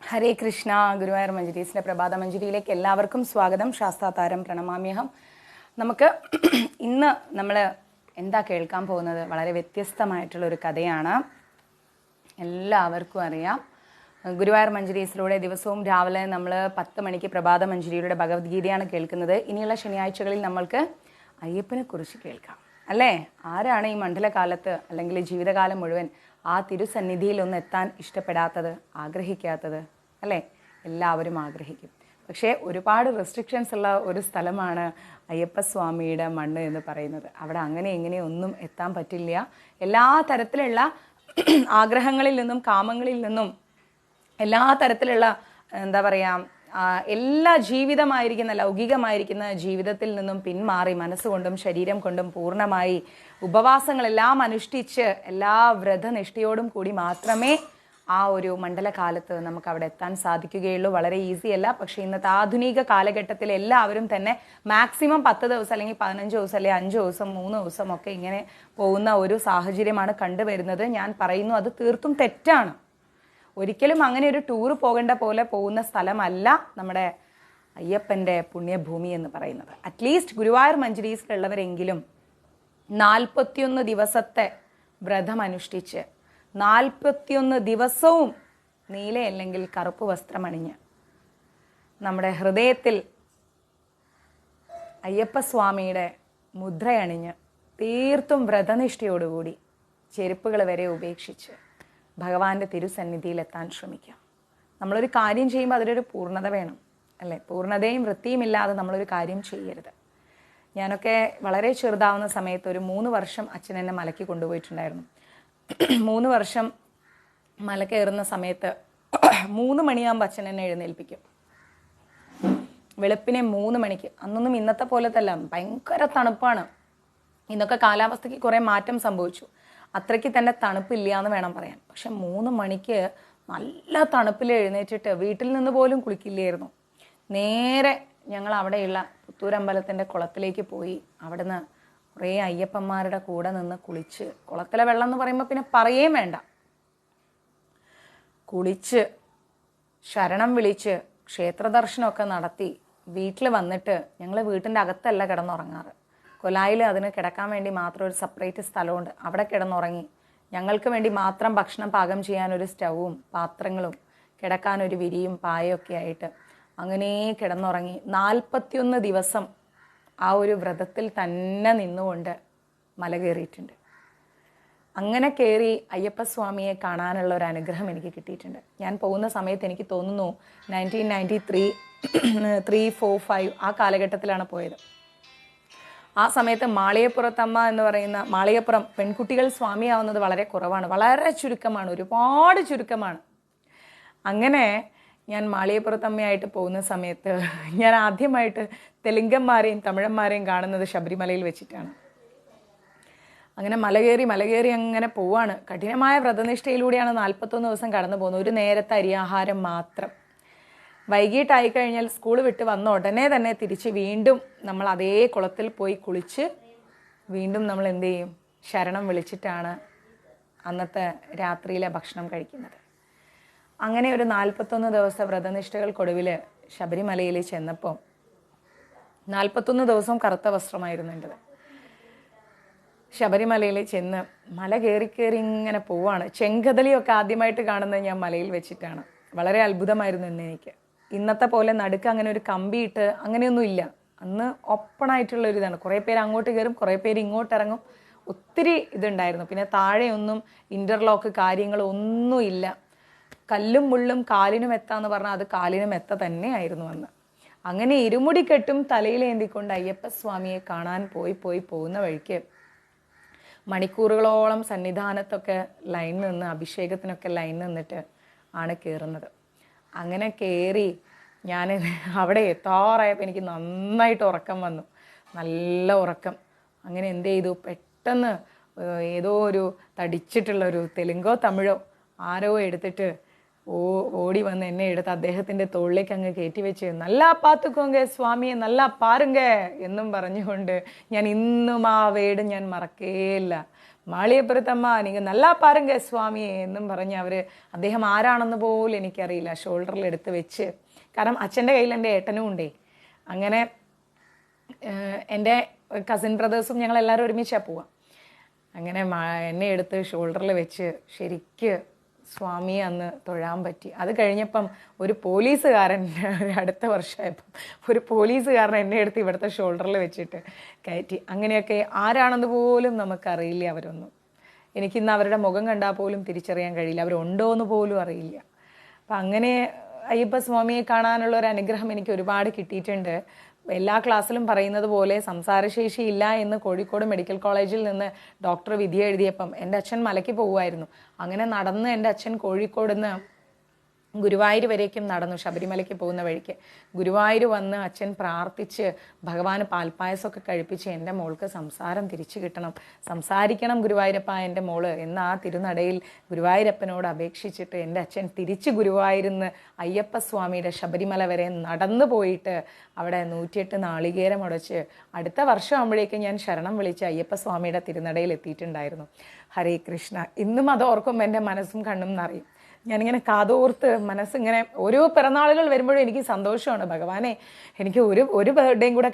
ഹരേ കൃഷ്ണ. ഗുരുവായൂർ മഞ്ജരീസിൻ്റെ പ്രഭാത മഞ്ജരിയിലേക്ക് എല്ലാവർക്കും സ്വാഗതം. ശാസ്താതാരം പ്രണമാമ്യഹം. നമുക്ക് ഇന്ന് നമ്മൾ എന്താ കേൾക്കാൻ പോകുന്നത്? വളരെ വ്യത്യസ്തമായിട്ടുള്ളൊരു കഥയാണ്. എല്ലാവർക്കും അറിയാം, ഗുരുവായൂർ മഞ്ജരീസിലൂടെ ദിവസവും രാവിലെ നമ്മൾ 10 മണിക്ക് പ്രഭാത മഞ്ജരിയുടെ ഭഗവത്ഗീതയാണ് കേൾക്കുന്നത്. ഇനിയുള്ള ശനിയാഴ്ചകളിൽ നമ്മൾക്ക് അയ്യപ്പനെ കുറിച്ച് കേൾക്കാം, അല്ലേ? ആരാണ് ഈ മണ്ഡലകാലത്ത് അല്ലെങ്കിൽ ജീവിതകാലം മുഴുവൻ ആ തിരുസന്നിധിയിൽ ഒന്ന് എത്താൻ ഇഷ്ടപ്പെടാത്തത്, ആഗ്രഹിക്കാത്തത്, അല്ലേ? എല്ലാവരും ആഗ്രഹിക്കും. പക്ഷേ ഒരുപാട് റെസ്ട്രിക്ഷൻസ് ഉള്ള ഒരു സ്ഥലമാണ് അയ്യപ്പസ്വാമിയുടെ മണ്ണ് എന്ന് പറയുന്നത്. അവിടെ അങ്ങനെ ഇങ്ങനെ ഒന്നും എത്താൻ പറ്റില്ല. എല്ലാ തരത്തിലുള്ള ആഗ്രഹങ്ങളിൽ നിന്നും കാമങ്ങളിൽ നിന്നും എല്ലാ തരത്തിലുള്ള എന്താ പറയുക, എല്ലാ ജീവിതമായിരിക്കുന്ന ലൗകികമായിരിക്കുന്ന ജീവിതത്തിൽ നിന്നും പിന്മാറി മനസ്സുകൊണ്ടും ശരീരം കൊണ്ടും പൂർണ്ണമായി ഉപവാസങ്ങളെല്ലാം അനുഷ്ഠിച്ച് എല്ലാ വ്രതനിഷ്ഠയോടും കൂടി മാത്രമേ ആ ഒരു മണ്ഡലകാലത്ത് നമുക്ക് അവിടെ എത്താൻ സാധിക്കുകയുള്ളൂ. വളരെ ഈസി അല്ല. പക്ഷേ ഇന്നത്തെ ആധുനിക കാലഘട്ടത്തിൽ എല്ലാവരും തന്നെ മാക്സിമം 10 ദിവസം അല്ലെങ്കിൽ 15 ദിവസം അല്ലെങ്കിൽ 5 ദിവസം 3 ദിവസം ഒക്കെ ഇങ്ങനെ പോകുന്ന ഒരു സാഹചര്യമാണ് കണ്ടുവരുന്നത്. ഞാൻ പറയുന്നു, അത് തീർത്തും തെറ്റാണ്. ഒരിക്കലും അങ്ങനെ ഒരു ടൂർ പോകേണ്ട പോലെ പോകുന്ന സ്ഥലമല്ല നമ്മുടെ അയ്യപ്പൻ്റെ പുണ്യഭൂമി എന്ന് പറയുന്നത്. അറ്റ്ലീസ്റ്റ് ഗുരുവായൂർ മഞ്ജരീസിലുള്ളവരെങ്കിലും 41 ദിവസത്തെ വ്രതം അനുഷ്ഠിച്ച് 41 ദിവസവും നീല അല്ലെങ്കിൽ കറുപ്പ് വസ്ത്രമണിഞ്ഞ് നമ്മുടെ ഹൃദയത്തിൽ അയ്യപ്പസ്വാമിയുടെ മുദ്രയണിഞ്ഞ് തീർത്തും വ്രതനിഷ്ഠയോടുകൂടി ചെരുപ്പുകൾ വരെ ഉപേക്ഷിച്ച് ഭഗവാന്റെ തിരുസന്നിധിയിലെത്താൻ ശ്രമിക്കാം. നമ്മളൊരു കാര്യം ചെയ്യുമ്പോൾ അതിലൊരു പൂർണ്ണത വേണം, അല്ലേ? പൂർണ്ണതയും വൃത്തിയും ഇല്ലാതെ നമ്മളൊരു കാര്യം ചെയ്യരുത്. ഞാനൊക്കെ വളരെ ചെറുതാവുന്ന സമയത്ത് ഒരു 3 വർഷം അച്ഛൻ എന്നെ മലയ്ക്ക് കൊണ്ടുപോയിട്ടുണ്ടായിരുന്നു. 3 വർഷം മല കയറുന്ന സമയത്ത് 3 മണിയാകുമ്പോൾ അച്ഛൻ എന്നെ എഴുന്നേൽപ്പിക്കും. വെളുപ്പിനെ 3 മണിക്ക്. അന്നൊന്നും ഇന്നത്തെ പോലത്തല്ല, ഭയങ്കര തണുപ്പാണ്. ഇന്നൊക്കെ കാലാവസ്ഥയ്ക്ക് കുറേ മാറ്റം സംഭവിച്ചു. അത്രയ്ക്ക് തന്നെ തണുപ്പില്ല എന്ന് വേണം പറയാൻ. പക്ഷെ 3 മണിക്ക് നല്ല തണുപ്പിൽ എഴുന്നേറ്റിട്ട് വീട്ടിൽ നിന്ന് പോലും കുളിക്കില്ലായിരുന്നു. നേരെ ഞങ്ങൾ അവിടെയുള്ള പുത്തൂരമ്പലത്തിൻ്റെ കുളത്തിലേക്ക് പോയി അവിടുന്ന് കുറേ അയ്യപ്പന്മാരുടെ കൂടെ നിന്ന് കുളിച്ച്, കുളത്തിലെ വെള്ളം എന്ന് പറയുമ്പോൾ പിന്നെ പറയുകയും വേണ്ട, കുളിച്ച് ശരണം വിളിച്ച് ക്ഷേത്രദർശനമൊക്കെ നടത്തി വീട്ടിൽ വന്നിട്ട് ഞങ്ങൾ വീട്ടിൻ്റെ അകത്തല്ല കിടന്നുറങ്ങാറ്. കൊലായിൽ അതിന് കിടക്കാൻ വേണ്ടി മാത്രം ഒരു സെപ്പറേറ്റ് സ്ഥലമുണ്ട്. അവിടെ കിടന്നുറങ്ങി. ഞങ്ങൾക്ക് വേണ്ടി മാത്രം ഭക്ഷണം പാകം ചെയ്യാനൊരു സ്റ്റൗവും പാത്രങ്ങളും കിടക്കാനൊരു വിരിയും പായൊക്കെ ആയിട്ട് അങ്ങനെ കിടന്നുറങ്ങി 41 ദിവസം ആ ഒരു വ്രതത്തിൽ തന്നെ നിന്നുകൊണ്ട് മല കയറിയിട്ടുണ്ട്. അങ്ങനെ കയറി അയ്യപ്പസ്വാമിയെ കാണാനുള്ള ഒരു അനുഗ്രഹം എനിക്ക് കിട്ടിയിട്ടുണ്ട്. ഞാൻ പോകുന്ന സമയത്ത് എനിക്ക് തോന്നുന്നു 1993, 3, 4, 5 ആ കാലഘട്ടത്തിലാണ് പോയത്. ആ സമയത്ത് മാളികപ്പുറത്തമ്മ എന്ന് പറയുന്ന മാളികപ്പുറം പെൺകുട്ടികൾ സ്വാമിയാവുന്നത് വളരെ കുറവാണ്, വളരെ ചുരുക്കമാണ്, ഒരുപാട് ചുരുക്കമാണ്. അങ്ങനെ ഞാൻ മാളികപ്പുറത്തമ്മയായിട്ട് പോകുന്ന സമയത്ത് ഞാൻ ആദ്യമായിട്ട് തെലുങ്കന്മാരെയും തമിഴന്മാരെയും കാണുന്നത് ശബരിമലയിൽ വെച്ചിട്ടാണ്. അങ്ങനെ മലകേറി അങ്ങനെ പോവാണ്. കഠിനമായ വ്രതനിഷ്ഠയിലൂടെയാണ് 41 ദിവസം കടന്നു പോകുന്നത്. ഒരു നേരത്തെ അരിയാഹാരം മാത്രം. വൈകിട്ടായി കഴിഞ്ഞാൽ സ്കൂൾ വിട്ട് വന്ന ഉടനെ തന്നെ തിരിച്ച് വീണ്ടും നമ്മൾ അതേ കുളത്തിൽ പോയി കുളിച്ച് വീണ്ടും നമ്മൾ എന്ത് ചെയ്യും? ശരണം വിളിച്ചിട്ടാണ് അന്നത്തെ രാത്രിയിലെ ഭക്ഷണം കഴിക്കുന്നത്. അങ്ങനെ ഒരു 41 ദിവസത്തെ വ്രതനിഷ്ഠകൾക്കൊടുവിൽ ശബരിമലയിൽ ചെന്നപ്പോൾ 41 ദിവസവും കറുത്ത വസ്ത്രമായിരുന്നു എൻ്റെത്. ശബരിമലയിൽ ചെന്ന് മല കയറി ഇങ്ങനെ പോവാണ്. ചെങ്കദലിയൊക്കെ ആദ്യമായിട്ട് കാണുന്നത് ഞാൻ മലയിൽ വെച്ചിട്ടാണ്. വളരെ അത്ഭുതമായിരുന്നു ഇന്ന് എനിക്ക്. ഇന്നത്തെ പോലെ നടുക്ക് അങ്ങനെ ഒരു കമ്പിയിട്ട് അങ്ങനെയൊന്നും ഇല്ല. അന്ന് ഓപ്പണായിട്ടുള്ളൊരിതാണ്. കുറേ പേര് അങ്ങോട്ട് കയറും, കുറേ പേര് ഇങ്ങോട്ട് ഇറങ്ങും. ഒത്തിരി ഇതുണ്ടായിരുന്നു. പിന്നെ താഴെയൊന്നും ഇൻ്റർലോക്ക് കാര്യങ്ങളൊന്നും ഇല്ല. കല്ലും മുള്ളും കാലിനും എത്താന്ന് പറഞ്ഞാൽ അത് കാലിനും എത്ത തന്നെയായിരുന്നു അന്ന്. അങ്ങനെ ഇരുമുടി കെട്ടും തലയിലേന്തിക്കൊണ്ട് അയ്യപ്പസ്വാമിയെ കാണാൻ പോകുന്ന വഴിക്ക് മണിക്കൂറുകളോളം സന്നിധാനത്തൊക്കെ ലൈൻ നിന്ന് അഭിഷേകത്തിനൊക്കെ ലൈൻ നിന്നിട്ട് ആണ് കയറുന്നത്. അങ്ങനെ കയറി ഞാൻ അവിടെ എത്താറായപ്പോൾ എനിക്ക് നന്നായിട്ട് ഉറക്കം വന്നു, നല്ല ഉറക്കം. അങ്ങനെ എന്ത് ചെയ്തു, പെട്ടെന്ന് ഏതോ ഒരു തടിച്ചിട്ടുള്ളൊരു തെലുങ്കോ തമിഴോ ആരോ എടുത്തിട്ട് ഓടി വന്ന് എന്നെ എടുത്ത് അദ്ദേഹത്തിൻ്റെ തോളിലേക്ക് അങ്ങ് കയറ്റി വെച്ച് നല്ല പാത്തുക്കോങ്ക സ്വാമിയെ നല്ല പാരുങ്ക എന്നും പറഞ്ഞുകൊണ്ട് ഞാൻ ഇന്നും ആ വേട് ഞാൻ മറക്കേയില്ല. മാളിയപ്പുറത്തമ്മ നിങ്ങൾ നല്ല പാരുങ്ക സ്വാമിയെ എന്നും പറഞ്ഞ് അദ്ദേഹം ആരാണെന്ന് പോലും എനിക്കറിയില്ല ഷോൾഡറിൽ എടുത്ത് വെച്ച്. കാരണം അച്ഛൻ്റെ കയ്യിൽ എൻ്റെ ഏട്ടനും ഉണ്ടേ. അങ്ങനെ എൻ്റെ കസിൻ ബ്രദേഴ്സും ഞങ്ങളെല്ലാവരും ഒരുമിച്ചാണ് പോവാം. അങ്ങനെ എന്നെ എടുത്ത് ഷോൾഡറിൽ വെച്ച് ശരിക്ക് സ്വാമിയെ അന്ന് തൊഴാൻ പറ്റി. അത് കഴിഞ്ഞപ്പം ഒരു പോലീസുകാരൻ അടുത്ത വർഷമായപ്പം ഒരു പോലീസുകാരൻ എന്നെ എടുത്ത് ഇവിടുത്തെ ഷോൾഡറിൽ വെച്ചിട്ട് കയറ്റി. അങ്ങനെയൊക്കെ ആരാണെന്ന് പോലും നമുക്കറിയില്ല അവരൊന്നും. എനിക്കിന്ന് അവരുടെ മുഖം കണ്ടാൽ പോലും തിരിച്ചറിയാൻ കഴിയില്ല, അവരുണ്ടോ എന്ന് പോലും അറിയില്ല. അപ്പം അങ്ങനെ അയ്യപ്പ സ്വാമിയെ കാണാനുള്ള ഒരു അനുഗ്രഹം എനിക്ക് ഒരുപാട് കിട്ടിയിട്ടുണ്ട്. എല്ലാ ക്ലാസ്സിലും പറയുന്നത് പോലെ സംസാരശേഷി ഇല്ല എന്ന് കോഴിക്കോട് മെഡിക്കൽ കോളേജിൽ നിന്ന് ഡോക്ടർ വിധി എഴുതിയപ്പം എൻ്റെ അച്ഛൻ മലയ്ക്ക് പോകുമായിരുന്നു. അങ്ങനെ നടന്ന് എൻ്റെ അച്ഛൻ കോഴിക്കോട് നിന്ന് ഗുരുവായൂർ വരേക്കും നടന്നു. ശബരിമലയ്ക്ക് പോകുന്ന വഴിക്ക് ഗുരുവായൂർ വന്ന് അച്ഛൻ പ്രാർത്ഥിച്ച് ഭഗവാന് പാൽപ്പായസമൊക്കെ കഴിപ്പിച്ച് എൻ്റെ മോൾക്ക് സംസാരം തിരിച്ചു കിട്ടണം, സംസാരിക്കണം ഗുരുവായൂരപ്പ എൻ്റെ മോള് എന്ന ആ തിരുനടയിൽ ഗുരുവായൂരപ്പനോട് അപേക്ഷിച്ചിട്ട് എൻ്റെ അച്ഛൻ തിരിച്ച് ഗുരുവായൂരിന്ന് അയ്യപ്പസ്വാമിയുടെ ശബരിമല വരെ നടന്നു പോയിട്ട് അവിടെ 108 നാളികേരം ഉടച്ച് അടുത്ത വർഷം ആകുമ്പോഴേക്കും ഞാൻ ശരണം വിളിച്ച് അയ്യപ്പസ്വാമിയുടെ തിരുനടയിൽ എത്തിയിട്ടുണ്ടായിരുന്നു. ഹരേ കൃഷ്ണ. ഇന്നും അത് ഓർക്കുമ്പോൾ എൻ്റെ മനസ്സും കണ്ണും നിറയും. ഞാനിങ്ങനെ കാതോർത്ത് മനസ്സിങ്ങനെ ഓരോ പിറന്നാളുകൾ വരുമ്പോഴും എനിക്ക് സന്തോഷമാണ്. ഭഗവാനെ, എനിക്ക് ഒരു ബർത്ത്ഡേയും കൂടെ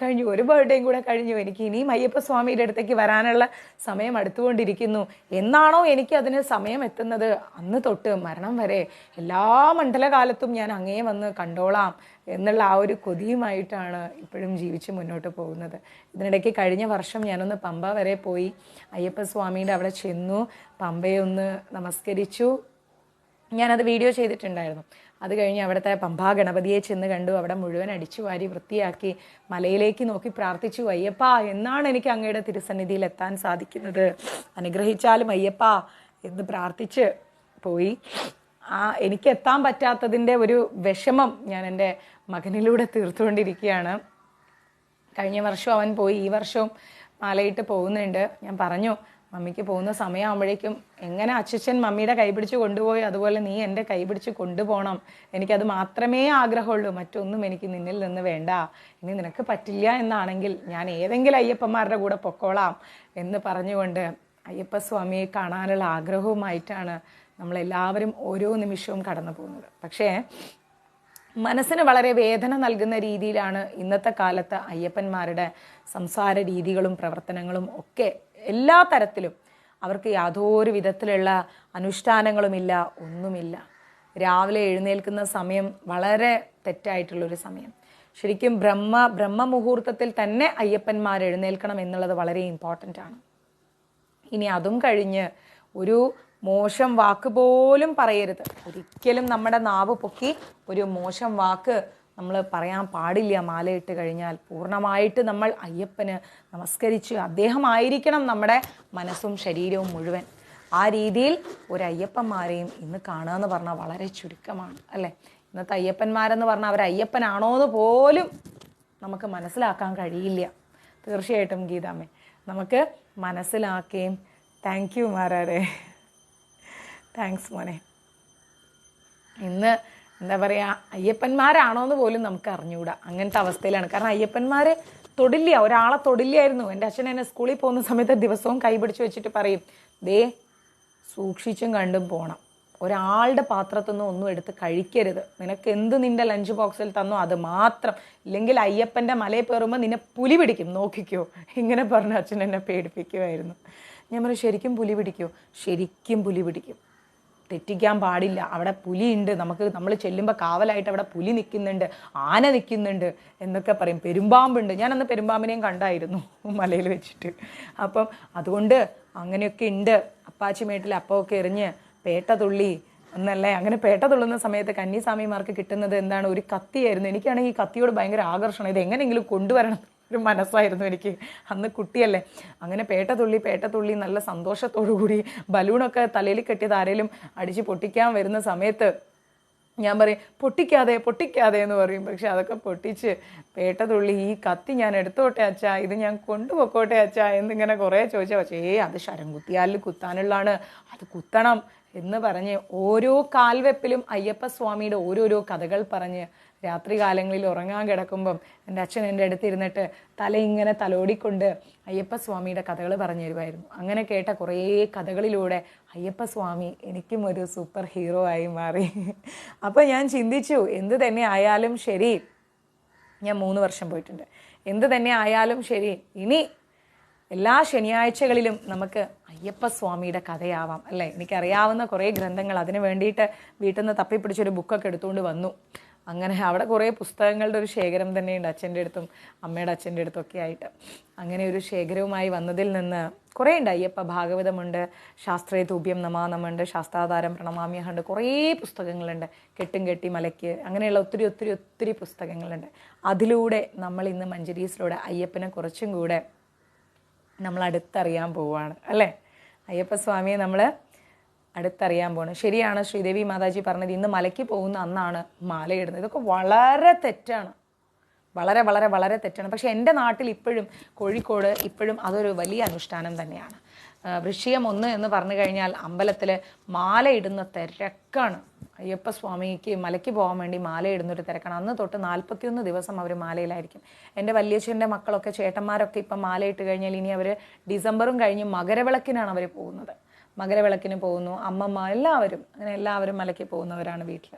കഴിഞ്ഞു, എനിക്ക് ഇനിയും അയ്യപ്പസ്വാമിയുടെ അടുത്തേക്ക് വരാനുള്ള സമയം അടുത്തുകൊണ്ടിരിക്കുന്നു. എന്നാണോ എനിക്ക് അതിന് സമയം എത്തുന്നത് അന്ന് തൊട്ട് മരണം വരെ എല്ലാ മണ്ഡലകാലത്തും ഞാൻ അങ്ങേ വന്ന് കണ്ടോളാം എന്നുള്ള ആ ഒരു കൊതിയുമായിട്ടാണ് ഇപ്പോഴും ജീവിച്ച് മുന്നോട്ട് പോകുന്നത്. ഇതിനിടയ്ക്ക് കഴിഞ്ഞ വർഷം ഞാനൊന്ന് പമ്പ വരെ പോയി അയ്യപ്പസ്വാമിയുടെ അവിടെ ചെന്നു, പമ്പയെ ഒന്ന് നമസ്കരിച്ചു. ഞാനത് വീഡിയോ ചെയ്തിട്ടുണ്ടായിരുന്നു. അത് കഴിഞ്ഞ് അവിടുത്തെ പമ്പാ ഗണപതിയെ ചെന്ന് കണ്ടു. അവിടെ മുഴുവൻ അടിച്ചു വാരി വൃത്തിയാക്കി മലയിലേക്ക് നോക്കി പ്രാർത്ഥിച്ചു, അയ്യപ്പ എന്നാണ് എനിക്ക് അങ്ങയുടെ തിരുസന്നിധിയിൽ എത്താൻ സാധിക്കുന്നത്, അനുഗ്രഹിച്ചാലും അയ്യപ്പ എന്ന് പ്രാർത്ഥിച്ച് പോയി. എനിക്ക് എത്താൻ പറ്റാത്തതിൻ്റെ ഒരു വിഷമം ഞാൻ എൻ്റെ മകനിലൂടെ തീർത്തുകൊണ്ടിരിക്കുകയാണ്. കഴിഞ്ഞ വർഷം അവൻ പോയി, ഈ വർഷവും മാലയിട്ട് പോകുന്നുണ്ട്. ഞാൻ പറഞ്ഞു, മമ്മിക്ക് പോകുന്ന സമയമാകുമ്പോഴേക്കും എങ്ങനെ അച്ഛൻ മമ്മിയുടെ കൈപിടിച്ച് കൊണ്ടുപോയി അതുപോലെ നീ എൻ്റെ കൈപിടിച്ച് കൊണ്ടുപോകണം, എനിക്കത് മാത്രമേ ആഗ്രഹമുള്ളൂ, മറ്റൊന്നും എനിക്ക് നിന്നിൽ നിന്ന് വേണ്ട. ഇനി നിനക്ക് പറ്റില്ല എന്നാണെങ്കിൽ ഞാൻ ഏതെങ്കിലും അയ്യപ്പന്മാരുടെ കൂടെ പൊക്കോളാം എന്ന് പറഞ്ഞുകൊണ്ട് അയ്യപ്പസ്വാമിയെ കാണാനുള്ള ആഗ്രഹവുമായിട്ടാണ് നമ്മളെല്ലാവരും ഓരോ നിമിഷവും കടന്നു പോകുന്നത്. പക്ഷേ മനസ്സിന് വളരെ വേദന നൽകുന്ന രീതിയിലാണ് ഇന്നത്തെ കാലത്ത് അയ്യപ്പന്മാരുടെ സംസാര രീതികളും പ്രവർത്തനങ്ങളും ഒക്കെ. എല്ലാ തരത്തിലും അവർക്ക് യാതൊരു വിധത്തിലുള്ള അനുഷ്ഠാനങ്ങളുമില്ല, ഒന്നുമില്ല. രാവിലെ എഴുന്നേൽക്കുന്ന സമയം വളരെ തെറ്റായിട്ടുള്ളൊരു സമയം. ശരിക്കും ബ്രഹ്മമുഹൂർത്തത്തിൽ തന്നെ അയ്യപ്പന്മാർ എഴുന്നേൽക്കണം എന്നുള്ളത് വളരെ ഇമ്പോർട്ടൻ്റ് ആണ്. ഇനി അതും കഴിഞ്ഞ് ഒരു മോശം വാക്ക് പോലും പറയരുത്. ഒരിക്കലും നമ്മുടെ നാവ് പൊക്കി ഒരു മോശം വാക്ക് നമ്മൾ പറയാൻ പാടില്ല. മാലയിട്ട് കഴിഞ്ഞാൽ പൂർണ്ണമായിട്ട് നമ്മൾ അയ്യപ്പന് നമസ്കരിച്ച് അദ്ദേഹമായിരിക്കണം നമ്മുടെ മനസ്സും ശരീരവും മുഴുവൻ. ആ രീതിയിൽ ഒരു അയ്യപ്പന്മാരെയും ഇന്ന് കാണുക എന്ന് പറഞ്ഞാൽ വളരെ ചുരുക്കമാണ്, അല്ലേ? ഇന്നത്തെ അയ്യപ്പന്മാരെന്ന് പറഞ്ഞാൽ അവർ അയ്യപ്പനാണോ എന്ന് പോലും നമുക്ക് മനസ്സിലാക്കാൻ കഴിയില്ല. തീർച്ചയായിട്ടും ഗീതാമ്മേ നമുക്ക് മനസ്സിലാക്കുകയും. താങ്ക് യു മാരാരെ, താങ്ക്സ് മോനെ. ഇന്ന് എന്താ പറയുക, അയ്യപ്പന്മാരാണോ എന്ന് പോലും നമുക്ക് അറിഞ്ഞുകൂടാ, അങ്ങനത്തെ അവസ്ഥയിലാണ്. കാരണം അയ്യപ്പന്മാർ തൊടില്ല, ഒരാളെ തൊടില്ലായിരുന്നു. എൻ്റെ അച്ഛൻ എന്നെ സ്കൂളിൽ പോകുന്ന സമയത്ത് ദിവസവും കൈ പിടിച്ച് വെച്ചിട്ട് പറയും, ദേ സൂക്ഷിച്ചും കണ്ടും പോകണം, ഒരാളുടെ പാത്രത്തിൽ നിന്ന് ഒന്നും എടുത്ത് കഴിക്കരുത്, നിനക്ക് എന്ത് നിൻ്റെ ലഞ്ച് ബോക്സിൽ തന്നോ അത് മാത്രം, ഇല്ലെങ്കിൽ അയ്യപ്പൻ്റെ മലയിൽ കയറുമ്പോൾ നിന്നെ പുലി പിടിക്കും, നോക്കിക്കോ, ഇങ്ങനെ പറഞ്ഞ അച്ഛൻ എന്നെ പേടിപ്പിക്കുമായിരുന്നു. ഞാൻ പറയും, ശരിക്കും പുലി പിടിക്കുമോ? ശരിക്കും പുലി പിടിക്കും, തെറ്റിക്കാൻ പാടില്ല. അവിടെ പുലിയുണ്ട്, നമ്മൾ ചെല്ലുമ്പോൾ കാവലായിട്ട് അവിടെ പുലി നിൽക്കുന്നുണ്ട്, ആന നിൽക്കുന്നുണ്ട് എന്നൊക്കെ പറയും. പെരുമ്പാമ്പുണ്ട്, ഞാനന്ന് പെരുമ്പാമ്പിനെയും കണ്ടായിരുന്നു മലയിൽ വെച്ചിട്ട്. അപ്പം അതുകൊണ്ട് അങ്ങനെയൊക്കെ ഉണ്ട്. അപ്പാച്ചിമേട്ടിൽ അപ്പമൊക്കെ എറിഞ്ഞ് പേട്ട തുള്ളി എന്നല്ലേ, അങ്ങനെ പേട്ട തുള്ളുന്ന സമയത്ത് കന്യാസ്വാമിമാർക്ക് കിട്ടുന്നത് എന്താണ്? ഒരു കത്തിയായിരുന്നു. എനിക്കാണെങ്കിൽ ഈ കത്തിയോട് ഭയങ്കര ആകർഷണം, ഇത് എങ്ങനെയെങ്കിലും കൊണ്ടുവരണം ഒരു മനസ്സായിരുന്നു എനിക്ക്, അന്ന് കുട്ടിയല്ലേ. അങ്ങനെ പേട്ട തുള്ളി നല്ല സന്തോഷത്തോടു കൂടി ബലൂണൊക്കെ തലയിൽ കെട്ടിയത് ആരെങ്കിലും അടിച്ച് പൊട്ടിക്കാൻ വരുന്ന സമയത്ത് ഞാൻ പറയും, പൊട്ടിക്കാതെ എന്ന് പറയും. പക്ഷെ അതൊക്കെ പൊട്ടിച്ച് പേട്ട തുള്ളി, ഈ കത്തി ഞാൻ എടുത്തോട്ടെ അച്ഛാ, ഇത് ഞാൻ കൊണ്ടുപോക്കോട്ടെ അച്ഛാ എന്നിങ്ങനെ കുറേ ചോദിച്ചാൽ, പക്ഷേ അത് ശരം കുത്തിയാലിൽ കുത്താനുള്ളതാണ്, അത് കുത്തണം എന്ന് പറഞ്ഞ് ഓരോ കാൽവെപ്പിലും അയ്യപ്പസ്വാമിയുടെ ഓരോരോ കഥകൾ പറഞ്ഞ് രാത്രി കാലങ്ങളിൽ ഉറങ്ങാൻ കിടക്കുമ്പം എൻ്റെ അച്ഛൻ എൻ്റെ അടുത്തിരുന്നിട്ട് തല ഇങ്ങനെ തലോടിക്കൊണ്ട് അയ്യപ്പസ്വാമിയുടെ കഥകൾ പറഞ്ഞു തരുമായിരുന്നു. അങ്ങനെ കേട്ട കുറേ കഥകളിലൂടെ അയ്യപ്പസ്വാമി എനിക്കും ഒരു സൂപ്പർ ഹീറോ ആയി മാറി. അപ്പോൾ ഞാൻ ചിന്തിച്ചു, എന്ത് തന്നെ ആയാലും ശരി, ഞാൻ 3 വർഷം പോയിട്ടുണ്ട്, എന്ത് തന്നെ ആയാലും ശരി, ഇനി എല്ലാ ശനിയാഴ്ചകളിലും നമുക്ക് അയ്യപ്പസ്വാമിയുടെ കഥയാവാം അല്ലേ. എനിക്കറിയാവുന്ന കുറേ ഗ്രന്ഥങ്ങൾ, അതിന് വേണ്ടിയിട്ട് വീട്ടിൽ നിന്ന് തപ്പിപ്പിടിച്ചൊരു ബുക്കൊക്കെ എടുത്തുകൊണ്ട് വന്നു. അങ്ങനെ അവിടെ കുറേ പുസ്തകങ്ങളുടെ ഒരു ശേഖരം തന്നെയുണ്ട്, അച്ഛൻ്റെ അടുത്തും അമ്മയുടെ അച്ഛൻ്റെ അടുത്തൊക്കെ ആയിട്ട്. അങ്ങനെ ഒരു ശേഖരവുമായി വന്നതിൽ നിന്ന് കുറേ ഉണ്ട്. അയ്യപ്പ ഭാഗവതമുണ്ട്, ശാസ്ത്രേ തൂഭ്യം നമാനമുണ്ട്, ശാസ്താധാരം പ്രണമാമ്യഹുണ്ട്, കുറേ പുസ്തകങ്ങളുണ്ട്. കെട്ടും കെട്ടി മലയ്ക്ക്, അങ്ങനെയുള്ള ഒത്തിരി ഒത്തിരി ഒത്തിരി പുസ്തകങ്ങളുണ്ട്. അതിലൂടെ നമ്മൾ ഇന്ന് മഞ്ജരീസിലൂടെ അയ്യപ്പനെ കുറച്ചും കൂടെ നമ്മൾ അടുത്തറിയാൻ പോവുകയാണ് അല്ലേ. അയ്യപ്പസ്വാമിയെ നമ്മൾ അടുത്തറിയാൻ പോകണം. ശരിയാണ് ശ്രീദേവി മാതാജി പറഞ്ഞത്, ഇന്ന് മലയ്ക്ക് പോകുന്ന അന്നാണ് മാലയിടുന്നത്. ഇതൊക്കെ വളരെ തെറ്റാണ്, വളരെ വളരെ വളരെ തെറ്റാണ്. പക്ഷേ എൻ്റെ നാട്ടിൽ ഇപ്പോഴും, കോഴിക്കോട് ഇപ്പോഴും അതൊരു വലിയ അനുഷ്ഠാനം തന്നെയാണ്. വൃശ്ചികം 1 എന്ന് പറഞ്ഞു കഴിഞ്ഞാൽ അമ്പലത്തിൽ മാലയിടുന്ന തിരക്കാണ്. അയ്യപ്പസ്വാമിക്ക് മലയ്ക്ക് പോകാൻ വേണ്ടി മാലയിടുന്നൊരു തിരക്കാണ്. അന്ന് തൊട്ട് 41 ദിവസം അവർ മാലയിലായിരിക്കും. എൻ്റെ വല്യച്ഛൻ്റെ മക്കളൊക്കെ, ചേട്ടന്മാരൊക്കെ ഇപ്പം മാലയിട്ട് കഴിഞ്ഞാൽ ഇനി അവർ ഡിസംബറും കഴിഞ്ഞ് മകരവിളക്കിനാണ് അവർ പോകുന്നത്. മകരവിളക്കിന് പോകുന്നു, അമ്മമ്മ എല്ലാവരും, അങ്ങനെ എല്ലാവരും മലയ്ക്ക് പോകുന്നവരാണ് വീട്ടിൽ.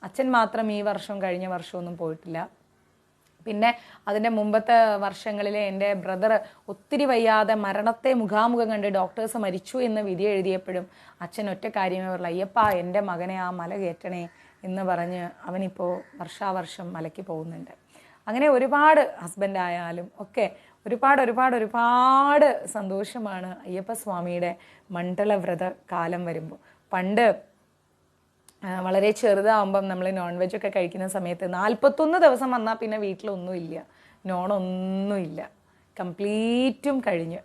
അച്ഛൻ മാത്രം ഈ വർഷം കഴിഞ്ഞ വർഷമൊന്നും പോയിട്ടില്ല. പിന്നെ അതിൻ്റെ മുമ്പത്തെ വർഷങ്ങളിൽ എൻ്റെ ബ്രദർ ഒത്തിരി വയ്യാതെ മരണത്തെ മുഖാമുഖം കണ്ട് ഡോക്ടേഴ്സ് മരിച്ചു എന്ന് വിധി എഴുതിയപ്പോഴും അച്ഛൻ ഒറ്റ കാര്യമേ പറഞ്ഞു, അയ്യപ്പ എൻ്റെ മകനെ ആ മല കയറ്റണേ എന്ന് പറഞ്ഞ് അവനിപ്പോൾ വർഷാവർഷം മലയ്ക്ക് പോകുന്നുണ്ട്. അങ്ങനെ ഒരുപാട് ഹസ്ബൻഡായാലും ഒക്കെ ഒരുപാട് ഒരുപാട് ഒരുപാട് സന്തോഷമാണ് അയ്യപ്പസ്വാമിയുടെ മണ്ഡലവ്രത കാലം വരുമ്പോൾ. പണ്ട് വളരെ ചെറുതാവുമ്പം നമ്മൾ നോൺ വെജ് ഒക്കെ കഴിക്കുന്ന സമയത്ത് 41 ദിവസം വന്നാൽ പിന്നെ വീട്ടിലൊന്നുമില്ല, നോണൊന്നുമില്ല, കംപ്ലീറ്റും കഴിഞ്ഞ്.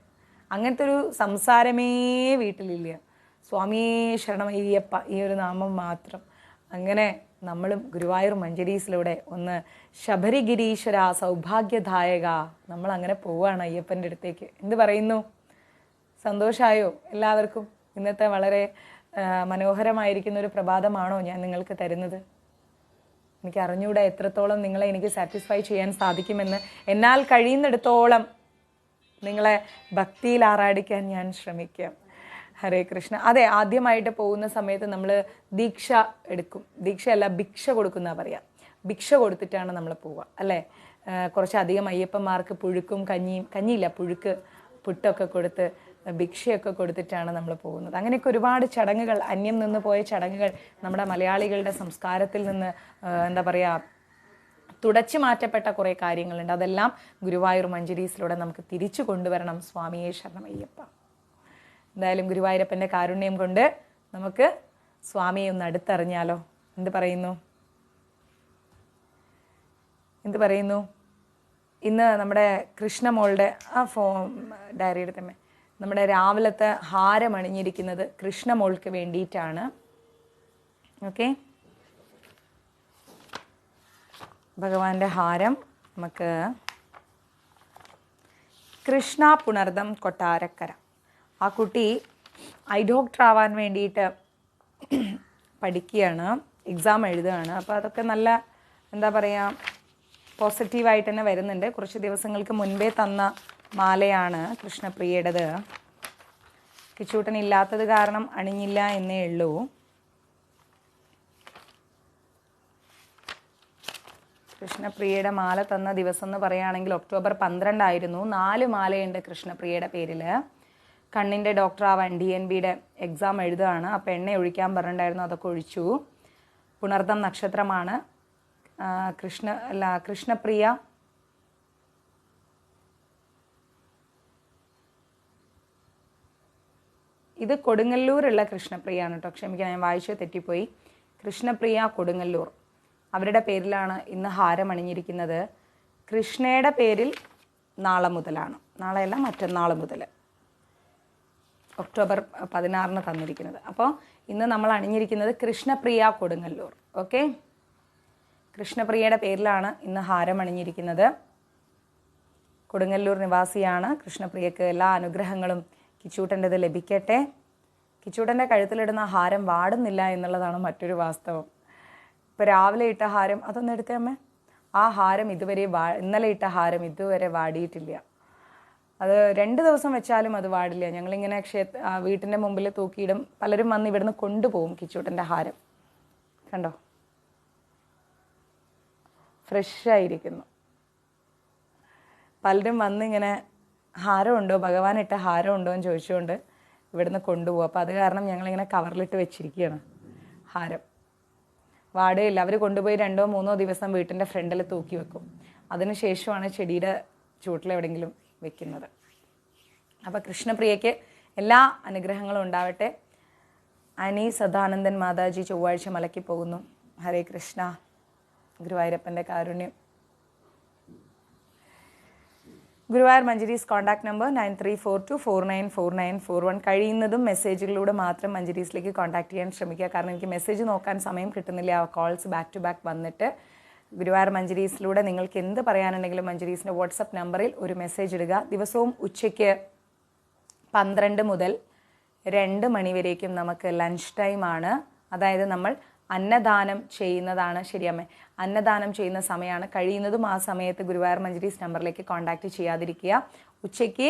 അങ്ങനത്തെ ഒരു സംസാരമേ വീട്ടിലില്ല. സ്വാമിയേ ശരണമയ്യപ്പ, ഈ ഒരു നാമം മാത്രം. അങ്ങനെ നമ്മളും ഗുരുവായൂർ മഞ്ജരീസിലൂടെ ഒന്ന് ശബരിഗിരീശ്വര സൗഭാഗ്യദായക, നമ്മൾ അങ്ങനെ പോവുകയാണ് അയ്യപ്പൻ്റെ അടുത്തേക്ക്. എന്ത് പറയുന്നു? സന്തോഷമായോ എല്ലാവർക്കും? ഇന്നത്തെ വളരെ മനോഹരമായിരിക്കുന്ന ഒരു പ്രഭാതമാണോ ഞാൻ നിങ്ങൾക്ക് തരുന്നത്? എനിക്ക് അറിഞ്ഞൂടെ എത്രത്തോളം നിങ്ങളെ എനിക്ക് സാറ്റിസ്ഫൈ ചെയ്യാൻ സാധിക്കുമെന്ന്. എന്നാൽ കഴിയുന്നിടത്തോളം നിങ്ങളെ ഭക്തിയിൽ ആറാടിക്കാൻ ഞാൻ ശ്രമിക്കാം. ഹരേ കൃഷ്ണ. അതെ, ആദ്യമായിട്ട് പോകുന്ന സമയത്ത് നമ്മൾ ദീക്ഷ എടുക്കും. ദീക്ഷയല്ല, ഭിക്ഷ കൊടുക്കുന്ന പറയാം. ഭിക്ഷ കൊടുത്തിട്ടാണ് നമ്മൾ പോവുക അല്ലേ. കുറച്ചധികം അയ്യപ്പന്മാർക്ക് പുഴുക്കും കഞ്ഞിയില്ല, പുഴുക്ക് പുട്ടൊക്കെ കൊടുത്ത് ഭിക്ഷയൊക്കെ കൊടുത്തിട്ടാണ് നമ്മൾ പോകുന്നത്. അങ്ങനെയൊക്കെ ഒരുപാട് ചടങ്ങുകൾ, അന്യം നിന്ന് പോയ ചടങ്ങുകൾ നമ്മുടെ മലയാളികളുടെ സംസ്കാരത്തിൽ നിന്ന് എന്താ പറയുക, തുടച്ചു മാറ്റപ്പെട്ട കുറേ കാര്യങ്ങളുണ്ട്. അതെല്ലാം ഗുരുവായൂർ മഞ്ജരീസിലൂടെ നമുക്ക് തിരിച്ചു കൊണ്ടുവരണം. സ്വാമിയേ ശരണമയ്യപ്പ. എന്തായാലും ഗുരുവായൂരപ്പൻ്റെ കാരുണ്യം കൊണ്ട് നമുക്ക് സ്വാമിയെ ഒന്ന് അടുത്തറിഞ്ഞാലോ? എന്ത് പറയുന്നു? ഇന്ന് നമ്മുടെ കൃഷ്ണമോളുടെ ഡയറിയുടെ തന്നെ നമ്മുടെ രാവിലത്തെ ഹാരം അണിഞ്ഞിരിക്കുന്നത് കൃഷ്ണമോൾക്ക് വേണ്ടിയിട്ടാണ്. ഓക്കെ, ഭഗവാന്റെ ഹാരം നമുക്ക് കൃഷ്ണ പുണർദം കൊട്ടാരക്കര. ആ കുട്ടി ഐ ഡോക്ടർ ആവാൻ വേണ്ടിയിട്ട് പഠിക്കുകയാണ്, എക്സാം എഴുതുകയാണ്. അപ്പോൾ അതൊക്കെ നല്ല എന്താ പറയുക, പോസിറ്റീവായിട്ട് തന്നെ വരുന്നുണ്ട്. കുറച്ച് ദിവസങ്ങൾക്ക് മുൻപേ തന്ന മാലയാണ് കൃഷ്ണപ്രിയയുടേത്. കിച്ചൂട്ടൻ ഇല്ലാത്തത് കാരണം അണിഞ്ഞില്ല എന്നേ ഉള്ളൂ. കൃഷ്ണപ്രിയയുടെ മാല തന്ന ദിവസം എന്ന് പറയുകയാണെങ്കിൽ ഒക്ടോബർ 12 ആയിരുന്നു. 4 മാലയുണ്ട് കൃഷ്ണപ്രിയയുടെ പേരിൽ. കണ്ണിൻ്റെ ഡോക്ടറാവാൻ DNBയുടെ എക്സാം എഴുതുകയാണ്. അപ്പോൾ എണ്ണ ഒഴിക്കാൻ പറഞ്ഞിട്ടുണ്ടായിരുന്നു, അതൊക്കെ ഒഴിച്ചു. പുണർദം നക്ഷത്രമാണ്. കൃഷ്ണപ്രിയ ഇത് കൊടുങ്ങല്ലൂരുള്ള കൃഷ്ണപ്രിയാണ് കേട്ടോ. ക്ഷമിക്കണം, ഞാൻ വായിച്ച് തെറ്റിപ്പോയി. കൃഷ്ണപ്രിയ കൊടുങ്ങല്ലൂർ, അവരുടെ പേരിലാണ് ഇന്ന് ഹാരം അണിഞ്ഞിരിക്കുന്നത്. കൃഷ്ണയുടെ പേരിൽ നാളെ മുതലാണ്, നാളെയല്ല മറ്റന്നാൾ മുതൽ, ഒക്ടോബർ 16 തന്നിരിക്കുന്നത്. അപ്പോൾ ഇന്ന് നമ്മൾ അണിഞ്ഞിരിക്കുന്നത് കൃഷ്ണപ്രിയ കൊടുങ്ങല്ലൂർ. ഓക്കെ, കൃഷ്ണപ്രിയയുടെ പേരിലാണ് ഇന്ന് ഹാരം അണിഞ്ഞിരിക്കുന്നത്. കൊടുങ്ങല്ലൂർ നിവാസിയാണ് കൃഷ്ണപ്രിയക്ക്. എല്ലാ അനുഗ്രഹങ്ങളും കിച്ചൂട്ടൻ്റെത് ലഭിക്കട്ടെ. കിച്ചൂട്ടൻ്റെ കഴുത്തിലിടുന്ന ഹാരം വാടുന്നില്ല എന്നുള്ളതാണ് മറ്റൊരു വാസ്തവം. ഇപ്പോൾ രാവിലെ ഇട്ട ഹാരം അതൊന്ന് എടുത്തേ അമ്മേ. ആ ഹാരം ഇതുവരെ ഇന്നലെ ഇട്ട ഹാരം ഇതുവരെ വാടിയിട്ടില്ല. അത് 2 ദിവസം വെച്ചാലും അത് വാടില്ല. ഞങ്ങളിങ്ങനെ വീട്ടിൻ്റെ മുമ്പിൽ തൂക്കിയിടും. പലരും വന്ന് ഇവിടുന്ന് കൊണ്ടുപോകും കിച്ചൂട്ടൻ്റെ ഹാരം. കണ്ടോ, ഫ്രഷായിരിക്കുന്നു. പലരും വന്നിങ്ങനെ ഹാരമുണ്ടോ, ഭഗവാൻ ഇട്ട ഹാരമുണ്ടോ എന്ന് ചോദിച്ചുകൊണ്ട് ഇവിടുന്ന് കൊണ്ടുപോകും. അപ്പോൾ അത് കാരണം ഞങ്ങളിങ്ങനെ കവറിലിട്ട് വെച്ചിരിക്കുകയാണ് ഹാരം. വാടുകയില്ല. അവർ കൊണ്ടുപോയി 2-3 ദിവസം വീട്ടിൻ്റെ ഫ്രണ്ടിൽ തൂക്കി വെക്കും. അതിനുശേഷമാണ് ചെടിയുടെ ചുവട്ടിലെവിടെയെങ്കിലും വെക്കുന്നത്. അപ്പോൾ കൃഷ്ണപ്രിയയ്ക്ക് എല്ലാ അനുഗ്രഹങ്ങളും ഉണ്ടാവട്ടെ. അനി സദാനന്ദൻ മാതാജി ചൊവ്വാഴ്ച മലയ്ക്ക് പോകുന്നു. ഹരേ കൃഷ്ണ. ഗുരുവായൂരപ്പൻ്റെ കാരുണ്യം. Guruvayur Manjaris contact number 9342494941. കഴിയുന്നതും മെസ്സേജുകളിലൂടെ മാത്രം മഞ്ജരീസിലേക്ക് കോൺടാക്ട് ചെയ്യാൻ ശ്രമിക്കുക. കാരണം എനിക്ക് മെസ്സേജ് നോക്കാൻ സമയം കിട്ടുന്നില്ല. കോൾസ് ബാക്ക് ടു ബാക്ക് വന്നിട്ട് ഗുരുവായൂർ മഞ്ജരീസിലൂടെ നിങ്ങൾക്ക് എന്ത് പറയാനുണ്ടെങ്കിലും മഞ്ജരീസിൻ്റെ വാട്സപ്പ് നമ്പറിൽ ഒരു മെസ്സേജ് ഇടുക. ദിവസവും ഉച്ചയ്ക്ക് 12 മുതൽ 2 മണി വരേക്കും നമുക്ക് ലഞ്ച് ടൈമാണ്. അതായത് നമ്മൾ അന്നദാനം ചെയ്യുന്നതാണ്. ശരിയമ്മേ, അന്നദാനം ചെയ്യുന്ന സമയമാണ്. കഴിയുന്നതും ആ സമയത്ത് ഗുരുവായൂർ മഞ്ജരീസ് നമ്പറിലേക്ക് കോൺടാക്റ്റ് ചെയ്യാതിരിക്കുക. ഉച്ചയ്ക്ക്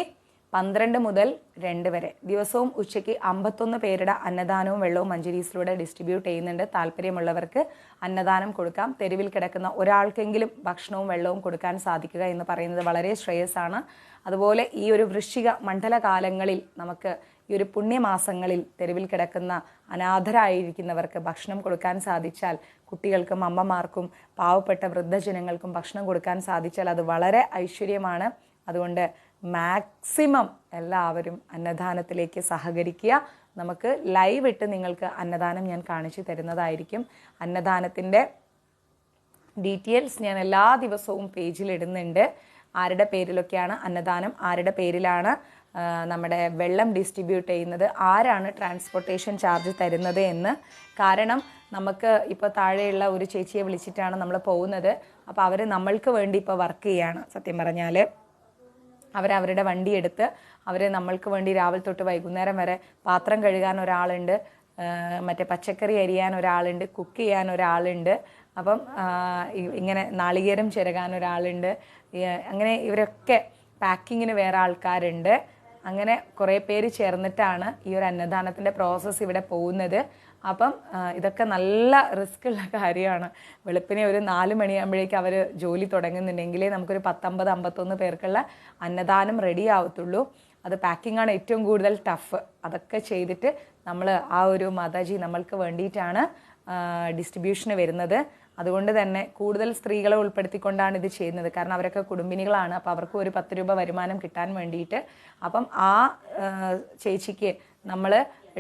12 മുതൽ 2 വരെ ദിവസവും ഉച്ചയ്ക്ക് 51 പേരുടെ അന്നദാനവും വെള്ളവും മഞ്ജരീസിലൂടെ ഡിസ്ട്രിബ്യൂട്ട് ചെയ്യുന്നുണ്ട്. താല്പര്യമുള്ളവർക്ക് അന്നദാനം കൊടുക്കാം. തെരുവിൽ കിടക്കുന്ന ഒരാൾക്കെങ്കിലും ഭക്ഷണവും വെള്ളവും കൊടുക്കാൻ സാധിക്കുക എന്ന് പറയുന്നത് വളരെ ശ്രേയസ്സാണ്. അതുപോലെ ഈ ഒരു വൃശ്ചിക മണ്ഡലകാലങ്ങളിൽ നമുക്ക് ഈ ഒരു പുണ്യമാസങ്ങളിൽ തെരുവിൽ കിടക്കുന്ന അനാഥരായിരിക്കുന്നവർക്ക് ഭക്ഷണം കൊടുക്കാൻ സാധിച്ചാൽ, കുട്ടികൾക്കും അമ്മമാർക്കും പാവപ്പെട്ട വൃദ്ധജനങ്ങൾക്കും ഭക്ഷണം കൊടുക്കാൻ സാധിച്ചാൽ അത് വളരെ ഐശ്വര്യമാണ്. അതുകൊണ്ട് മാക്സിമം എല്ലാവരും അന്നദാനത്തിലേക്ക് സഹകരിക്കുക. നമുക്ക് ലൈവ് ഇട്ട് നിങ്ങൾക്ക് അന്നദാനം ഞാൻ കാണിച്ചു തരുന്നതായിരിക്കും. അന്നദാനത്തിൻ്റെ ഡീറ്റെയിൽസ് ഞാൻ എല്ലാ ദിവസവും പേജിലിടുന്നുണ്ട്. ആരുടെ പേരിലൊക്കെയാണ് അന്നദാനം, ആരുടെ പേരിലാണ് നമ്മുടെ വെള്ളം ഡിസ്ട്രിബ്യൂട്ട് ചെയ്യുന്നത്, ആരാണ് ട്രാൻസ്പോർട്ടേഷൻ ചാർജ് തരുന്നത് എന്ന്. കാരണം നമുക്ക് ഇപ്പോൾ താഴെയുള്ള ഒരു ചേച്ചിയെ വിളിച്ചിട്ടാണ് നമ്മൾ പോകുന്നത്. അപ്പോൾ അവർ നമ്മൾക്ക് വേണ്ടി ഇപ്പോൾ വർക്ക് ചെയ്യാണ്. സത്യം പറഞ്ഞാൽ അവരവരുടെ വണ്ടി എടുത്ത് അവർ നമ്മൾക്ക് വേണ്ടി രാവിലെ തൊട്ട് വൈകുന്നേരം വരെ പാത്രം കഴുകാൻ ഒരാളുണ്ട്, മറ്റേ പച്ചക്കറി അരിയാൻ ഒരാളുണ്ട്, കുക്ക് ചെയ്യാൻ ഒരാളുണ്ട്, അപ്പം ഇങ്ങനെ നാളികേരം ചിരകാൻ ഒരാളുണ്ട്, അങ്ങനെ ഇവരൊക്കെ പാക്കിങ്ങിന് വേറെ ആൾക്കാരുണ്ട്. അങ്ങനെ കുറേ പേര് ചേർന്നിട്ടാണ് ഈ ഒരു അന്നദാനത്തിൻ്റെ പ്രോസസ്സ് ഇവിടെ പോകുന്നത്. അപ്പം ഇതൊക്കെ നല്ല റിസ്ക് ഉള്ള കാര്യമാണ്. വെളുപ്പിനെ ഒരു 4 മണിയാകുമ്പോഴേക്കും അവർ ജോലി തുടങ്ങുന്നുണ്ടെങ്കിലേ നമുക്കൊരു 50-51 പേർക്കുള്ള അന്നദാനം റെഡി ആവത്തുള്ളൂ. അത് പാക്കിംഗ് ആണ് ഏറ്റവും കൂടുതൽ ടഫ്. അതൊക്കെ ചെയ്തിട്ട് നമ്മൾ ആ ഒരു മാതാജി നമ്മൾക്ക് വേണ്ടിയിട്ടാണ് ഡിസ്ട്രിബ്യൂഷന് വരുന്നത്. അതുകൊണ്ട് തന്നെ കൂടുതൽ സ്ത്രീകളെ ഉൾപ്പെടുത്തിക്കൊണ്ടാണ് ഇത് ചെയ്യുന്നത്. കാരണം അവരൊക്കെ കുടുംബിനികളാണ്. അപ്പോൾ അവർക്ക് ഒരു 10 രൂപ വരുമാനം കിട്ടാൻ വേണ്ടിയിട്ട്. അപ്പം ആ ചേച്ചിക്ക് നമ്മൾ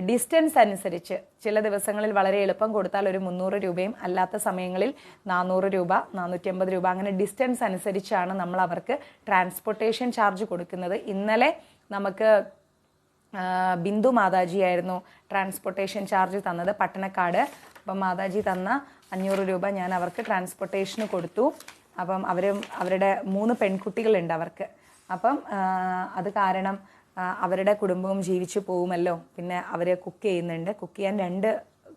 ഡിസ്റ്റൻസ് അനുസരിച്ച് ചില ദിവസങ്ങളിൽ വളരെ എളുപ്പം കൊടുത്താൽ ഒരു 300 രൂപയും, അല്ലാത്ത സമയങ്ങളിൽ 400 രൂപ, 450 രൂപ, അങ്ങനെ ഡിസ്റ്റൻസ് അനുസരിച്ചാണ് നമ്മൾ അവർക്ക് ട്രാൻസ്പോർട്ടേഷൻ ചാർജ് കൊടുക്കുന്നത്. ഇന്നലെ നമുക്ക് ബിന്ദു മാതാജിയായിരുന്നു ട്രാൻസ്പോർട്ടേഷൻ ചാർജ് തന്നത്, പട്ടണക്കാട്. അപ്പം മാതാജി തന്ന 500 രൂപ ഞാൻ അവർക്ക് ട്രാൻസ്പോർട്ടേഷന് കൊടുത്തു. അപ്പം അവരുടെ 3 പെൺകുട്ടികളുണ്ട് അവർക്ക്. അപ്പം അത് കാരണം അവരുടെ കുടുംബവും ജീവിച്ചു പോകുമല്ലോ. പിന്നെ അവർ കുക്ക് ചെയ്യുന്നുണ്ട്. കുക്ക് ചെയ്യാൻ 2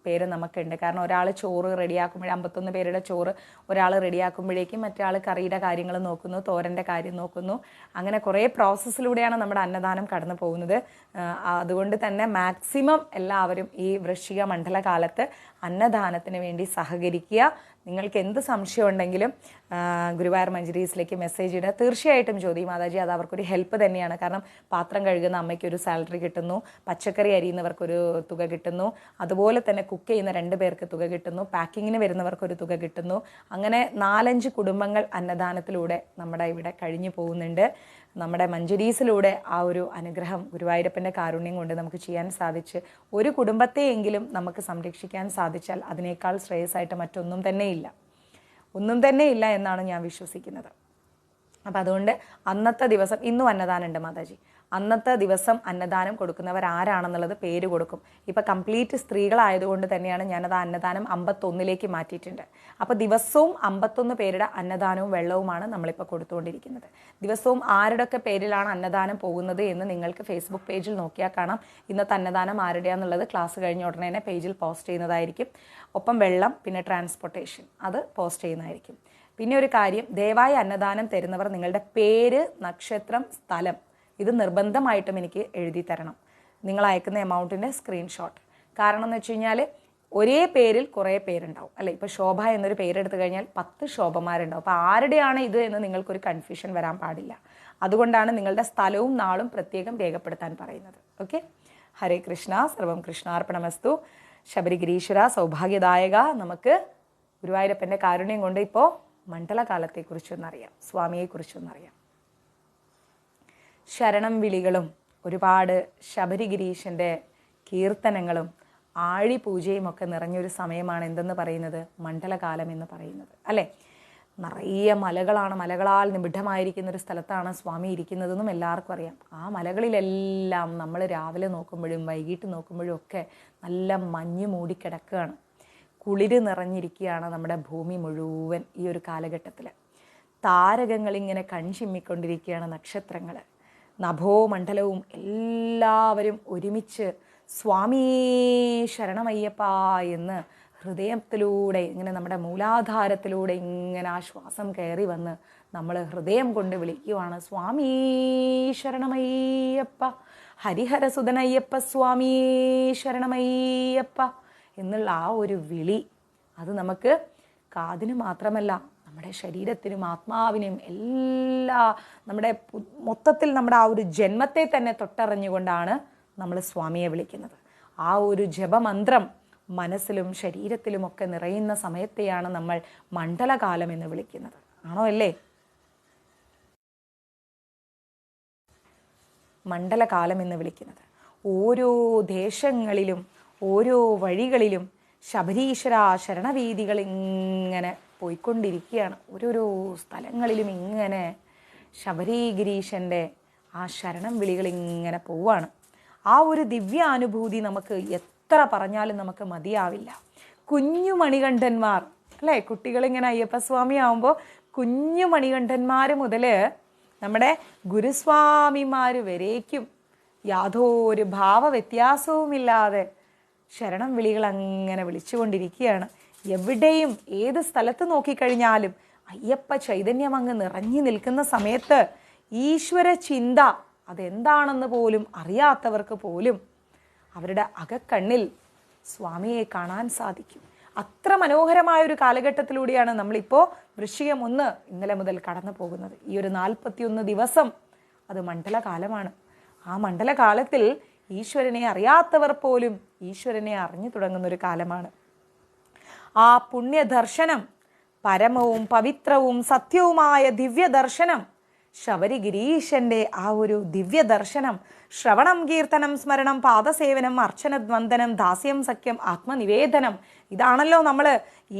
പേര് നമുക്കുണ്ട്. കാരണം ഒരാൾ ചോറ് റെഡിയാക്കുമ്പോഴേ 51 പേരുടെ ചോറ് ഒരാൾ റെഡിയാക്കുമ്പോഴേക്കും മറ്റേ ആൾ കറിയുടെ കാര്യങ്ങൾ നോക്കുന്നു, തോരൻ്റെ കാര്യം നോക്കുന്നു. അങ്ങനെ കുറേ പ്രോസസ്സിലൂടെയാണ് നമ്മുടെ അന്നദാനം കടന്നു പോകുന്നത്. അതുകൊണ്ട് തന്നെ മാക്സിമം എല്ലാവരും ഈ വൃശ്ചിക മണ്ഡലകാലത്ത് അന്നദാനത്തിന് വേണ്ടി സഹകരിക്കുക. നിങ്ങൾക്ക് എന്ത് സംശയം ഉണ്ടെങ്കിലും ഗുരുവായൂർ മഞ്ജരീസിലേക്ക് മെസ്സേജ് ഇടുക. തീർച്ചയായിട്ടും ജ്യോതി മാതാജി അത് അവർക്കൊരു ഹെൽപ്പ് തന്നെയാണ്. കാരണം പാത്രം കഴുകുന്ന അമ്മയ്ക്കൊരു സാലറി കിട്ടുന്നു, പച്ചക്കറി അരിയുന്നവർക്കൊരു തുക കിട്ടുന്നു, അതുപോലെ തന്നെ കുക്ക് ചെയ്യുന്ന 2 പേർക്ക് തുക കിട്ടുന്നു, പാക്കിങ്ങിന് വരുന്നവർക്കൊരു തുക കിട്ടുന്നു. അങ്ങനെ 4-5 കുടുംബങ്ങൾ അന്നദാനത്തിലൂടെ നമ്മുടെ ഇവിടെ കഴിഞ്ഞു പോകുന്നുണ്ട്. നമ്മുടെ മഞ്ജരീസിലൂടെ ആ ഒരു അനുഗ്രഹം ഗുരുവായൂരപ്പൻ്റെ കാരുണ്യം കൊണ്ട് നമുക്ക് ചെയ്യാൻ സാധിച്ച് ഒരു കുടുംബത്തെയെങ്കിലും നമുക്ക് സംരക്ഷിക്കാൻ സാധിച്ചാൽ അതിനേക്കാൾ ശ്രേയസ്സായിട്ട് മറ്റൊന്നും തന്നെ ഇല്ല എന്നാണ് ഞാൻ വിശ്വസിക്കുന്നത്. അപ്പം അതുകൊണ്ട് അന്നത്തെ ദിവസം ഇന്നും അന്നദാനം ഉണ്ട് മാതാജി. അന്നത്തെ ദിവസം അന്നദാനം കൊടുക്കുന്നവർ ആരാണെന്നുള്ളത് പേര് കൊടുക്കും. ഇപ്പം കംപ്ലീറ്റ് സ്ത്രീകളായതുകൊണ്ട് തന്നെയാണ് ഞാനത് അന്നദാനം 51 മാറ്റിയിട്ടുണ്ട്. അപ്പോൾ ദിവസവും 51 പേരുടെ അന്നദാനവും വെള്ളവുമാണ് നമ്മളിപ്പോൾ കൊടുത്തുകൊണ്ടിരിക്കുന്നത്. ദിവസവും ആരുടെയൊക്കെ പേരിലാണ് അന്നദാനം പോകുന്നത് എന്ന് നിങ്ങൾക്ക് ഫേസ്ബുക്ക് പേജിൽ നോക്കിയാൽ കാണാം. ഇന്നത്തെ അന്നദാനം ആരുടെയാണെന്നുള്ളത് ക്ലാസ് കഴിഞ്ഞ ഉടനെ തന്നെ പേജിൽ പോസ്റ്റ് ചെയ്യുന്നതായിരിക്കും. ഒപ്പം വെള്ളം, പിന്നെ ട്രാൻസ്പോർട്ടേഷൻ അത് പോസ്റ്റ് ചെയ്യുന്നതായിരിക്കും. പിന്നെ ഒരു കാര്യം, ദയവായി അന്നദാനം തരുന്നവർ നിങ്ങളുടെ പേര്, നക്ഷത്രം, സ്ഥലം ഇത് നിർബന്ധമായിട്ടും എനിക്ക് എഴുതി തരണം, നിങ്ങൾ അയക്കുന്ന എമൗണ്ടിൻ്റെ സ്ക്രീൻഷോട്ട്. കാരണം എന്ന് വെച്ച് കഴിഞ്ഞാൽ ഒരേ പേരിൽ കുറേ പേരുണ്ടാവും അല്ലേ. ഇപ്പോൾ ശോഭ എന്നൊരു പേരെടുത്തു കഴിഞ്ഞാൽ 10 ശോഭമാരുണ്ടാവും. അപ്പോൾ ആരുടെയാണ് ഇത് എന്ന് നിങ്ങൾക്കൊരു കൺഫ്യൂഷൻ വരാൻ പാടില്ല. അതുകൊണ്ടാണ് നിങ്ങളുടെ സ്ഥലവും നാളും പ്രത്യേകം രേഖപ്പെടുത്താൻ പറയുന്നത്. ഓക്കെ. ഹരേ കൃഷ്ണ. സർവം കൃഷ്ണാർപ്പണമസ്തു. ശബരിഗിരീശ്വര സൗഭാഗ്യദായക. നമുക്ക് ഗുരുവായൂരപ്പൻ്റെ കാരുണ്യം കൊണ്ട് ഇപ്പോൾ മണ്ഡലകാലത്തെക്കുറിച്ചൊന്നറിയാം, സ്വാമിയെക്കുറിച്ചൊന്നറിയാം. ശരണം വിളികളും ഒരുപാട് ശബരിഗിരീശൻ്റെ കീർത്തനങ്ങളും ആഴിപൂജയും ഒക്കെ നിറഞ്ഞൊരു സമയമാണ് എന്തെന്ന് പറയുന്നത്, മണ്ഡലകാലം എന്ന് പറയുന്നത് അല്ലേ. നിറയെ മലകളാണ്, മലകളാൽ നിബിഡമായിരിക്കുന്ന ഒരു സ്ഥലത്താണ് സ്വാമി ഇരിക്കുന്നതെന്നും എല്ലാവർക്കും അറിയാം. ആ മലകളിലെല്ലാം നമ്മൾ രാവിലെ നോക്കുമ്പോഴും വൈകിട്ട് നോക്കുമ്പോഴും ഒക്കെ നല്ല മഞ്ഞ് മൂടിക്കിടക്കുകയാണ്. കുളിര് നിറഞ്ഞിരിക്കുകയാണ് നമ്മുടെ ഭൂമി മുഴുവൻ ഈ ഒരു കാലഘട്ടത്തിൽ. താരകങ്ങളിങ്ങനെ കൺചിമ്മിക്കൊണ്ടിരിക്കുകയാണ്, നക്ഷത്രങ്ങൾ. നഭോമണ്ഡലവും എല്ലാവരും ഒരുമിച്ച് സ്വാമീ ശരണമയ്യപ്പ എന്ന് ഹൃദയത്തിലൂടെ ഇങ്ങനെ നമ്മുടെ മൂലാധാരത്തിലൂടെ ഇങ്ങനെ ആ ശ്വാസം കയറി വന്ന് നമ്മൾ ഹൃദയം കൊണ്ട് വിളിക്കുവാണ്, സ്വാമീ ശരണമയ്യപ്പ, ഹരിഹരസുതനയ്യപ്പ സ്വാമീ ശരണമയ്യപ്പ എന്നുള്ള ആ ഒരു വിളി. അത് നമുക്ക് കാതിന് മാത്രമല്ല നമ്മുടെ ശരീരത്തിനും ആത്മാവിനും നമ്മുടെ മൊത്തത്തിൽ നമ്മുടെ ആ ഒരു ജന്മത്തെ തന്നെ തൊട്ടറിഞ്ഞുകൊണ്ടാണ് നമ്മൾ സ്വാമിയെ വിളിക്കുന്നത്. ആ ഒരു ജപമന്ത്രം മനസ്സിലും ശരീരത്തിലുമൊക്കെ നിറയുന്ന സമയത്തെയാണ് നമ്മൾ മണ്ഡലകാലം എന്ന് വിളിക്കുന്നത്. ആണോ അല്ലേ? മണ്ഡലകാലം എന്ന് വിളിക്കുന്നത്. ഓരോ ദേശങ്ങളിലും ഓരോ വഴികളിലും ശബരീശ്വര ശരണവീതികൾ ഇങ്ങനെ പോയിക്കൊണ്ടിരിക്കുകയാണ്. ഓരോരോ സ്ഥലങ്ങളിലും ഇങ്ങനെ ശബരിഗിരീശൻ്റെ ആ ശരണം വിളികൾ ഇങ്ങനെ പോവാണ്. ആ ഒരു ദിവ്യാനുഭൂതി നമുക്ക് എത്ര പറഞ്ഞാലും നമുക്ക് മതിയാവില്ല. കുഞ്ഞു മണികണ്ഠന്മാർ അല്ലേ, കുട്ടികളിങ്ങനെ അയ്യപ്പസ്വാമി ആവുമ്പോൾ കുഞ്ഞു മണികണ്ഠന്മാർ മുതൽ നമ്മുടെ ഗുരുസ്വാമിമാർ വരേക്കും യാതൊരു ഭാവവ്യത്യാസവുമില്ലാതെ ശരണം വിളികൾ അങ്ങനെ വിളിച്ചുകൊണ്ടിരിക്കുകയാണ്. എവിടെയും ഏത് സ്ഥലത്ത് നോക്കിക്കഴിഞ്ഞാലും അയ്യപ്പ ചൈതന്യം അങ്ങ് നിറഞ്ഞു നിൽക്കുന്ന സമയത്ത് ഈശ്വര ചിന്ത അതെന്താണെന്ന് പോലും അറിയാത്തവർക്ക് പോലും അവരുടെ അകക്കണ്ണിൽ സ്വാമിയെ കാണാൻ സാധിക്കും. അത്ര മനോഹരമായൊരു കാലഘട്ടത്തിലൂടെയാണ് നമ്മളിപ്പോൾ വൃശ്ചികം 1 ഇന്നലെ മുതൽ കടന്നു പോകുന്നത്. ഈ ഒരു 41 ദിവസം അത് മണ്ഡലകാലമാണ്. ആ മണ്ഡലകാലത്തിൽ ഈശ്വരനെ അറിയാത്തവർ പോലും ഈശ്വരനെ അറിഞ്ഞു തുടങ്ങുന്നൊരു കാലമാണ്. ആ പുണ്യദർശനം, പരമവും പവിത്രവും സത്യവുമായ ദിവ്യദർശനം, ശബരിഗിരീശൻ്റെ ആ ഒരു ദിവ്യദർശനം, ശ്രവണം, കീർത്തനം, സ്മരണം, പാദസേവനം, അർച്ചനവന്ദനം, ദാസ്യം, സഖ്യം, ആത്മനിവേദനം, ഇതാണല്ലോ നമ്മൾ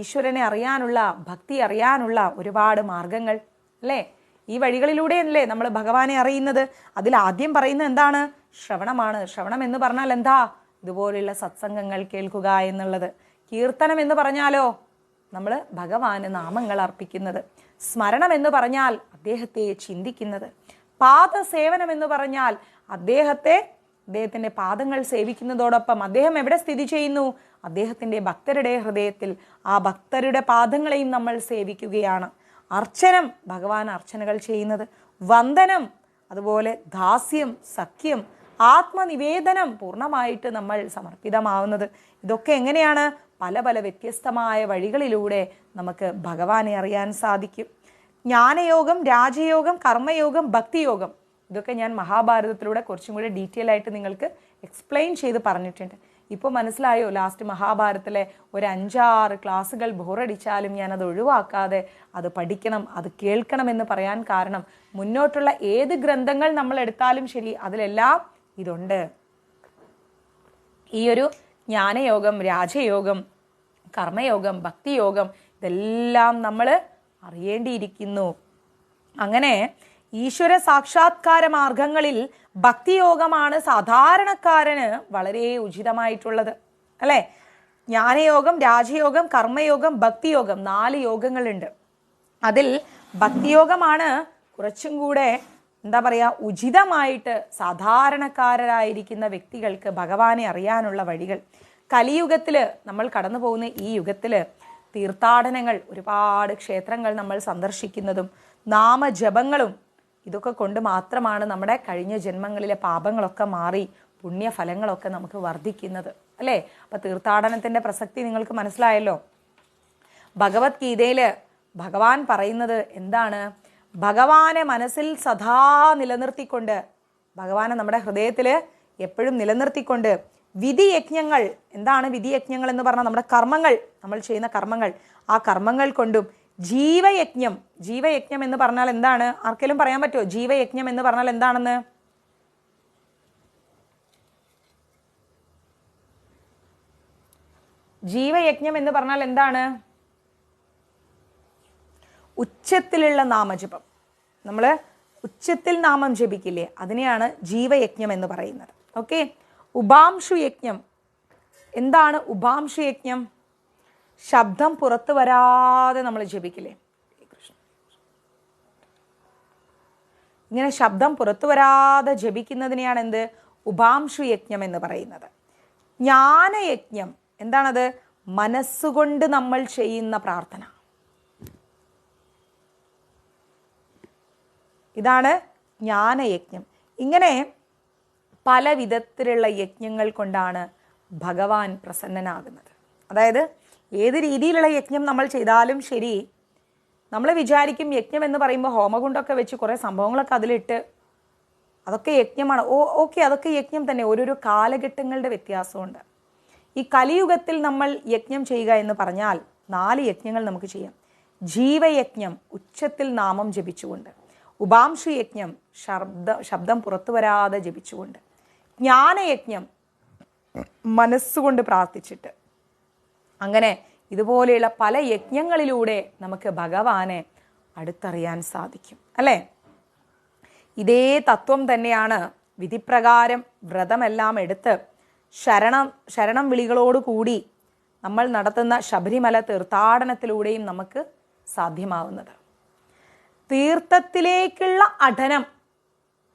ഈശ്വരനെ അറിയാനുള്ള, ഭക്തി അറിയാനുള്ള ഒരുപാട് മാർഗങ്ങൾ അല്ലേ. ഈ വഴികളിലൂടെയല്ലേ നമ്മൾ ഭഗവാനെ അറിയുന്നത്. അതിൽ ആദ്യം പറയുന്നത് എന്താണ്? ശ്രവണമാണ്. ശ്രവണം എന്ന് പറഞ്ഞാൽ എന്താ? ഇതുപോലുള്ള സത്സംഗങ്ങൾ കേൾക്കുക എന്നുള്ളത്. കീർത്തനം എന്ന് പറഞ്ഞാലോ നമ്മൾ ഭഗവാന് നാമങ്ങൾ അർപ്പിക്കുന്നത്. സ്മരണം എന്ന് പറഞ്ഞാൽ അദ്ദേഹത്തെ ചിന്തിക്കുന്നത്. പാദസേവനം എന്ന് പറഞ്ഞാൽ അദ്ദേഹത്തിൻ്റെ പാദങ്ങൾ സേവിക്കുന്നതോടൊപ്പം അദ്ദേഹം എവിടെ സ്ഥിതി ചെയ്യുന്നു? അദ്ദേഹത്തിൻ്റെ ഭക്തരുടെ ഹൃദയത്തിൽ. ആ ഭക്തരുടെ പാദങ്ങളെയും നമ്മൾ സേവിക്കുകയാണ്. അർച്ചനം, ഭഗവാൻ അർച്ചനകൾ ചെയ്യുന്നത്. വന്ദനം, അതുപോലെ ദാസ്യം, സഖ്യം, ആത്മനിവേദനം പൂർണ്ണമായിട്ട് നമ്മൾ സമർപ്പിതമാവുന്നത്. ഇതൊക്കെ എങ്ങനെയാണ്? പല പല വ്യത്യസ്തമായ വഴികളിലൂടെ നമുക്ക് ഭഗവാനെ അറിയാൻ സാധിക്കും. ജ്ഞാനയോഗം, രാജയോഗം, കർമ്മയോഗം, ഭക്തിയോഗം, ഇതൊക്കെ ഞാൻ മഹാഭാരതത്തിലൂടെ കുറച്ചും കൂടി ഡീറ്റെയിൽ ആയിട്ട് നിങ്ങൾക്ക് എക്സ്പ്ലെയിൻ ചെയ്ത് പറഞ്ഞിട്ടുണ്ട്. ഇപ്പോൾ മനസ്സിലായോ? ലാസ്റ്റ് മഹാഭാരതത്തിലെ ഒരു 5-6 ക്ലാസ്സുകൾ ബോറടിച്ചാലും ഞാനത് ഒഴിവാക്കാതെ അത് പഠിക്കണം, അത് കേൾക്കണം എന്ന് പറയാൻ കാരണം മുന്നോട്ടുള്ള ഏത് ഗ്രന്ഥങ്ങൾ നമ്മൾ എടുത്താലും ശരി അതിലെല്ലാം ഇതുണ്ട്. ഈ ഒരു ജ്ഞാനയോഗം, രാജയോഗം, കർമ്മയോഗം, ഭക്തിയോഗം ഇതെല്ലാം നമ്മൾ അറിയേണ്ടിയിരിക്കുന്നു. അങ്ങനെ ഈശ്വര സാക്ഷാത്കാര മാർഗങ്ങളിൽ ഭക്തിയോഗമാണ് സാധാരണക്കാരന് വളരെ ഉചിതമായിട്ടുള്ളത്, അല്ലെ? ജ്ഞാനയോഗം, രാജയോഗം, കർമ്മയോഗം, ഭക്തിയോഗം, 4 യോഗങ്ങളുണ്ട്. അതിൽ ഭക്തിയോഗമാണ് കുറച്ചും കൂടെ എന്താ പറയുക, ഉചിതമായിട്ട് സാധാരണക്കാരായിരിക്കുന്ന വ്യക്തികൾക്ക് ഭഗവാനെ അറിയാനുള്ള വഴികൾ. കലിയുഗത്തിൽ നമ്മൾ കടന്നു പോകുന്ന ഈ യുഗത്തിൽ തീർത്ഥാടനങ്ങൾ, ഒരുപാട് ക്ഷേത്രങ്ങൾ നമ്മൾ സന്ദർശിക്കുന്നതും നാമജപങ്ങളും ഇതൊക്കെ കൊണ്ട് മാത്രമാണ് നമ്മുടെ കഴിഞ്ഞ ജന്മങ്ങളിലെ പാപങ്ങളൊക്കെ മാറി പുണ്യഫലങ്ങളൊക്കെ നമുക്ക് വർദ്ധിക്കുന്നത്, അല്ലേ? അപ്പം തീർത്ഥാടനത്തിൻ്റെ പ്രസക്തി നിങ്ങൾക്ക് മനസ്സിലായല്ലോ. ഭഗവത്ഗീതയിൽ ഭഗവാൻ പറയുന്നത് എന്താണ്? ഭഗവാനെ മനസ്സിൽ സദാ നിലനിർത്തിക്കൊണ്ട്, ഭഗവാനെ നമ്മുടെ ഹൃദയത്തിൽ എപ്പോഴും നിലനിർത്തിക്കൊണ്ട് വിധിയജ്ഞങ്ങൾ, എന്താണ് വിധിയജ്ഞങ്ങൾ എന്ന് പറഞ്ഞാൽ നമ്മുടെ കർമ്മങ്ങൾ, നമ്മൾ ചെയ്യുന്ന കർമ്മങ്ങൾ, ആ കർമ്മങ്ങൾ കൊണ്ടും ജീവയജ്ഞം, ജീവയജ്ഞം എന്ന് പറഞ്ഞാൽ എന്താണ്? ആർക്കെങ്കിലും പറയാൻ പറ്റുമോ ജീവയജ്ഞം എന്ന് പറഞ്ഞാൽ എന്താണെന്ന്? ജീവയജ്ഞം എന്ന് പറഞ്ഞാൽ എന്താണ്? ഉച്ചത്തിലുള്ള നാമജപം, നമ്മൾ ഉച്ചത്തിൽ നാമം ജപിക്കില്ലേ, അതിനെയാണ് ജീവയജ്ഞം എന്ന് പറയുന്നത്. ഓക്കെ. ഉപാംശു യജ്ഞം, എന്താണ് ഉപാംശു യജ്ഞം? ശബ്ദം പുറത്തു വരാതെ നമ്മൾ ജപിക്കില്ലേ, ഇങ്ങനെ ശബ്ദം പുറത്തു വരാതെ ജപിക്കുന്നതിനെയാണ് എന്ത്? ഉപാംശു യജ്ഞം എന്ന് പറയുന്നത്. ജ്ഞാനയജ്ഞം എന്താണത്? മനസ്സുകൊണ്ട് നമ്മൾ ചെയ്യുന്ന പ്രാർത്ഥന, ഇതാണ് ജ്ഞാനയജ്ഞം. ഇങ്ങനെ പല വിധത്തിലുള്ള യജ്ഞങ്ങൾ കൊണ്ടാണ് ഭഗവാൻ പ്രസന്നനാകുന്നത്. അതായത് ഏത് രീതിയിലുള്ള യജ്ഞം നമ്മൾ ചെയ്താലും ശരി, നമ്മൾ വിചാരിക്കും യജ്ഞം എന്ന് പറയുമ്പോൾ ഹോമകുണ്ടൊക്കെ വെച്ച് കുറേ സംഭവങ്ങളൊക്കെ അതിലിട്ട് അതൊക്കെ യജ്ഞമാണ്. ഓക്കെ, അതൊക്കെ യജ്ഞം തന്നെ. ഓരോരോ കാലഘട്ടങ്ങളുടെ വ്യത്യാസമുണ്ട്. ഈ കലിയുഗത്തിൽ നമ്മൾ യജ്ഞം ചെയ്യുക എന്ന് പറഞ്ഞാൽ 4 യജ്ഞങ്ങൾ നമുക്ക് ചെയ്യാം. ജീവയജ്ഞം, ഉച്ചത്തിൽ നാമം ജപിച്ചുകൊണ്ട്. ഉപാംശു യജ്ഞം, ശബ്ദം പുറത്തു വരാതെ ജപിച്ചുകൊണ്ട്. ജ്ഞാനയജ്ഞം, മനസ്സുകൊണ്ട് പ്രാർത്ഥിച്ചിട്ട്. അങ്ങനെ ഇതുപോലെയുള്ള പല യജ്ഞങ്ങളിലൂടെ നമുക്ക് ഭഗവാനെ അടുത്തറിയാൻ സാധിക്കും, അല്ലേ? ഇതേ തത്വം തന്നെയാണ് വിധിപ്രകാരം വ്രതമെല്ലാം എടുത്ത് ശരണം വിളികളോടുകൂടി നമ്മൾ നടത്തുന്ന ശബരിമല തീർത്ഥാടനത്തിലൂടെയും നമുക്ക് സാധ്യമാവുന്നത്. തീർത്ഥത്തിലേക്കുള്ള അടനം,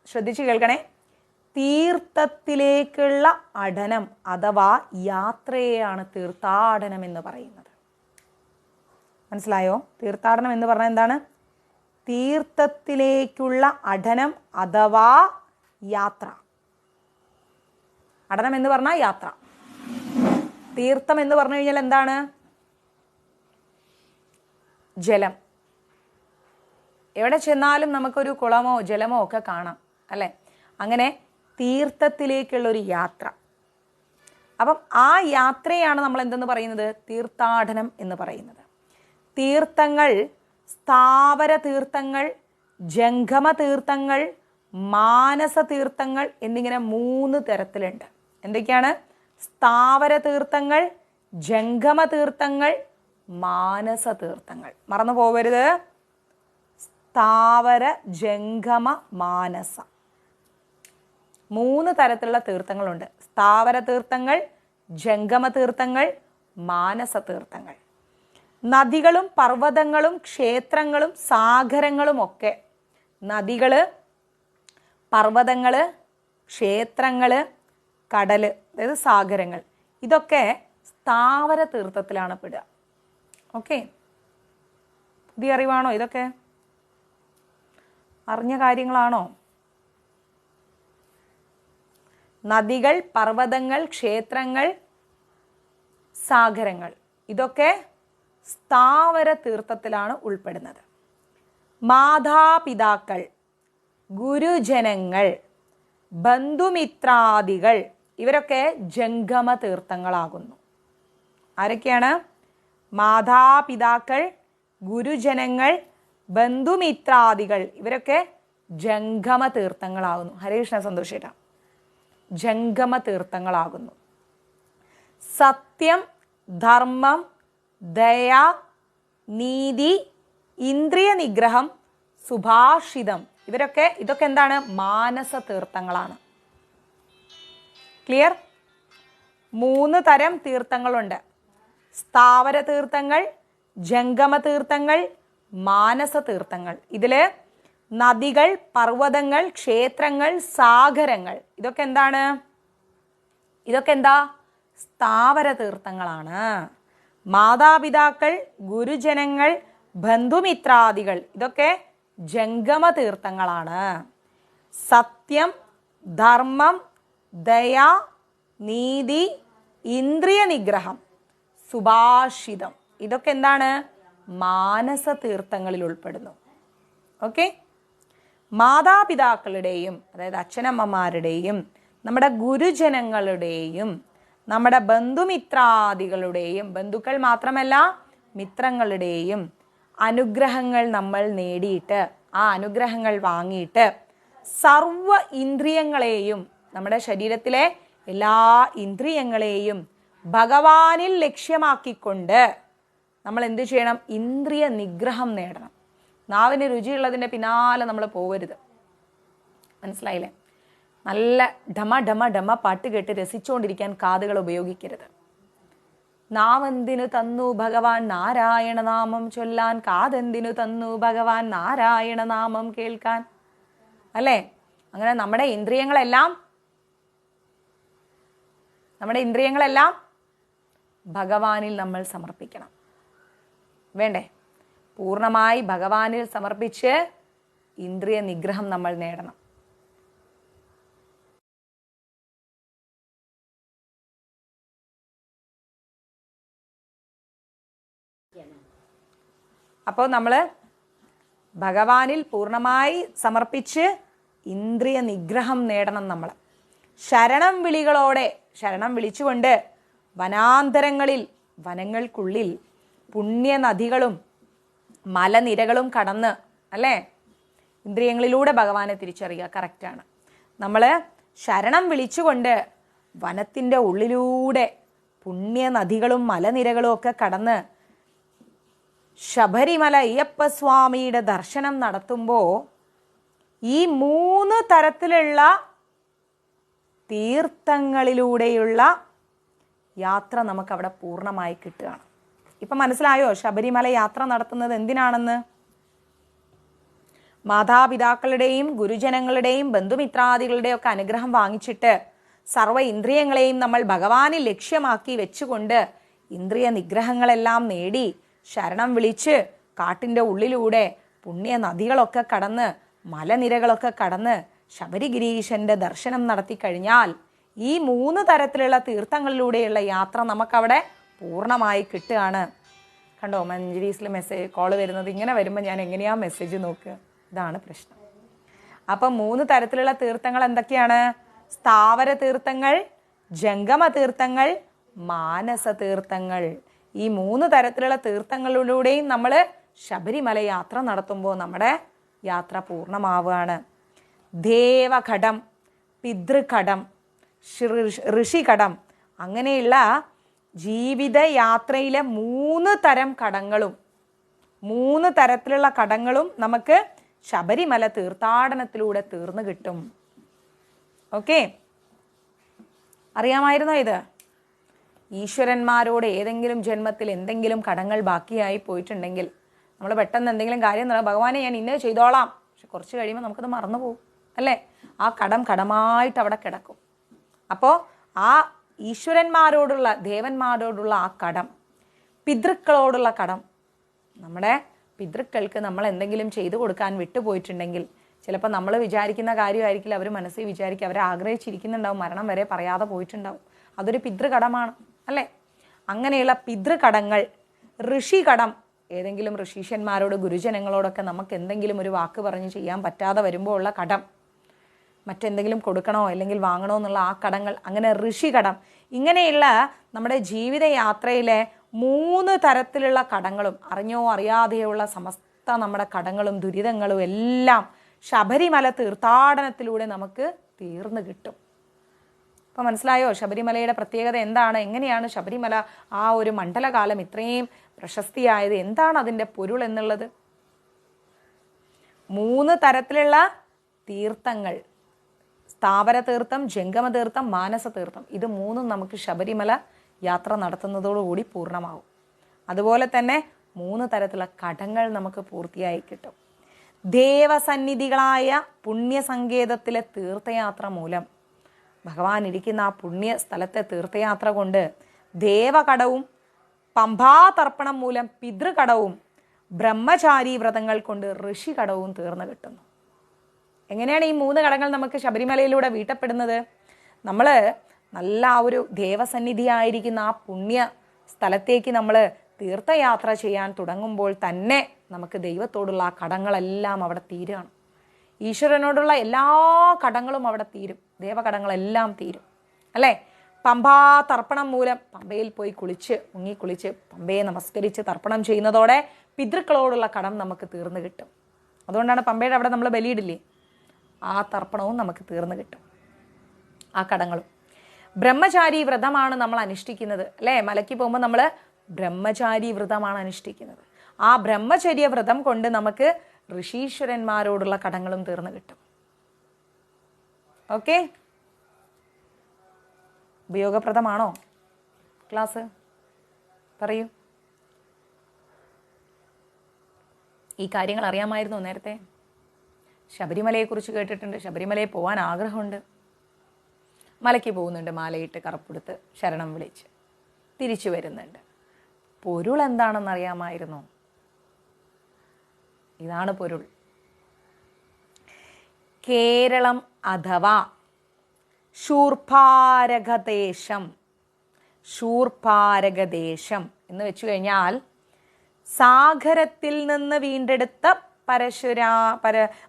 ശ്രദ്ധിച്ചു കേൾക്കണേ, തീർത്ഥത്തിലേക്കുള്ള അടനം അഥവാ യാത്രയെയാണ് തീർത്ഥാടനം എന്ന് പറയുന്നത്. മനസ്സിലായോ? തീർത്ഥാടനം എന്ന് പറഞ്ഞാൽ എന്താണ്? തീർത്ഥത്തിലേക്കുള്ള അടനം അഥവാ യാത്ര. അടനം എന്ന് പറഞ്ഞാൽ യാത്ര. തീർത്ഥം എന്ന് പറഞ്ഞു കഴിഞ്ഞാൽ എന്താണ്? ജലം. എവിടെ ചെന്നാലും നമുക്കൊരു കുളമോ ജലമോ ഒക്കെ കാണാം, അല്ലേ? അങ്ങനെ തീർത്ഥത്തിലേക്കുള്ളൊരു യാത്ര. അപ്പം ആ യാത്രയാണ് നമ്മൾ എന്തെന്ന് പറയുന്നത്? തീർത്ഥാടനം എന്ന് പറയുന്നത്. തീർത്ഥങ്ങൾ സ്ഥാവര തീർത്ഥങ്ങൾ, ജംഗമ തീർത്ഥങ്ങൾ, മാനസ തീർത്ഥങ്ങൾ എന്നിങ്ങനെ 3 തരത്തിലുണ്ട്. എന്തൊക്കെയാണ്? സ്ഥാവര തീർത്ഥങ്ങൾ, ജംഗമ തീർത്ഥങ്ങൾ, മാനസ തീർത്ഥങ്ങൾ. മറന്നു പോവരുത്. സ്ഥാവര, ജംഗമ, മാനസ, 3 തരത്തിലുള്ള തീർത്ഥങ്ങളുണ്ട്. സ്ഥാവര തീർത്ഥങ്ങൾ, ജംഗമ തീർത്ഥങ്ങൾ, മാനസ തീർത്ഥങ്ങൾ. നദികളും പർവ്വതങ്ങളും ക്ഷേത്രങ്ങളും സാഗരങ്ങളും ഒക്കെ, നദികള്, പർവ്വതങ്ങള്, ക്ഷേത്രങ്ങള്, കടല്, അതായത് സാഗരങ്ങൾ, ഇതൊക്കെ സ്ഥാവര തീർത്ഥത്തിലാണ് പെടുക. ഓക്കെ, പുതിയ അറിവാണോ ഇതൊക്കെ? അറിഞ്ഞ കാര്യങ്ങളാണോ? നദികൾ, പർവ്വതങ്ങൾ, ക്ഷേത്രങ്ങൾ, സാഗരങ്ങൾ, ഇതൊക്കെ സ്ഥാവര തീർത്ഥത്തിലാണ് ഉൾപ്പെടുന്നത്. മാതാപിതാക്കൾ, ഗുരുജനങ്ങൾ, ബന്ധുമിത്രാദികൾ, ഇവരൊക്കെ ജംഗമ തീർത്ഥങ്ങളാകുന്നു. ആരൊക്കെയാണ്? മാതാപിതാക്കൾ, ഗുരുജനങ്ങൾ, ബന്ധുമിത്രാദികൾ, ഇവരൊക്കെ ജംഗമ തീർത്ഥങ്ങളാകുന്നു. ഹരേകൃഷ്ണ സന്തോഷേട്ടാ, ജംഗമ തീർത്ഥങ്ങളാകുന്നു. സത്യം, ധർമ്മം, ദയ, നീതി, ഇന്ദ്രിയ നിഗ്രഹം, സുഭാഷിതം, ഇതൊക്കെ എന്താണ്? മാനസ തീർത്ഥങ്ങളാണ്. ക്ലിയർ? 3 തരം തീർത്ഥങ്ങളുണ്ട്: സ്ഥാവര തീർത്ഥങ്ങൾ, ജംഗമ തീർത്ഥങ്ങൾ, മാനസ തീർത്ഥങ്ങൾ. ഇതില് നദികൾ, പർവ്വതങ്ങൾ, ക്ഷേത്രങ്ങൾ, സാഗരങ്ങൾ, ഇതൊക്കെ എന്താണ്? ഇതൊക്കെ എന്താ? സ്ഥാവര തീർത്ഥങ്ങളാണ്. മാതാപിതാക്കൾ, ഗുരുജനങ്ങൾ, ബന്ധുമിത്രാദികൾ, ഇതൊക്കെ ജംഗമ തീർത്ഥങ്ങളാണ്. സത്യം, ധർമ്മം, ദയ, നീതി, ഇന്ദ്രിയ നിഗ്രഹം, സുഭാഷിതം, ഇതൊക്കെ എന്താണ്? മാനസ തീർത്ഥങ്ങളിൽ ഉൾപ്പെടുന്നു. ഓക്കെ. മാതാപിതാക്കളുടെയും, അതായത് അച്ഛനമ്മമാരുടെയും, നമ്മുടെ ഗുരുജനങ്ങളുടെയും, നമ്മുടെ ബന്ധുമിത്രാദികളുടെയും, ബന്ധുക്കൾ മാത്രമല്ല മിത്രങ്ങളുടെയും അനുഗ്രഹങ്ങൾ നമ്മൾ നേടിയിട്ട്, ആ അനുഗ്രഹങ്ങൾ വാങ്ങിയിട്ട് സർവ ഇന്ദ്രിയങ്ങളെയും, നമ്മുടെ ശരീരത്തിലെ എല്ലാ ഇന്ദ്രിയങ്ങളെയും ഭഗവാനിൽ ലക്ഷ്യമാക്കിക്കൊണ്ട് നമ്മൾ എന്ത് ചെയ്യണം? ഇന്ദ്രിയ നിഗ്രഹം നേടണം. നാവിന് രുചിയുള്ളതിൻ്റെ പിന്നാലെ നമ്മൾ പോവരുത്. മനസ്സിലായില്ലേ? നല്ല ഡമ ഡമ ഡമ പാട്ട് കേട്ട് രസിച്ചുകൊണ്ടിരിക്കാൻ കാതുകൾ ഉപയോഗിക്കരുത്. നാവെന്തിനു തന്നു ഭഗവാൻ നാരായണ നാമം ചൊല്ലാൻ, കാതെന്തിനു തന്നു ഭഗവാൻ നാരായണ നാമം കേൾക്കാൻ. അല്ലേ? അങ്ങനെ നമ്മുടെ ഇന്ദ്രിയങ്ങളെല്ലാം ഭഗവാനിൽ നമ്മൾ സമർപ്പിക്കണം. വേണ്ടേ? പൂർണ്ണമായി ഭഗവാനിൽ സമർപ്പിച്ച് ഇന്ദ്രിയ നിഗ്രഹം നമ്മൾ നേടണം. അപ്പോൾ നമ്മൾ ഭഗവാനിൽ പൂർണ്ണമായി സമർപ്പിച്ച് ഇന്ദ്രിയ നിഗ്രഹം നേടണം. നമ്മൾ ശരണം വിളിച്ചുകൊണ്ട് വനാന്തരങ്ങളിൽ, വനങ്ങൾക്കുള്ളിൽ പുണ്യനദികളും മലനിരകളും കടന്ന്, അല്ലേ, ഇന്ദ്രിയങ്ങളിലൂടെ ഭഗവാനെ തിരിച്ചറിയുക. കറക്റ്റാണ്. നമ്മൾ ശരണം വിളിച്ചുകൊണ്ട് വനത്തിൻ്റെ ഉള്ളിലൂടെ പുണ്യനദികളും മലനിരകളും ഒക്കെ കടന്ന് ശബരിമല അയ്യപ്പസ്വാമിയുടെ ദർശനം നടത്തുമ്പോൾ ഈ 3 തരത്തിലുള്ള തീർത്ഥങ്ങളിലൂടെയുള്ള യാത്ര നമുക്കവിടെ പൂർണ്ണമായി കിട്ടുകയാണ്. ഇപ്പം മനസ്സിലായോ ശബരിമല യാത്ര നടത്തുന്നത് എന്തിനാണെന്ന്? മാതാപിതാക്കളുടെയും ഗുരുജനങ്ങളുടെയും ബന്ധുമിത്രാദികളുടെയും ഒക്കെ അനുഗ്രഹം വാങ്ങിച്ചിട്ട് സർവ്വ ഇന്ദ്രിയങ്ങളെയും നമ്മൾ ഭഗവാനിൽ ലക്ഷ്യമാക്കി വെച്ചുകൊണ്ട് ഇന്ദ്രിയ നിഗ്രഹങ്ങളെല്ലാം നേടി ശരണം വിളിച്ച് കാട്ടിൻ്റെ ഉള്ളിലൂടെ പുണ്യ നദികളൊക്കെ കടന്ന് മലനിരകളൊക്കെ കടന്ന് ശബരിഗിരീശന്റെ ദർശനം നടത്തി കഴിഞ്ഞാൽ ഈ 3 തരത്തിലുള്ള തീർത്ഥങ്ങളിലൂടെയുള്ള യാത്ര നമുക്കവിടെ പൂർണ്ണമായി കിട്ടുകയാണ്. കണ്ടോ, മഞ്ജരീസിൽ കോള് വരുന്നത്. ഇങ്ങനെ വരുമ്പോൾ ഞാൻ എങ്ങനെയാ മെസ്സേജ് നോക്കുക? ഇതാണ് പ്രശ്നം. അപ്പം 3 തരത്തിലുള്ള തീർത്ഥങ്ങൾ എന്തൊക്കെയാണ്? സ്ഥാവര തീർത്ഥങ്ങൾ, ജംഗമ തീർത്ഥങ്ങൾ, മാനസ തീർത്ഥങ്ങൾ. ഈ 3 തരത്തിലുള്ള തീർത്ഥങ്ങളിലൂടെയും നമ്മൾ ശബരിമല യാത്ര നടത്തുമ്പോൾ നമ്മുടെ യാത്ര പൂർണ്ണമാവുകയാണ്. ദേവഘടം, പിതൃഘടം, ഋഷിഘടം, അങ്ങനെയുള്ള ജീവിത യാത്രയിലെ 3 തരം കടങ്ങളും 3 തരത്തിലുള്ള കടങ്ങളും നമുക്ക് ശബരിമല തീർത്ഥാടനത്തിലൂടെ തീർന്നു കിട്ടും. ഓക്കെ, അറിയാമായിരുന്നോ ഇത്? ഈശ്വരന്മാരോട് ഏതെങ്കിലും ജന്മത്തിൽ എന്തെങ്കിലും കടങ്ങൾ ബാക്കിയായി പോയിട്ടുണ്ടെങ്കിൽ നമ്മൾ പെട്ടെന്ന് എന്തെങ്കിലും കാര്യം ഭഗവാനെ ഞാൻ ഇന്നത് ചെയ്തോളാം, പക്ഷെ കുറച്ച് കഴിയുമ്പോൾ നമുക്കത് മറന്നു പോകും, അല്ലേ? ആ കടമായിട്ട് അവിടെ കിടക്കും. അപ്പോൾ ആ ഈശ്വരന്മാരോടുള്ള, ദേവന്മാരോടുള്ള ആ കടം, പിതൃക്കളോടുള്ള കടം, നമ്മുടെ പിതൃക്കൾക്ക് നമ്മൾ എന്തെങ്കിലും ചെയ്തു കൊടുക്കാൻ വിട്ടുപോയിട്ടുണ്ടെങ്കിൽ ചിലപ്പോൾ നമ്മൾ വിചാരിക്കുന്ന കാര്യമായിരിക്കില്ല അവർ മനസ്സിൽ വിചാരിക്കുക, അവരെ ആഗ്രഹിച്ചിരിക്കുന്നുണ്ടാവും, മരണം വരെ പറയാതെ പോയിട്ടുണ്ടാവും. അതൊരു പിതൃകടമാണ്, അല്ലേ? അങ്ങനെയുള്ള പിതൃകടങ്ങൾ, ഋഷികടം, ഏതെങ്കിലും ഋഷീശന്മാരോട് ഗുരുജനങ്ങളോടൊക്കെ നമുക്ക് എന്തെങ്കിലും ഒരു വാക്ക് പറഞ്ഞ് ചെയ്യാൻ പറ്റാതെ വരുമ്പോൾ ഉള്ള കടം, മറ്റെന്തെങ്കിലും കൊടുക്കണോ അല്ലെങ്കിൽ വാങ്ങണോ എന്നുള്ള ആ കടങ്ങൾ, അങ്ങനെ ഋഷികടം. ഇങ്ങനെയുള്ള നമ്മുടെ ജീവിതയാത്രയിലെ 3 തരത്തിലുള്ള കടങ്ങളും, അറിഞ്ഞോ അറിയാതെയുള്ള സമസ്ത നമ്മുടെ കടങ്ങളും ദുരിതങ്ങളും എല്ലാം ശബരിമല തീർത്ഥാടനത്തിലൂടെ നമുക്ക് തീർന്നു കിട്ടും. അപ്പോൾ മനസ്സിലായോ ശബരിമലയുടെ പ്രത്യേകത എന്താണ്? എങ്ങനെയാണ് ശബരിമല ആ ഒരു മണ്ഡലകാലം ഇത്രയും പ്രശസ്തിയായത്? എന്താണ് അതിൻ്റെ പൊരുൾ എന്നുള്ളത്? 3 തരത്തിലുള്ള തീർത്ഥങ്ങൾ, സ്ഥാവര തീർത്ഥം, ജംഗമ തീർത്ഥം, മാനസ തീർത്ഥം, ഇത് മൂന്നും നമുക്ക് ശബരിമല യാത്ര നടത്തുന്നതോടുകൂടി പൂർണ്ണമാവും. അതുപോലെ തന്നെ 3 തരത്തിലുള്ള കടങ്ങൾ നമുക്ക് പൂർത്തിയായി കിട്ടും. ദേവസന്നിധികളായ പുണ്യസങ്കേതത്തിലെ തീർത്ഥയാത്ര മൂലം, ഭഗവാൻ ഇരിക്കുന്ന ആ പുണ്യ സ്ഥലത്തെ തീർത്ഥയാത്ര കൊണ്ട് ദേവകടവും, പമ്പാതർപ്പണം മൂലം പിതൃകടവും, ബ്രഹ്മചാരി വ്രതങ്ങൾ കൊണ്ട് ഋഷികടവും തീർന്നു കിട്ടുന്നു. എങ്ങനെയാണ് ഈ 3 കടങ്ങൾ നമുക്ക് ശബരിമലയിലൂടെ വീട്ടപ്പെടുന്നത്? നമ്മൾ നല്ല ആ ഒരു ദേവസന്നിധിയായിരിക്കുന്ന ആ പുണ്യ സ്ഥലത്തേക്ക് നമ്മൾ തീർത്ഥയാത്ര ചെയ്യാൻ തുടങ്ങുമ്പോൾ തന്നെ നമുക്ക് ദൈവത്തോടുള്ള ആ കടങ്ങളെല്ലാം അവിടെ തീരുകയാണ്. ഈശ്വരനോടുള്ള എല്ലാ കടങ്ങളും അവിടെ തീരും, ദേവകടങ്ങളെല്ലാം തീരും അല്ലേ? പമ്പാ തർപ്പണം മൂലം പമ്പയിൽ പോയി മുങ്ങിക്കുളിച്ച് പമ്പയെ നമസ്കരിച്ച് തർപ്പണം ചെയ്യുന്നതോടെ പിതൃക്കളോടുള്ള കടം നമുക്ക് തീർന്നു കിട്ടും. അതുകൊണ്ടാണ് പമ്പയുടെ അവിടെ നമ്മൾ ബലിയിടില്ലേ, ആ തർപ്പണവും നമുക്ക് തീർന്നു കിട്ടും, ആ കടങ്ങളും. ബ്രഹ്മചാരി വ്രതമാണ് നമ്മൾ അനുഷ്ഠിക്കുന്നത് അല്ലേ? മലയ്ക്ക് പോകുമ്പോൾ നമ്മൾ ബ്രഹ്മചാരി വ്രതമാണ് അനുഷ്ഠിക്കുന്നത്. ആ ബ്രഹ്മചര്യ വ്രതം കൊണ്ട് നമുക്ക് ഋഷീശ്വരന്മാരോടുള്ള കടങ്ങളും തീർന്നു കിട്ടും. ഓക്കെ, ഉപയോഗപ്രദമാണോ ക്ലാസ്? പറയൂ. ഈ കാര്യങ്ങൾ അറിയാമായിരുന്നോ നേരത്തെ? ശബരിമലയെക്കുറിച്ച് കേട്ടിട്ടുണ്ട്, ശബരിമലയിൽ പോകാൻ ആഗ്രഹമുണ്ട്, മലയ്ക്ക് പോകുന്നുണ്ട്, മാലയിട്ട് കറുപ്പെടുത്ത് ശരണം വിളിച്ച് തിരിച്ചു വരുന്നുണ്ട്. പൊരുൾ എന്താണെന്ന് അറിയാമായിരുന്നോ? ഇതാണ് പൊരുൾ. കേരളം അഥവാ ശൂർപാരകദേശം, ശൂർപാരകദേശം എന്ന് വെച്ചു കഴിഞ്ഞാൽ സാഗരത്തിൽ നിന്ന് വീണ്ടെടുത്ത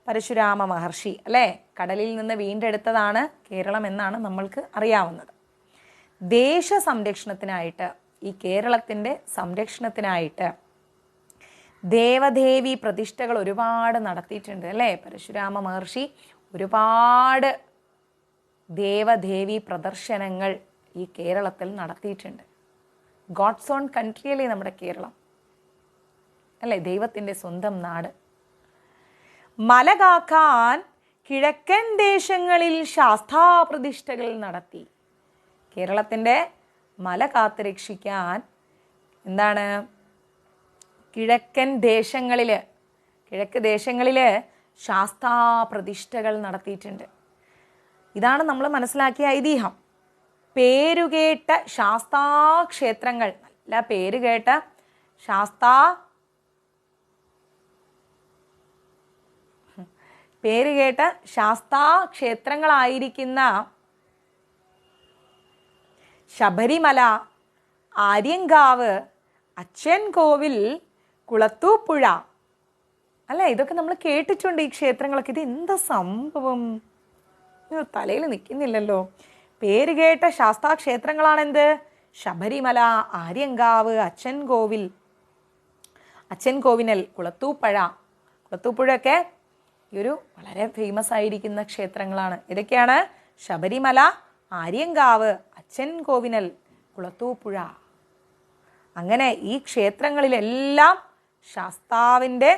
പരശുരാമ മഹർഷി അല്ലേ, കടലിൽ നിന്ന് വീണ്ടെടുത്തതാണ് കേരളം എന്നാണ് നമ്മൾക്ക് അറിയാവുന്നത്. ദേശ സംരക്ഷണത്തിനായിട്ട്, ഈ കേരളത്തിൻ്റെ സംരക്ഷണത്തിനായിട്ട് ദേവദേവി പ്രതിഷ്ഠകൾ ഒരുപാട് നടത്തിയിട്ടുണ്ട് അല്ലേ? പരശുരാമ മഹർഷി ഒരുപാട് ദേവദേവി പ്രദർശനങ്ങൾ ഈ കേരളത്തിൽ നടത്തിയിട്ടുണ്ട്. ഗോഡ്സ് ഓൺ കൺട്രിയല്ലേ നമ്മുടെ കേരളം അല്ലേ, ദൈവത്തിൻ്റെ സ്വന്തം നാട്. മല കാക്കാൻ കിഴക്കൻ ദേശങ്ങളിൽ ശാസ്താപ്രതിഷ്ഠകൾ നടത്തി. കേരളത്തിൻ്റെ മല കാത്ത് രക്ഷിക്കാൻ എന്താണ്, കിഴക്ക് ദേശങ്ങളിൽ ശാസ്താപ്രതിഷ്ഠകൾ നടത്തിയിട്ടുണ്ട്. ഇതാണ് നമ്മൾ മനസ്സിലാക്കിയ ഐതിഹ്യം. പേരുകേട്ട ശാസ്താക്ഷേത്രങ്ങൾ, നല്ല പേരുകേട്ട ശാസ്താക്ഷേത്രങ്ങളായിരിക്കുന്ന ശബരിമല, ആര്യങ്കാവ്, അച്ഛൻ കോവിൽ, കുളത്തൂപ്പുഴ അല്ലേ, ഇതൊക്കെ നമ്മൾ കേട്ടിട്ടുണ്ട് ഈ ക്ഷേത്രങ്ങളൊക്കെ. ഇത് എന്താ സംഭവം, തലയിൽ നിൽക്കുന്നില്ലല്ലോ. പേരുകേട്ട ശാസ്താക്ഷേത്രങ്ങളാണെന്ത്? ശബരിമല, ആര്യങ്കാവ്, അച്ഛൻ കോവിനൽ, കുളത്തൂപ്പുഴയൊക്കെ ഈ ഒരു വളരെ ഫേമസ് ആയിരിക്കുന്ന ക്ഷേത്രങ്ങളാണ്. ഇതൊക്കെയാണ് ശബരിമല, ആര്യങ്കാവ്, അച്ഛൻ കോവിനൽ, കുളത്തൂപ്പുഴ. അങ്ങനെ ഈ ക്ഷേത്രങ്ങളിലെല്ലാം ശാസ്താവിൻ്റെ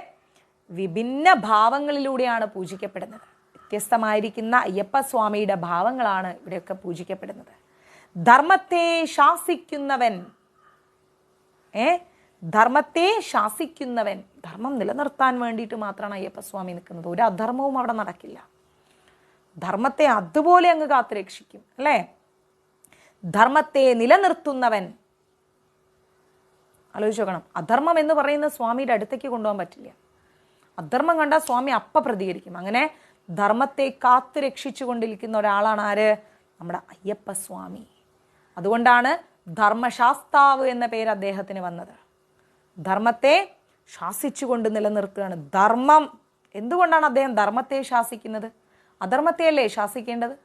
വിഭിന്ന ഭാവങ്ങളിലൂടെയാണ് പൂജിക്കപ്പെടുന്നത്. വ്യത്യസ്തമായിരിക്കുന്ന അയ്യപ്പസ്വാമിയുടെ ഭാവങ്ങളാണ് ഇവിടെയൊക്കെ പൂജിക്കപ്പെടുന്നത്. ധർമ്മത്തെ ശാസിക്കുന്നവൻ, ധർമ്മം നിലനിർത്താൻ വേണ്ടിയിട്ട് മാത്രമാണ് അയ്യപ്പസ്വാമി നിൽക്കുന്നത്. ഒരു അധർമ്മവും അവിടെ നടക്കില്ല. ധർമ്മത്തെ അതുപോലെ അങ്ങ് കാത്തുരക്ഷിക്കും അല്ലേ? ധർമ്മത്തെ നിലനിർത്തുന്നവൻ. ആലോചിച്ച് നോക്കണം, അധർമ്മം എന്ന് പറയുന്ന സ്വാമിയുടെ അടുത്തേക്ക് കൊണ്ടുപോകാൻ പറ്റില്ല. അധർമ്മം കണ്ടാൽ സ്വാമി പ്രതികരിക്കും. അങ്ങനെ ധർമ്മത്തെ കാത്തു രക്ഷിച്ചു കൊണ്ടിരിക്കുന്ന ഒരാളാണ് ആര്? നമ്മുടെ അയ്യപ്പസ്വാമി. അതുകൊണ്ടാണ് ധർമ്മശാസ്താവ് എന്ന പേര് അദ്ദേഹത്തിന് വന്നത്. ധർമ്മത്തെ ശാസിച്ചുകൊണ്ട് നിലനിർത്തുകയാണ്. ധർമ്മം, എന്തുകൊണ്ടാണ് അദ്ദേഹം ധർമ്മത്തെ ശാസിക്കുന്നത്? അധർമ്മത്തെയല്ലേ ശാസിക്കേണ്ടത്?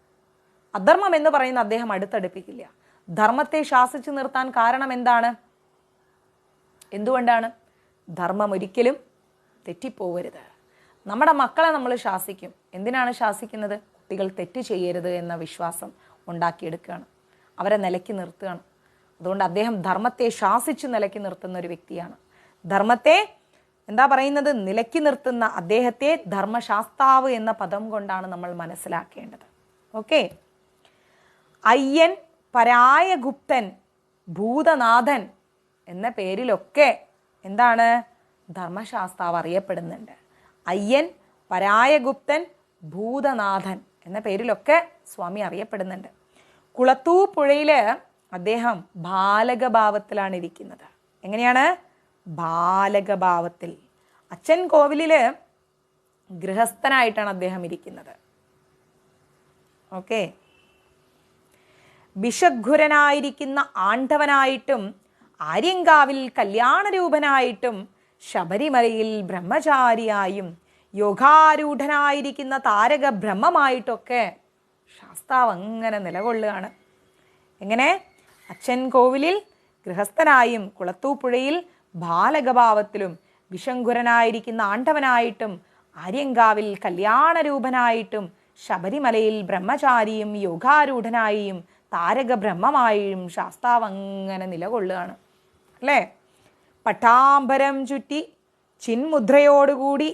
അധർമ്മം എന്ന് പറയുന്ന അദ്ദേഹം അടുത്തടുപ്പിക്കില്ല. ധർമ്മത്തെ ശാസിച്ചു നിർത്താൻ കാരണം എന്താണ്? എന്തുകൊണ്ടാണ്? ധർമ്മം ഒരിക്കലും തെറ്റിപ്പോവരുത്. നമ്മുടെ മക്കളെ നമ്മൾ ശാസിക്കും. എന്തിനാണ് ശാസിക്കുന്നത്? കുട്ടികൾ തെറ്റ് ചെയ്യരുത് എന്ന വിശ്വാസം ഉണ്ടാക്കിയെടുക്കുകയാണ്, അവരെ നിലയ്ക്ക് നിർത്തുകയാണ്. അതുകൊണ്ട് അദ്ദേഹം ധർമ്മത്തെ ശാസിച്ച് നിലയ്ക്ക് നിർത്തുന്ന ഒരു വ്യക്തിയാണ്. ധർമ്മത്തെ എന്താ പറയുന്നത്? നിലയ്ക്ക് നിർത്തുന്ന അദ്ദേഹത്തെ ധർമ്മശാസ്താവ് എന്ന പദം കൊണ്ടാണ് നമ്മൾ മനസ്സിലാക്കേണ്ടത്. ഓക്കെ. അയ്യൻ, പരായഗുപ്തൻ, ഭൂതനാഥൻ എന്ന പേരിലൊക്കെ എന്താണ് ധർമ്മശാസ്താവ് അറിയപ്പെടുന്നുണ്ട്. അയ്യൻ, പരായഗുപ്തൻ, ഭൂതനാഥൻ എന്ന പേരിലൊക്കെ സ്വാമി അറിയപ്പെടുന്നുണ്ട്. കുളത്തൂ പുഴയിൽ അദ്ദേഹം ബാലകഭാവത്തിലാണ് ഇരിക്കുന്നത്. എങ്ങനെയാണ്? ബാലകഭാവത്തിൽ. അച്ഛൻ കോവിലിൽ ഗൃഹസ്ഥനായിട്ടാണ് അദ്ദേഹം ഇരിക്കുന്നത്. ഓക്കെ. ബിഷഘുരനായിരിക്കുന്ന ആണ്ഡവനായിട്ടും ആര്യങ്കാവിൽ കല്യാണരൂപനായിട്ടും ശബരിമലയിൽ ബ്രഹ്മചാരിയായും യോഗാരൂഢനായിരിക്കുന്ന താരക ബ്രഹ്മമായിട്ടൊക്കെ ശാസ്താവ് അങ്ങനെ നിലകൊള്ളുകയാണ്. എങ്ങനെ? അച്ഛൻ കോവിലിൽ ഗൃഹസ്ഥനായും കുളത്തൂപ്പുഴയിൽ ബാലകഭാവത്തിലും വിശങ്കുരനായിരിക്കുന്ന ആണ്ഡവനായിട്ടും ആര്യങ്കാവിൽ കല്യാണരൂപനായിട്ടും ശബരിമലയിൽ ബ്രഹ്മചാരിയും യോഗാരൂഢനായും താരക ബ്രഹ്മമായും ശാസ്താവ് അങ്ങനെ നിലകൊള്ളുകയാണ് അല്ലേ? പട്ടാംബരം ചുറ്റി ചിന്മുദ്രയോടുകൂടി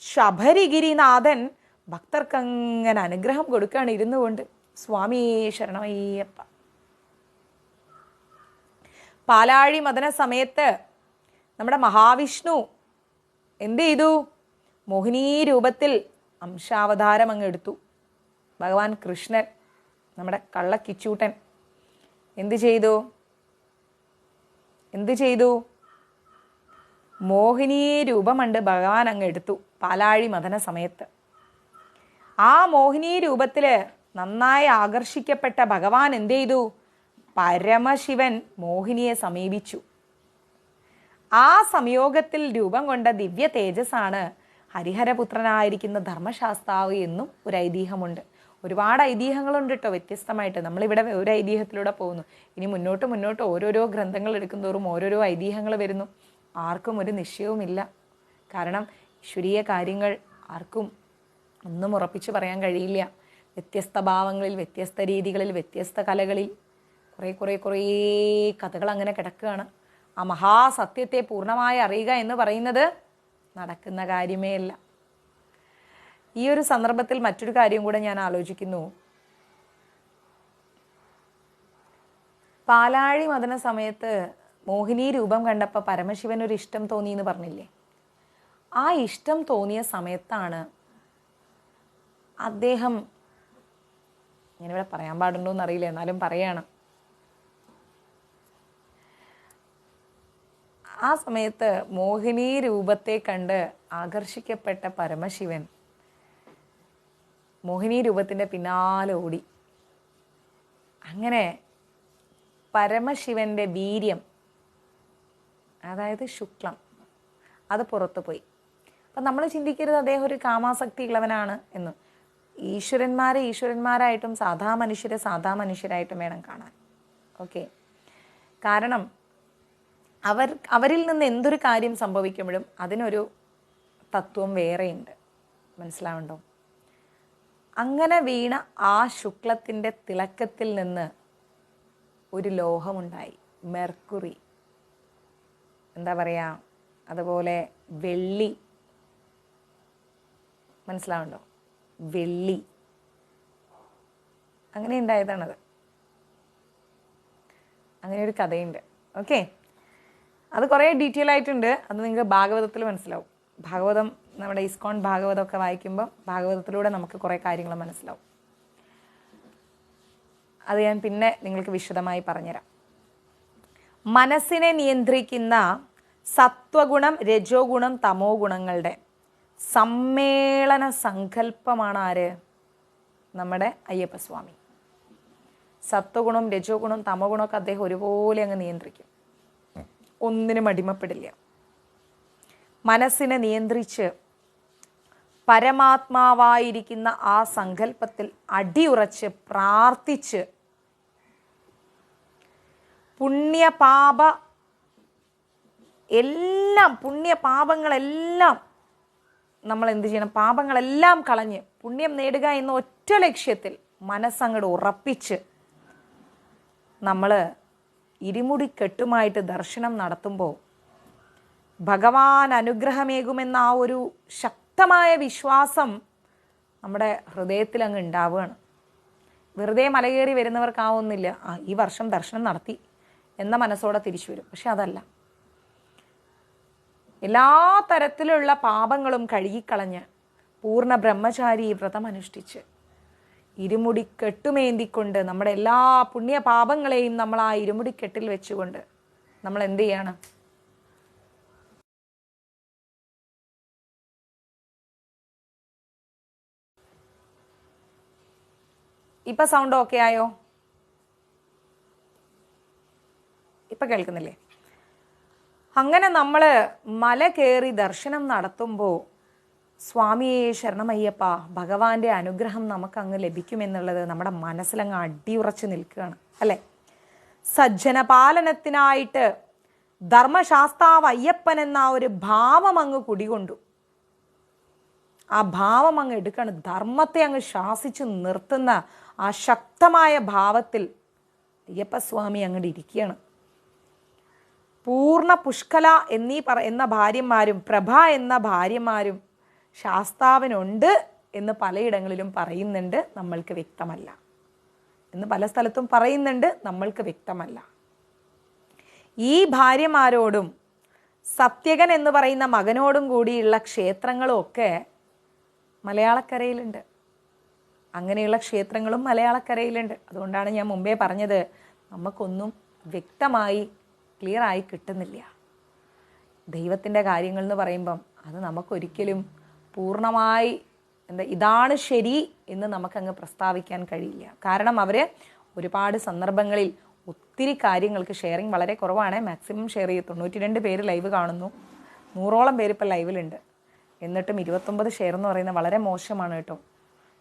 ശബരിഗിരിനാഥൻ ഭക്തർക്കങ്ങനെ അനുഗ്രഹം കൊടുക്കുകയാണ് ഇരുന്നു കൊണ്ട്. സ്വാമി ശരണമയ്യപ്പ. പാലാഴി മദന സമയത്ത് നമ്മുടെ മഹാവിഷ്ണു എന്ത് ചെയ്തു? മോഹിനീ രൂപത്തിൽ അംശാവതാരം അങ്ങ് എടുത്തു. ഭഗവാൻ കൃഷ്ണൻ, നമ്മുടെ കള്ളക്കിച്ചൂട്ടൻ എന്ത് ചെയ്തു? മോഹിനീ രൂപമുണ്ട് ഭഗവാൻ അങ്ങ് എടുത്തു പാലാഴി മദന സമയത്ത്. ആ മോഹിനീ രൂപത്തിൽ നന്നായി ആകർഷിക്കപ്പെട്ട ഭഗവാൻ എന്ത് ചെയ്തു? പരമശിവൻ മോഹിനിയെ സമീപിച്ചു. ആ സംയോഗത്തിൽ രൂപം കൊണ്ട ദിവ്യ തേജസ്സാണ് ഹരിഹരപുത്രനായിരിക്കുന്ന ധർമ്മശാസ്താവ് എന്നും ഒരു ഐതിഹ്യമുണ്ട്. ഒരുപാട് ഐതിഹ്യങ്ങളുണ്ട് കേട്ടോ, വ്യത്യസ്തമായിട്ട്. നമ്മളിവിടെ ഒരു ഐതിഹ്യത്തിലൂടെ പോകുന്നു. ഇനി മുന്നോട്ട് ഓരോരോ ഗ്രന്ഥങ്ങൾ എടുക്കുന്തോറും ഓരോരോ ഐതിഹ്യങ്ങൾ വരുന്നു. ആർക്കും ഒരു നിശ്ചയവുമില്ല. കാരണം ഈശ്വരീയ കാര്യങ്ങൾ ആർക്കും ഒന്നും ഉറപ്പിച്ച് പറയാൻ കഴിയില്ല. വ്യത്യസ്ത ഭാവങ്ങളിൽ, വ്യത്യസ്ത രീതികളിൽ, വ്യത്യസ്ത കലകളിൽ കുറേ കഥകൾ അങ്ങനെ കിടക്കുകയാണ്. ആ മഹാസത്യത്തെ പൂർണ്ണമായി അറിയുക എന്ന് പറയുന്നത് നടക്കുന്ന കാര്യമേ അല്ല. ഈ ഒരു സന്ദർഭത്തിൽ മറ്റൊരു കാര്യം കൂടെ ഞാൻ ആലോചിക്കുന്നു. പാലാഴി മദന സമയത്ത് മോഹിനി രൂപം കണ്ടപ്പോൾ പരമശിവൻ ഒരു ഇഷ്ടം തോന്നി എന്ന് പറഞ്ഞില്ലേ? ആ ഇഷ്ടം തോന്നിയ സമയത്താണ് അദ്ദേഹം, ഞാനിവിടെ പറയാൻ പാടുണ്ടോ എന്നറിയില്ല, എന്നാലും പറയണം. ആ സമയത്ത് മോഹിനി രൂപത്തെ കണ്ട് ആകർഷിക്കപ്പെട്ട പരമശിവൻ മോഹിനി രൂപത്തിൻ്റെ പിന്നാലെ ഓടി. അങ്ങനെ പരമശിവന്റെ വീര്യം, അതായത് ശുക്ലം, അത് പുറത്തു പോയി. അപ്പം നമ്മൾ ചിന്തിക്കരുത് അദ്ദേഹം ഒരു കാമാസക്തി ഉള്ളവനാണ് എന്ന്. ഈശ്വരന്മാരായിട്ടും സാധാ മനുഷ്യരായിട്ടും വേണം കാണാൻ. ഓക്കെ. കാരണം അവരിൽ നിന്ന് എന്തൊരു കാര്യം സംഭവിക്കുമ്പോഴും അതിനൊരു തത്വം വേറെയുണ്ട്. മനസ്സിലാവുണ്ടോ? അങ്ങനെ വീണ ആ ശുക്ലത്തിൻ്റെ തിളക്കത്തിൽ നിന്ന് ഒരു ലോഹമുണ്ടായി, മെർക്കുറി. എന്താ പറയുക, അതുപോലെ വെള്ളി. മനസ്സിലാവുണ്ടോ? വെള്ളി അങ്ങനെ ഉണ്ടായതാണത്. അങ്ങനെ ഒരു കഥയുണ്ട്. ഓക്കെ. അത് കുറേ ഡീറ്റെയിൽ ആയിട്ടുണ്ട്. അത് നിങ്ങൾക്ക് ഭാഗവതത്തിൽ മനസ്സിലാവും. ഭാഗവതം, നമ്മുടെ ഇസ്കോൺ ഭാഗവതമൊക്കെ വായിക്കുമ്പോൾ ഭാഗവതത്തിലൂടെ നമുക്ക് കുറേ കാര്യങ്ങൾ മനസ്സിലാവും. അത് ഞാൻ പിന്നെ നിങ്ങൾക്ക് വിശദമായി പറഞ്ഞുതരാം. മനസ്സിനെ നിയന്ത്രിക്കുന്ന സത്വഗുണം, രജോ ഗുണം, തമോ ഗുണങ്ങളുടെ സമ്മേളന സങ്കല്പമാണ് ആര്? നമ്മുടെ അയ്യപ്പസ്വാമി. സത്വഗുണം, രജോ ഗുണം, തമോ ഗുണമൊക്കെ അദ്ദേഹം ഒരുപോലെ അങ്ങ് നിയന്ത്രിക്കും. ഒന്നിനും അടിമപ്പെടില്ല. മനസ്സിനെ നിയന്ത്രിച്ച് പരമാത്മാവായിരിക്കുന്ന ആ സങ്കല്പത്തിൽ അടിയുറച്ച് പ്രാർത്ഥിച്ച് പുണ്യപാപങ്ങളെല്ലാം നമ്മൾ എന്ത് ചെയ്യണം? പാപങ്ങളെല്ലാം കളഞ്ഞ് പുണ്യം നേടുക എന്ന ഒറ്റ ലക്ഷ്യത്തിൽ മനസ്സങ്ങോട്ട് ഉറപ്പിച്ച് നമ്മൾ ഇരുമുടി കെട്ടുമായിട്ട് ദർശനം നടത്തുമ്പോൾ ഭഗവാൻ അനുഗ്രഹമേകുമെന്ന ആ ഒരു ശക്തമായ വിശ്വാസം നമ്മുടെ ഹൃദയത്തിൽ അങ്ങ് ഉണ്ടാവുകയാണ്. വെറുതെ മലകേറി വരുന്നവർക്കാവുന്നില്ല ഈ വർഷം ദർശനം നടത്തി എന്ന മനസ്സോടെ തിരിച്ചു വരും. പക്ഷെ അതല്ല, എല്ലാ തരത്തിലുള്ള പാപങ്ങളും കഴുകിക്കളഞ്ഞ് പൂർണ്ണ ബ്രഹ്മചാരി വ്രതം അനുഷ്ഠിച്ച് ഇരുമുടി കെട്ടുമേന്തിക്കൊണ്ട് നമ്മുടെ എല്ലാ പുണ്യപാപങ്ങളെയും നമ്മൾ ആ ഇരുമുടിക്കെട്ടിൽ വെച്ചുകൊണ്ട് നമ്മൾ എന്ത് ചെയ്യാണ്? ഇപ്പൊ സൗണ്ട് ഓക്കെ ആയോ? ഇപ്പൊ കേൾക്കുന്നില്ലേ? അങ്ങനെ നമ്മൾ മല കയറി ദർശനം നടത്തുമ്പോൾ സ്വാമിയെ ശരണമയ്യപ്പ, ഭഗവാന്റെ അനുഗ്രഹം നമുക്ക് അങ്ങ് ലഭിക്കുമെന്നുള്ളത് നമ്മുടെ മനസ്സിലങ്ങ് അടിയുറച്ച് നിൽക്കുകയാണ് അല്ലേ? സജ്ജനപാലനത്തിനായിട്ട് ധർമ്മശാസ്താവ് അയ്യപ്പൻ എന്ന ഒരു ഭാവം അങ്ങ് കുടികൊണ്ടു. ആ ഭാവം അങ്ങ് എടുക്കാണ്. ധർമ്മത്തെ അങ്ങ് ശാസിച്ചു നിർത്തുന്ന ആ ശക്തമായ ഭാവത്തിൽ അയ്യപ്പസ്വാമി അങ്ങോട്ട് ഇരിക്കുകയാണ്. പൂർണ്ണ പുഷ്കല എന്ന ഭാര്യമാരും പ്രഭ എന്ന ഭാര്യമാരും ശാസ്താവിനുണ്ട് എന്ന് പലയിടങ്ങളിലും പറയുന്നുണ്ട്, നമ്മൾക്ക് വ്യക്തമല്ല. എന്ന് പല സ്ഥലത്തും പറയുന്നുണ്ട്, നമ്മൾക്ക് വ്യക്തമല്ല. ഈ ഭാര്യമാരോടും സത്യകൻ എന്ന് പറയുന്ന മകനോടും കൂടിയുള്ള ക്ഷേത്രങ്ങളും ഒക്കെ മലയാളക്കരയിലുണ്ട്. അങ്ങനെയുള്ള ക്ഷേത്രങ്ങളും മലയാളക്കരയിലുണ്ട്. അതുകൊണ്ടാണ് ഞാൻ മുമ്പേ പറഞ്ഞത്, നമുക്കൊന്നും വ്യക്തമായി ക്ലിയറായി കിട്ടുന്നില്ല. ദൈവത്തിൻ്റെ കാര്യങ്ങൾ എന്ന് പറയുമ്പം അത് നമുക്കൊരിക്കലും പൂർണ്ണമായി ഇതാണ് ശരി എന്ന് നമുക്കങ്ങ് പ്രസ്താവിക്കാൻ കഴിയില്ല. കാരണം അവർ ഒരുപാട് സന്ദർഭങ്ങളിൽ ഒത്തിരി കാര്യങ്ങൾക്ക് ഷെയറിങ് വളരെ കുറവാണ്. മാക്സിമം ഷെയർ ചെയ്യും. 92 പേര് ലൈവ് കാണുന്നു, 100ഓളം പേര് ഇപ്പോൾ ലൈവിലുണ്ട്. എന്നിട്ടും 29 ഷെയർ എന്ന് പറയുന്നത് വളരെ മോശമാണ് കേട്ടോ.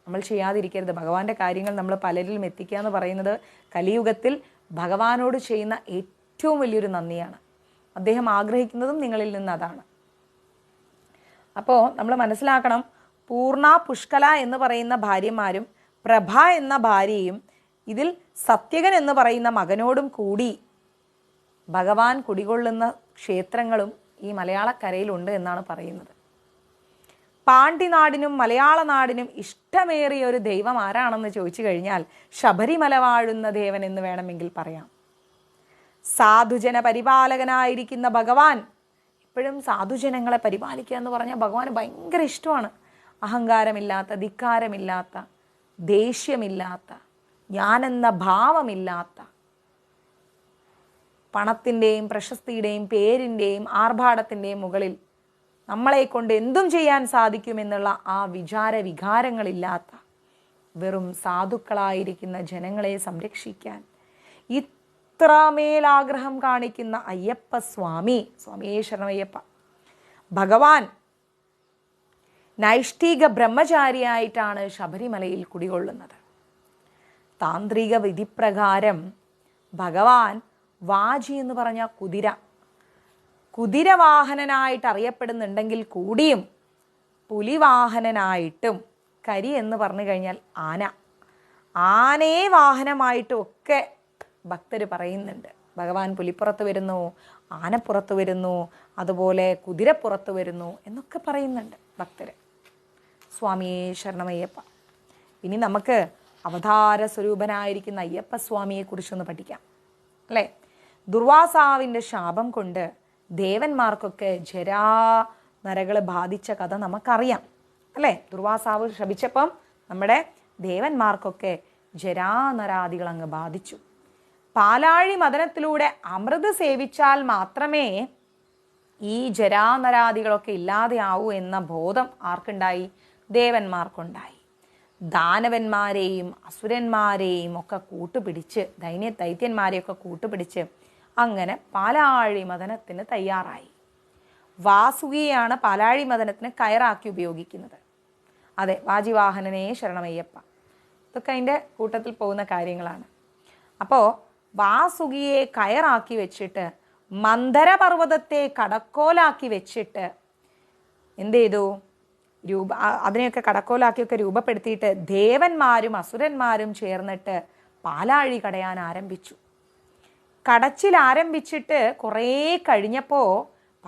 നമ്മൾ ചെയ്യാതിരിക്കരുത്. ഭഗവാന്റെ കാര്യങ്ങൾ നമ്മൾ പലരിലും എത്തിക്കുക എന്ന് പറയുന്നത് കലിയുഗത്തിൽ ഭഗവാനോട് ചെയ്യുന്ന ഏറ്റവും വലിയൊരു നന്ദിയാണ്. അദ്ദേഹം ആഗ്രഹിക്കുന്നതും നിങ്ങളിൽ നിന്ന് അതാണ്. അപ്പോൾ നമ്മൾ മനസ്സിലാക്കണം, പൂർണ്ണ പുഷ്കല എന്ന് പറയുന്ന ഭാര്യമാരും പ്രഭ എന്ന ഭാര്യയും ഇതിൽ സത്യകൻ എന്ന് പറയുന്ന മകനോടും കൂടി ഭഗവാൻ കുടികൊള്ളുന്ന ക്ഷേത്രങ്ങളും ഈ മലയാളക്കരയിലുണ്ട് എന്നാണ് പറയുന്നത്. പാണ്ഡിനാടിനും മലയാള നാടിനും ഇഷ്ടമേറിയ ഒരു ദൈവം ആരാണെന്ന് ചോദിച്ചു കഴിഞ്ഞാൽ ശബരിമല വാഴുന്ന ദേവൻ എന്ന് വേണമെങ്കിൽ പറയാം. സാധുജന പരിപാലകനായിരിക്കുന്ന ഭഗവാൻ എപ്പോഴും സാധുജനങ്ങളെ പരിപാലിക്കുക എന്ന് പറഞ്ഞാൽ ഭഗവാന് ഭയങ്കര ഇഷ്ടമാണ്. അഹങ്കാരമില്ലാത്ത, ധിക്കാരമില്ലാത്ത, ദേഷ്യമില്ലാത്ത, ഞാനെന്ന ഭാവമില്ലാത്ത, പണത്തിൻ്റെയും പ്രശസ്തിയുടെയും പേരിൻ്റെയും ആർഭാടത്തിൻ്റെയും മുകളിൽ നമ്മളെ കൊണ്ട് എന്തും ചെയ്യാൻ സാധിക്കുമെന്നുള്ള ആ വികാരങ്ങളില്ലാത്ത വെറും സാധുക്കളായിരിക്കുന്ന ജനങ്ങളെ സംരക്ഷിക്കാൻ ഇത്രമേലാഗ്രഹം കാണിക്കുന്ന അയ്യപ്പ സ്വാമിയെ ശരണമയ്യപ്പ, ഭഗവാൻ നൈഷ്ഠിക ബ്രഹ്മചാരിയായിട്ടാണ് ശബരിമലയിൽ കുടികൊള്ളുന്നത്. താന്ത്രിക വിധിപ്രകാരം ഭഗവാൻ വാജി എന്ന് പറഞ്ഞ കുതിരവാഹനനായിട്ട് അറിയപ്പെടുന്നുണ്ടെങ്കിൽ കൂടിയും പുലിവാഹനനായിട്ടും കരി എന്ന് പറഞ്ഞു കഴിഞ്ഞാൽ ആനയെ വാഹനമായിട്ടും ഒക്കെ ഭക്തർ പറയുന്നുണ്ട്. ഭഗവാൻ പുലിപ്പുറത്ത് വരുന്നു, ആനപ്പുറത്ത് വരുന്നു, അതുപോലെ കുതിരപ്പുറത്ത് വരുന്നു എന്നൊക്കെ പറയുന്നുണ്ട് ഭക്തർ. സ്വാമിയെ ശരണമയ്യപ്പ. ഇനി നമുക്ക് അവതാര സ്വരൂപനായിരിക്കുന്ന അയ്യപ്പ സ്വാമിയെ കുറിച്ചൊന്ന് പഠിക്കാം അല്ലേ? ദുർവാസാവിൻ്റെ ശാപം കൊണ്ട് ദേവന്മാർക്കൊക്കെ ജരാനരകൾ ബാധിച്ച കഥ നമുക്കറിയാം അല്ലേ? ദുർവാസാവ് ശപിച്ചപ്പം നമ്മുടെ ദേവന്മാർക്കൊക്കെ ജരാനരാദികൾ അങ്ങ് ബാധിച്ചു. പാലാഴി മദനത്തിലൂടെ അമൃത് സേവിച്ചാൽ മാത്രമേ ഈ ജരാനരാദികളൊക്കെ ഇല്ലാതെയാവൂ എന്ന ബോധം ആർക്കുണ്ടായി? ദേവന്മാർക്കുണ്ടായി. ദാനവന്മാരെയും അസുരന്മാരെയും ഒക്കെ കൂട്ടുപിടിച്ച്, ദൈത്യന്മാരെയൊക്കെ കൂട്ടുപിടിച്ച് അങ്ങനെ പാലാഴി മദനത്തിന് തയ്യാറായി. വാസുകിയാണ് പാലാഴി മദനത്തിന് കയറാക്കി ഉപയോഗിക്കുന്നത്. അതെ, വാജിവാഹനനെ ശരണമയ്യപ്പ. ഇതൊക്കെ അതിൻ്റെ കൂട്ടത്തിൽ പോകുന്ന കാര്യങ്ങളാണ്. അപ്പോൾ വാസുകിയെ കയറാക്കി വെച്ചിട്ട് മന്ദരപർവ്വതത്തെ കടക്കോലാക്കി വെച്ചിട്ട് എന്ത് ചെയ്തു? അതിനെയൊക്കെ കടക്കോലാക്കിയൊക്കെ രൂപപ്പെടുത്തിയിട്ട് ദേവന്മാരും അസുരന്മാരും ചേർന്നിട്ട് പാലാഴി കടയാൻ ആരംഭിച്ചു. കടച്ചിൽ ആരംഭിച്ചിട്ട് കുറേ കഴിഞ്ഞപ്പോൾ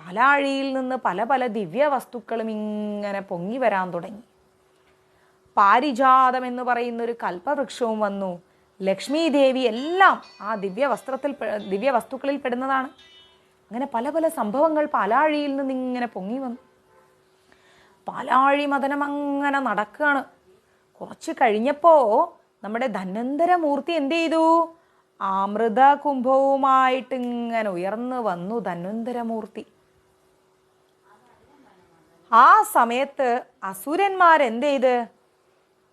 പാലാഴിയിൽ നിന്ന് പല പല ദിവ്യ വസ്തുക്കളും ഇങ്ങനെ പൊങ്ങി വരാൻ തുടങ്ങി. പാരിജാതം എന്ന് പറയുന്ന ഒരു കൽപ്പവൃക്ഷവും വന്നു. ലക്ഷ്മി ദേവി എല്ലാം ആ ദിവ്യ വസ്തുക്കളിൽ പെടുന്നതാണ്. അങ്ങനെ പല പല സംഭവങ്ങൾ പാലാഴിയിൽ നിന്ന് ഇങ്ങനെ പൊങ്ങി വന്നു. പാലാഴി മദനം അങ്ങനെ നടക്കുകയാണ്. കുറച്ച് കഴിഞ്ഞപ്പോൾ നമ്മുടെ ധന്വന്തരമൂർത്തി എന്ത് ചെയ്തു? അമൃത കുംഭവുമായിട്ട് ഇങ്ങനെ ഉയർന്നു വന്നു ധന്വന്തരമൂർത്തി. ആ സമയത്ത് അസുരന്മാരെന്ത് ചെയ്ത്?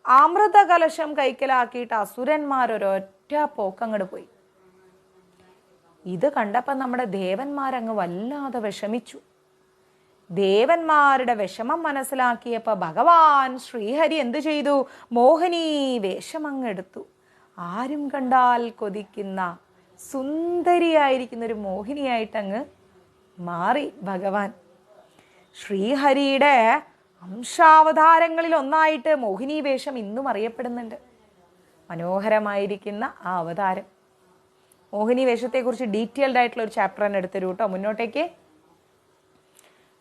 അമൃത കലശം കൈക്കലാക്കിയിട്ട് അസുരന്മാരൊരൊറ്റ പോക്കങ്ങോട്ട് പോയി. ഇത് കണ്ടപ്പോൾ നമ്മുടെ ദേവന്മാരങ്ങ് വല്ലാതെ വിഷമിച്ചു. ദേവന്മാരുടെ വിഷമം മനസ്സിലാക്കിയപ്പോൾ ഭഗവാൻ ശ്രീഹരി എന്ത് ചെയ്തു? മോഹിനി വേഷം അങ്ങെടുത്തു. ആരും കണ്ടാൽ കൊതിക്കുന്ന സുന്ദരിയായിരിക്കുന്ന ഒരു മോഹിനിയായിട്ടങ്ങ് മാറി ഭഗവാൻ. ശ്രീഹരിയുടെ അംശാവതാരങ്ങളിൽ ഒന്നായിട്ട് മോഹിനി വേഷം ഇന്നും അറിയപ്പെടുന്നുണ്ട്. മനോഹരമായിരിക്കുന്ന ആ അവതാരം. മോഹിനി വേഷത്തെക്കുറിച്ച് ഡീറ്റെയിൽഡ് ആയിട്ടുള്ള ഒരു ചാപ്റ്റർ തന്നെ എടുത്തരും കേട്ടോ മുന്നോട്ടേക്ക്.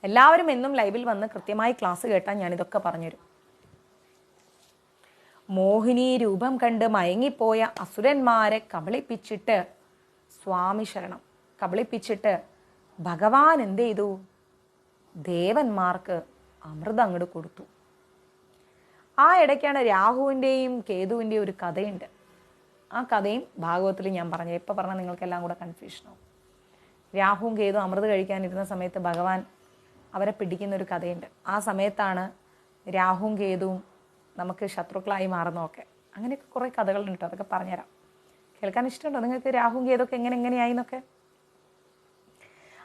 എല്ലാവരും എന്നും ലൈവിൽ വന്ന് കൃത്യമായി ക്ലാസ് കേട്ടാൽ ഞാനിതൊക്കെ പറഞ്ഞുതരും. മോഹിനി രൂപം കണ്ട് മയങ്ങിപ്പോയ അസുരന്മാരെ കബളിപ്പിച്ചിട്ട്, സ്വാമി ശരണം, കബളിപ്പിച്ചിട്ട് ഭഗവാൻ എന്ത് ചെയ്തു? ദേവന്മാർക്ക് അമൃതം അങ്ങോട്ട് കൊടുത്തു. ആ ഇടയ്ക്കാണ് രാഹുവിൻ്റെയും കേതുവിൻ്റെയും ഒരു കഥയുണ്ട്. ആ കഥയും ഭാഗവത്തിൽ ഞാൻ പറഞ്ഞു. ഇപ്പം പറഞ്ഞാൽ നിങ്ങൾക്കെല്ലാം കൂടെ കൺഫ്യൂഷനാവും. രാഹുവും കേതുവും അമൃത് കഴിക്കാനിരുന്ന സമയത്ത് ഭഗവാൻ അവരെ പിടിക്കുന്നൊരു കഥയുണ്ട്. ആ സമയത്താണ് രാഹുവും കേതുവും നമുക്ക് ശത്രുക്കളായി മാറുന്നതൊക്കെ. അങ്ങനെയൊക്കെ കുറേ കഥകളുണ്ട് കേട്ടോ. അതൊക്കെ പറഞ്ഞുതരാം. കേൾക്കാൻ ഇഷ്ടമുണ്ടോ നിങ്ങൾക്ക്? രാഹുവും കേതുവൊക്കെ എങ്ങനെയായി എന്നൊക്കെ.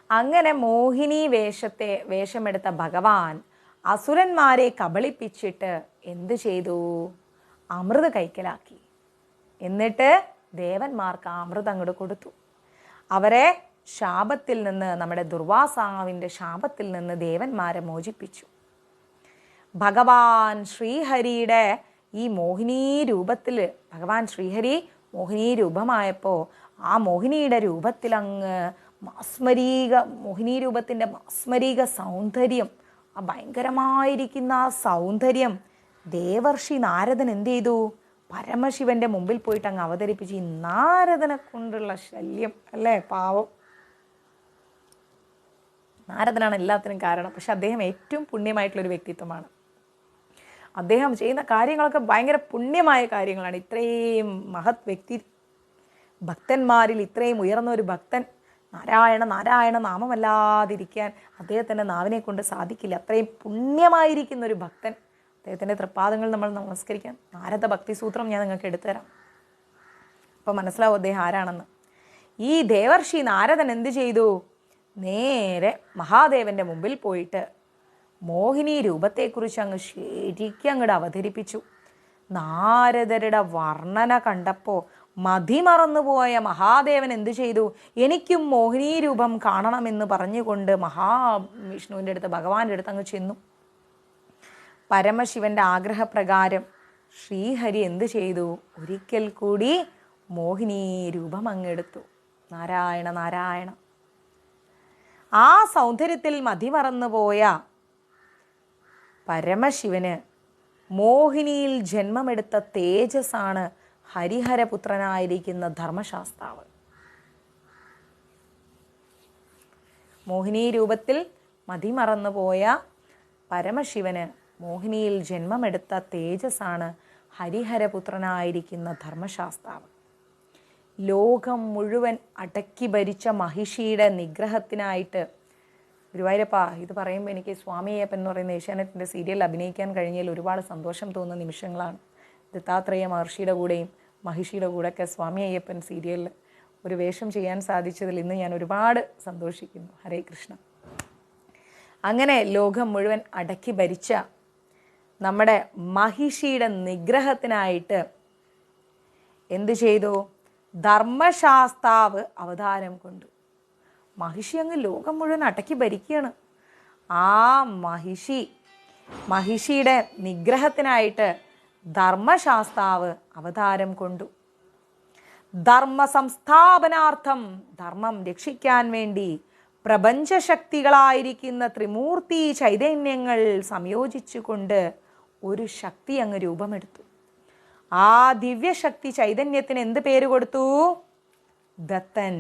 അങ്ങനെ മോഹിനി വേഷമെടുത്ത ഭഗവാൻ അസുരന്മാരെ കബളിപ്പിച്ചിട്ട് എന്ത് ചെയ്തു? അമൃത് കൈക്കലാക്കി. എന്നിട്ട് ദേവന്മാർക്ക് ആ അമൃതം അങ്ങോട്ട് കൊടുത്തു. അവരെ ശാപത്തിൽ നിന്ന്, നമ്മുടെ ദുർവാസാവിൻ്റെ ശാപത്തിൽ നിന്ന് ദേവന്മാരെ മോചിപ്പിച്ചു. ഭഗവാൻ ശ്രീഹരിയുടെ ഈ മോഹിനി രൂപത്തിൽ, ഭഗവാൻ ശ്രീഹരി മോഹിനി രൂപമായപ്പോൾ ആ മോഹിനിയുടെ രൂപത്തിലങ്ങ് മോഹിനി രൂപത്തിൻ്റെ മാസ്മരിക സൗന്ദര്യം, ആ ഭയങ്കരമായിരിക്കുന്ന ആ സൗന്ദര്യം ദേവർഷി നാരദൻ എന്ത് ചെയ്തു? പരമശിവന്റെ മുമ്പിൽ പോയിട്ട് അങ്ങ് അവതരിപ്പിച്ച്. ഈ നാരദനെ കൊണ്ടുള്ള ശല്യം അല്ലേ, പാവം. നാരദനാണ് എല്ലാത്തിനും കാരണം. പക്ഷെ അദ്ദേഹം ഏറ്റവും പുണ്യമായിട്ടുള്ളൊരു വ്യക്തിത്വമാണ്. അദ്ദേഹം ചെയ്യുന്ന കാര്യങ്ങളൊക്കെ ഭയങ്കര പുണ്യമായ കാര്യങ്ങളാണ്. ഇത്രയും മഹത് വ്യക്തി, ഭക്തന്മാരിൽ ഇത്രയും ഉയർന്ന ഒരു ഭക്തൻ, നാരായണ നാരായണ നാമമല്ലാതിരിക്കാൻ അദ്ദേഹത്തിൻ്റെ നാവിനെ കൊണ്ട് സാധിക്കില്ല. അത്രയും പുണ്യമായിരിക്കുന്ന ഒരു ഭക്തൻ. അദ്ദേഹത്തിൻ്റെ തൃപ്പാദങ്ങൾ നമ്മൾ നമസ്കരിക്കാം. നാരദ ഭക്തി സൂത്രം ഞാൻ നിങ്ങൾക്ക് എടുത്തുതരാം. അപ്പോൾ മനസ്സിലാവും അദ്ദേഹം ആരാണെന്ന്. ഈ ദേവർഷി നാരദൻ എന്ത് ചെയ്തു? നേരെ മഹാദേവന്റെ മുമ്പിൽ പോയിട്ട് മോഹിനി രൂപത്തെക്കുറിച്ച് അങ്ങ് ശരിക്കും അങ്ങോട്ട് അവതരിപ്പിച്ചു. നാരദരുടെ വർണ്ണന കണ്ടപ്പോൾ മതിമറന്നുപോയ മഹാദേവൻ എന്തു ചെയ്തു? എനിക്കും മോഹിനി രൂപം കാണണമെന്ന് പറഞ്ഞുകൊണ്ട് മഹാവിഷ്ണുവിൻ്റെ അടുത്ത്, ഭഗവാന്റെ അടുത്ത് അങ്ങ് ചെന്നു. പരമശിവന്റെ ആഗ്രഹപ്രകാരം ശ്രീഹരി എന്ത് ചെയ്തു? ഒരിക്കൽ കൂടി മോഹിനി രൂപം അങ്ങെടുത്തു. നാരായണ നാരായണ. ആ സൗന്ദര്യത്തിൽ മതിമറന്നുപോയ പരമശിവന് മോഹിനിയിൽ ജന്മമെടുത്ത തേജസ്സാണ് ഹരിഹരപുത്രനായിരിക്കുന്ന ധർമ്മശാസ്താവ്. മോഹിനി രൂപത്തിൽ മതിമറന്നുപോയ പരമശിവന് മോഹിനിയിൽ ജന്മമെടുത്ത തേജസ്സാണ് ഹരിഹരപുത്രനായിരിക്കുന്ന ധർമ്മശാസ്താവ്. ലോകം മുഴുവൻ അടക്കി ഭരിച്ച മഹിഷിയുടെ നിഗ്രഹത്തിനായിട്ട്, ഗുരുവായൂരപ്പ ഇത് പറയുമ്പോൾ എനിക്ക് സ്വാമി അയ്യപ്പൻ എന്ന് പറയുന്ന ഏഷ്യാനെറ്റിൻ്റെ സീരിയലിൽ അഭിനയിക്കാൻ കഴിഞ്ഞതിൽ ഒരുപാട് സന്തോഷം തോന്നുന്ന നിമിഷങ്ങളാണ്. ദത്താത്രേയ മഹർഷിയുടെ കൂടെയും മഹിഷിയുടെ കൂടെയൊക്കെ സ്വാമി അയ്യപ്പൻ സീരിയലിൽ ഒരു വേഷം ചെയ്യാൻ സാധിച്ചതിൽ ഇന്ന് ഞാൻ ഒരുപാട് സന്തോഷിക്കുന്നു. ഹരേ കൃഷ്ണ. അങ്ങനെ ലോകം മുഴുവൻ അടക്കി ഭരിച്ച നമ്മുടെ മഹിഷിയുടെ നിഗ്രഹത്തിനായിട്ട് എന്ത് ചെയ്തു? ധർമ്മശാസ്താവ് അവതാരം കൊണ്ടു. മഹിഷി അങ്ങ് ലോകം മുഴുവൻ അടക്കി ഭരിക്കുകയാണ്. ആ മഹിഷിയുടെ നിഗ്രഹത്തിനായിട്ട് ധർമ്മശാസ്താവ് അവതാരം കൊണ്ടു. ധർമ്മ സംസ്ഥാപനാർത്ഥം, ധർമ്മം രക്ഷിക്കാൻ വേണ്ടി പ്രപഞ്ചശക്തികളായിരിക്കുന്ന ത്രിമൂർത്തി ചൈതന്യങ്ങൾ സംയോജിച്ചുകൊണ്ട് ഒരു ശക്തി അങ്ങ് രൂപമെടുത്തു. ആ ദിവ്യശക്തി ചൈതന്യത്തിന് എന്ത് പേര് കൊടുത്തു? ദത്തൻ.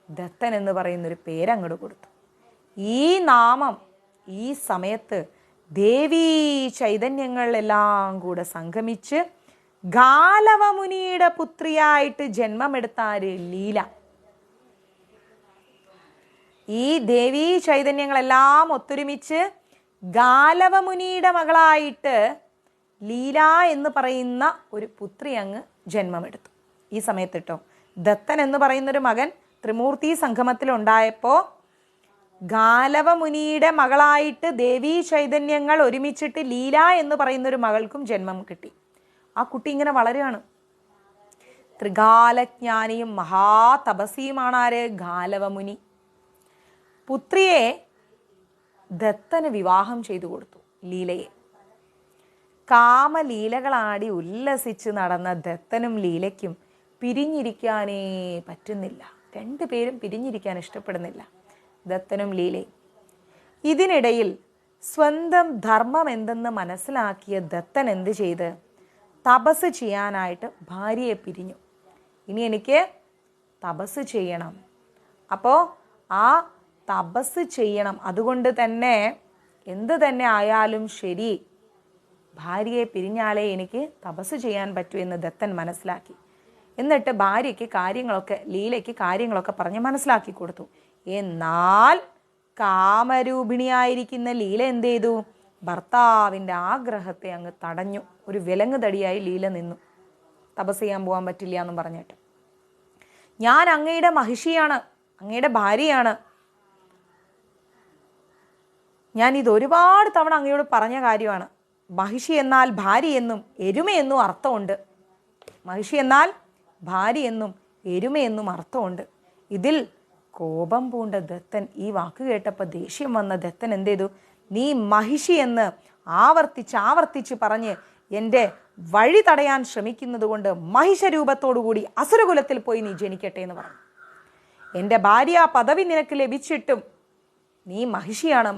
ദത്തൻ എന്ന് പറയുന്നൊരു പേരങ്ങോട്ട് കൊടുത്തു. ഈ നാമം ഈ സമയത്ത് ദേവീ ചൈതന്യങ്ങൾ എല്ലാം കൂടെ സംഗമിച്ച് ഗാലവമുനിയുടെ പുത്രിയായിട്ട് ജന്മമെടുത്താര്? ലീല. ഈ ദേവീ ചൈതന്യങ്ങളെല്ലാം ഒത്തൊരുമിച്ച് ഗാലവമുനിയുടെ മകളായിട്ട് ലീല എന്ന് പറയുന്ന ഒരു പുത്രി അങ്ങ് ജന്മമെടുത്തു. ഈ സമയത്ത് കേട്ടോ, ദത്തൻ എന്ന് പറയുന്നൊരു മകൻ ത്രിമൂർത്തി സംഗമത്തിലുണ്ടായപ്പോൾ ഗാലവമുനിയുടെ മകളായിട്ട് ദേവീ ചൈതന്യങ്ങൾ ഒരുമിച്ചിട്ട് ലീല എന്ന് പറയുന്നൊരു മകൾക്കും ജന്മം കിട്ടി. ആ കുട്ടി ഇങ്ങനെ വളരുകയാണ്. ത്രികാലജ്ഞാനിയും മഹാതപസിയുമാണ് ആര്? ഗാലവമുനി. പുത്രിയെ ദത്തന് വിവാഹം ചെയ്തു കൊടുത്തു, ലീലയെ. കാമലീലകളാടി ഉല്ലസിച്ച് നടന്ന ദത്തനും ലീലയ്ക്കും പിരിഞ്ഞിരിക്കാനേ പറ്റുന്നില്ല. രണ്ടുപേരും പിരിഞ്ഞിരിക്കാൻ ഇഷ്ടപ്പെടുന്നില്ല, ദത്തനും ലീലയും. ഇതിനിടയിൽ സ്വന്തം ധർമ്മം എന്തെന്ന് മനസ്സിലാക്കിയ ദത്തൻ എന്ത് ചെയ്ത്? തപസ് ചെയ്യാനായിട്ട് ഭാര്യയെ പിരിഞ്ഞു. ഇനി എനിക്ക് തപസ് ചെയ്യണം. അപ്പോൾ ആ തപസ് ചെയ്യണം, അതുകൊണ്ട് തന്നെ എന്ത് തന്നെ ആയാലും ശരി ഭാര്യയെ പിരിഞ്ഞാലേ എനിക്ക് തപസ് ചെയ്യാൻ പറ്റൂ എന്ന് ദത്തൻ മനസ്സിലാക്കി. എന്നിട്ട് ഭാര്യയ്ക്ക് കാര്യങ്ങളൊക്കെ, ലീലയ്ക്ക് കാര്യങ്ങളൊക്കെ പറഞ്ഞ് മനസ്സിലാക്കി കൊടുത്തു. എന്നാൽ കാമരൂപിണിയായിരിക്കുന്ന ലീല എന്ത് ചെയ്തു? ഭർത്താവിൻ്റെ ആഗ്രഹത്തെ അങ്ങ് തടഞ്ഞു. ഒരു വിലങ്ങ് തടിയായി ലീല നിന്നു. തപസ് ചെയ്യാൻ പോകാൻ പറ്റില്ല എന്നും പറഞ്ഞിട്ട്. ഞാൻ അങ്ങയുടെ മഹിഷിയാണ്, അങ്ങയുടെ ഭാര്യയാണ്. ഞാൻ ഇത് ഒരുപാട് തവണ അങ്ങയോട് പറഞ്ഞ കാര്യമാണ്. മഹിഷി എന്നാൽ ഭാര്യ എന്നും എരുമയെന്നും അർത്ഥമുണ്ട്. മഹിഷി എന്നാൽ ഭാര്യ എന്നും എരുമയെന്നും അർത്ഥമുണ്ട്. ഇതിൽ കോപം പൂണ്ട ദത്തൻ ഈ വാക്ക് കേട്ടപ്പോൾ ദേഷ്യം വന്ന ദത്തൻ എന്ത് ചെയ്തു? നീ മഹിഷി എന്ന് ആവർത്തിച്ച് പറഞ്ഞ് എൻ്റെ വഴി തടയാൻ ശ്രമിക്കുന്നത് കൊണ്ട് മഹിഷരൂപത്തോടുകൂടി അസുരകുലത്തിൽ പോയി നീ ജനിക്കട്ടെ എന്ന് പറഞ്ഞു. എൻ്റെ ഭാര്യ പദവി നിനക്ക് ലഭിച്ചിട്ടും നീ മഹിഷിയാണ്,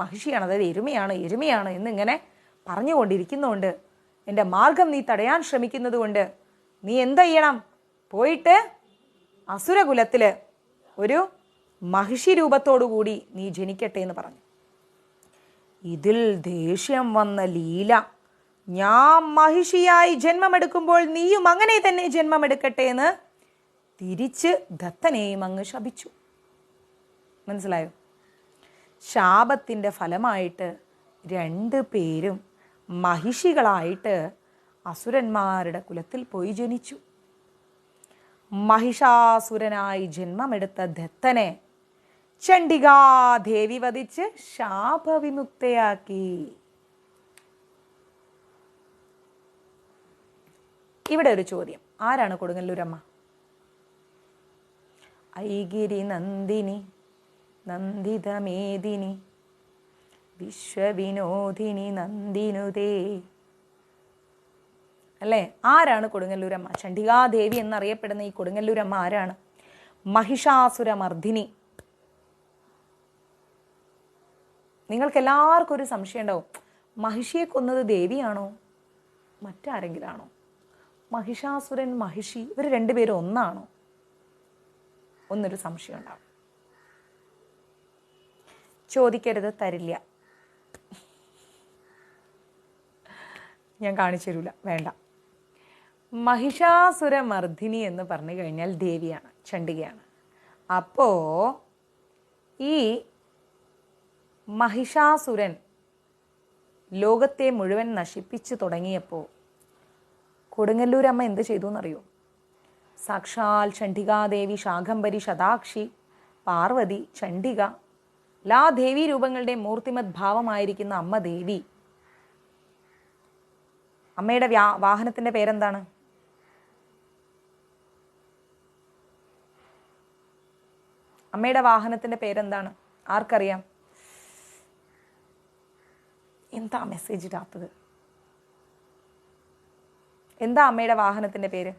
അതായത് എരുമയാണ് എന്നിങ്ങനെ പറഞ്ഞുകൊണ്ടിരിക്കുന്നുണ്ട്. എൻ്റെ മാർഗം നീ തടയാൻ ശ്രമിക്കുന്നത് കൊണ്ട് നീ എന്ത് ചെയ്യണം? പോയിട്ട് അസുരകുലത്തിൽ ഒരു മഹിഷി രൂപത്തോടുകൂടി നീ ജനിക്കട്ടെ എന്ന് പറഞ്ഞു. ഇതിൽ ദേഷ്യം വന്ന ലീല, ഞാൻ മഹിഷിയായി ജന്മമെടുക്കുമ്പോൾ നീയും അങ്ങനെ തന്നെ ജന്മമെടുക്കട്ടെ എന്ന് തിരിച്ച് ദത്തനെയും അങ്ങ് ശപിച്ചു. മനസ്സിലായോ? ശാപത്തിൻ്റെ ഫലമായിട്ട് രണ്ടു പേരും മഹിഷികളായിട്ട് അസുരന്മാരുടെ കുലത്തിൽ പോയി ജനിച്ചു. മഹിഷാസുരനായി ജന്മമെടുത്ത ദത്തനെ ചണ്ഡികാദേവി വധിച്ച് ശാപവിമുക്തയാക്കി. ഇവിടെ ഒരു ചോദ്യം, ആരാണ് കൊടുങ്ങല്ലൂരമ്മ? ഐഗിരി നന്ദിനി, നന്ദിതമേദിനി, വിശ്വവിനോദിനി നന്ദിനുതേ. അല്ലേ? ആരാണ് കൊടുങ്ങല്ലൂരമ്മ? ചണ്ഡികാദേവി എന്നറിയപ്പെടുന്ന ഈ കൊടുങ്ങല്ലൂരമ്മ ആരാണ്? മഹിഷാസുരമർദ്ദിനി. നിങ്ങൾക്ക് എല്ലാവർക്കും ഒരു സംശയം ഉണ്ടാവും, മഹിഷിയെ കൊന്നത് ദേവിയാണോ മറ്റാരെങ്കിലും ആണോ? മഹിഷാസുരൻ, മഹിഷി, ഇവർ രണ്ടുപേരും ഒന്നാണോ? ഒന്നൊരു സംശയം ഉണ്ടാവും. ചോദിക്കരുത്, തരില്ല. ഞാൻ കാണിച്ചു തരൂല, വേണ്ട. മഹിഷാസുരമർദ്ദിനി എന്ന് പറഞ്ഞു കഴിഞ്ഞാൽ ദേവിയാണ്, ചണ്ഡികയാണ്. അപ്പോൾ ഈ മഹിഷാസുരൻ ലോകത്തെ മുഴുവൻ നശിപ്പിച്ചു തുടങ്ങിയപ്പോൾ കൊടുങ്ങല്ലൂരമ്മ എന്ത് ചെയ്തു എന്നറിയോ? സാക്ഷാൽ ചണ്ഡികാദേവി, ശാകംഭരി, ശതാക്ഷി, പാർവതി, ചണ്ഡിക, എല്ലാ ദേവീ രൂപങ്ങളുടെ മൂർത്തിമത് ഭാവമായിരിക്കുന്ന അമ്മ ദേവി, അമ്മയുടെ വാഹനത്തിൻ്റെ പേരെന്താണ്? അമ്മയുടെ വാഹനത്തിൻ്റെ പേരെന്താണ്? ആർക്കറിയാം? എന്താ മെസ്സേജ് ഇടാത്തത്? എന്താ അമ്മയുടെ വാഹനത്തിൻ്റെ പേര്?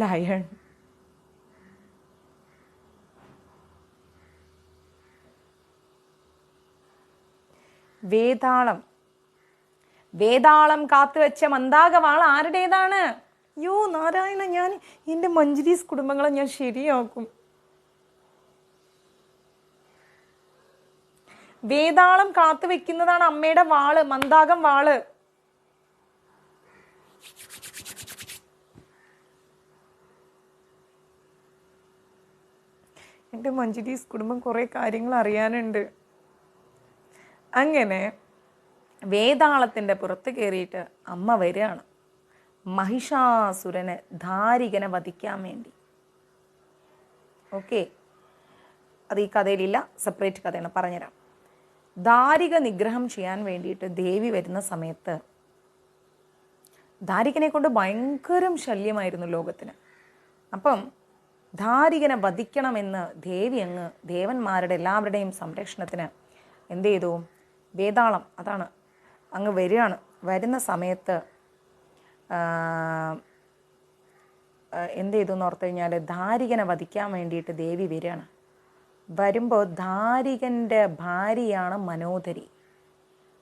ലയൺ. വേതാളം. വേതാളം കാത്തുവെച്ച മന്ദാകവാൾ ആരുടേതാണ്? യോ നാരായണ, ഞാൻ എൻ്റെ മഞ്ജരീസ് കുടുംബങ്ങളെ ഞാൻ ശരിയാക്കും. വേതാളം കാത്തുവെക്കുന്നതാണ് അമ്മയുടെ വാള്, മന്ദാകം വാള്. എൻ്റെ മഞ്ജരീസ് കുടുംബം കുറേ കാര്യങ്ങൾ അറിയാനുണ്ട്. അങ്ങനെ വേതാളത്തിൻ്റെ പുറത്ത് കയറിയിട്ട് അമ്മ വരികയാണ് മഹിഷാസുരനെ, ധാരികനെ വധിക്കാൻ വേണ്ടി. ഓക്കെ, അത് ഈ കഥയിലില്ല, സെപ്പറേറ്റ് കഥയാണ്, പറഞ്ഞുതരാം. ധാരിക നിഗ്രഹം ചെയ്യാൻ വേണ്ടിയിട്ട് ദേവി വരുന്ന സമയത്ത് ധാരികനെ കൊണ്ട് ഭയങ്കരം ശല്യമായിരുന്നു ലോകത്തിന്. അപ്പം ധാരികനെ വധിക്കണമെന്ന് ദേവി അങ്ങ് ദേവന്മാരുടെ എല്ലാവരുടെയും സംരക്ഷണത്തിന് എന്ത് ചെയ്തു? വേതാളം അതാണ് അങ്ങ് വരികയാണ്. വരുന്ന സമയത്ത് എന്ത് ചെയ്തു എന്ന് ഓർത്തു കഴിഞ്ഞാൽ, ധാരികനെ വധിക്കാൻ വേണ്ടിയിട്ട് ദേവി വരികയാണ്. വരുമ്പോൾ ധാരികൻ്റെ ഭാര്യയാണ് മനോധരി.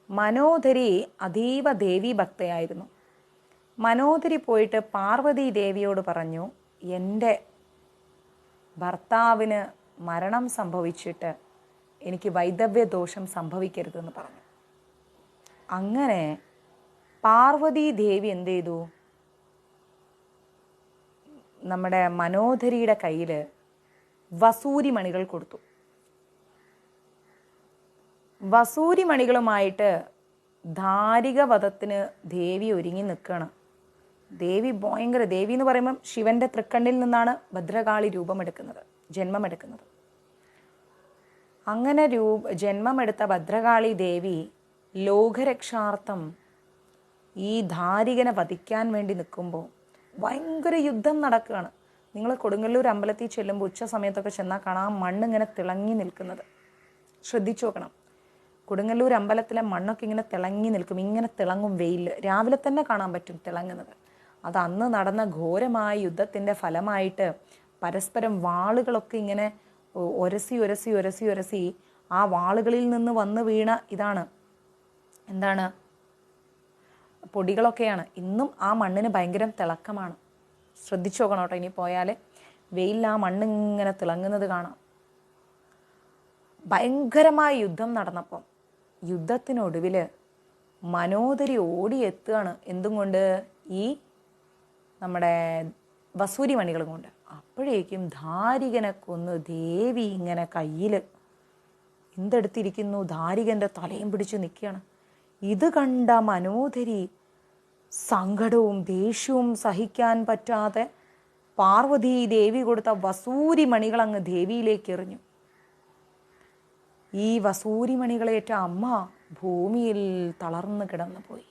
മനോധരി അതീവ ദേവി ഭക്തയായിരുന്നു. മനോധരി പോയിട്ട് പാർവതി ദേവിയോട് പറഞ്ഞു, എൻ്റെ ഭർത്താവിന് മരണം സംഭവിച്ചിട്ട് എനിക്ക് വൈദവ്യദോഷം സംഭവിക്കരുതെന്ന് പറഞ്ഞു. അങ്ങനെ പാർവതി ദേവി എന്ത് ചെയ്തു? നമ്മുടെ മനോധരിയുടെ കയ്യിൽ വസൂരിമണികൾ കൊടുത്തു. വസൂരിമണികളുമായിട്ട് ധാരിക വധത്തിന് ദേവി ഒരുങ്ങി നിൽക്കുകയാണ്. ദേവി ഭയങ്കര, ദേവി എന്ന് പറയുമ്പം ശിവന്റെ തൃക്കണ്ണിൽ നിന്നാണ് ഭദ്രകാളി രൂപമെടുക്കുന്നത്, ജന്മമെടുക്കുന്നത്. അങ്ങനെ ജന്മമെടുത്ത ഭദ്രകാളി ദേവി ലോകരക്ഷാർത്ഥം ഈ ധാരികനെ വധിക്കാൻ വേണ്ടി നിൽക്കുമ്പോൾ ഭയങ്കര യുദ്ധം നടക്കുകയാണ്. നിങ്ങൾ കൊടുങ്ങല്ലൂർ അമ്പലത്തിൽ ചെല്ലുമ്പോൾ ഉച്ച സമയത്തൊക്കെ ചെന്നാൽ കാണാം മണ്ണിങ്ങനെ തിളങ്ങി നിൽക്കുന്നത്. ശ്രദ്ധിച്ചു നോക്കണം. കൊടുങ്ങല്ലൂർ അമ്പലത്തിലെ മണ്ണൊക്കെ ഇങ്ങനെ തിളങ്ങി നിൽക്കും, ഇങ്ങനെ തിളങ്ങും. വെയിൽ രാവിലെ തന്നെ കാണാൻ പറ്റും തിളങ്ങുന്നത്. അത് അന്ന് നടന്ന ഘോരമായ യുദ്ധത്തിൻ്റെ ഫലമായിട്ട് പരസ്പരം വാളുകളൊക്കെ ഇങ്ങനെ ഒരസി ഒരസി ഒരസി ഒരസി ആ വാളുകളിൽ നിന്ന് വന്ന് വീണ ഇതാണ്, എന്താണ്, പൊടികളൊക്കെയാണ്. ഇന്നും ആ മണ്ണിന് ഭയങ്കര തിളക്കമാണ്. ശ്രദ്ധിച്ചു നോക്കണം കേട്ടോ. ഇനി പോയാൽ വെയിലിൽ ആ മണ്ണിങ്ങനെ തിളങ്ങുന്നത് കാണാം. ഭയങ്കരമായ യുദ്ധം നടന്നപ്പം യുദ്ധത്തിനൊടുവിൽ മനോധരി ഓടിയെത്തുകയാണ്. എന്തും കൊണ്ട്? ഈ നമ്മുടെ വസൂരിമണികളും കൊണ്ട്. അപ്പോഴേക്കും ധാരികനെ കൊന്ന് ദേവി ഇങ്ങനെ കയ്യിൽ എന്തെടുത്തിരിക്കുന്നു, ധാരികൻ്റെ തലയും പിടിച്ച് നിൽക്കുകയാണ്. ഇത് കണ്ട മനോധരി സങ്കടവും ദേഷ്യവും സഹിക്കാൻ പറ്റാതെ പാർവതി ദേവി കൊടുത്ത വസൂരിമണികൾ അങ്ങ് ദേവിയിലേക്ക് എറിഞ്ഞു. ഈ വസൂരിമണികളേറ്റ അമ്മ ഭൂമിയിൽ തളർന്നു കിടന്നു പോയി.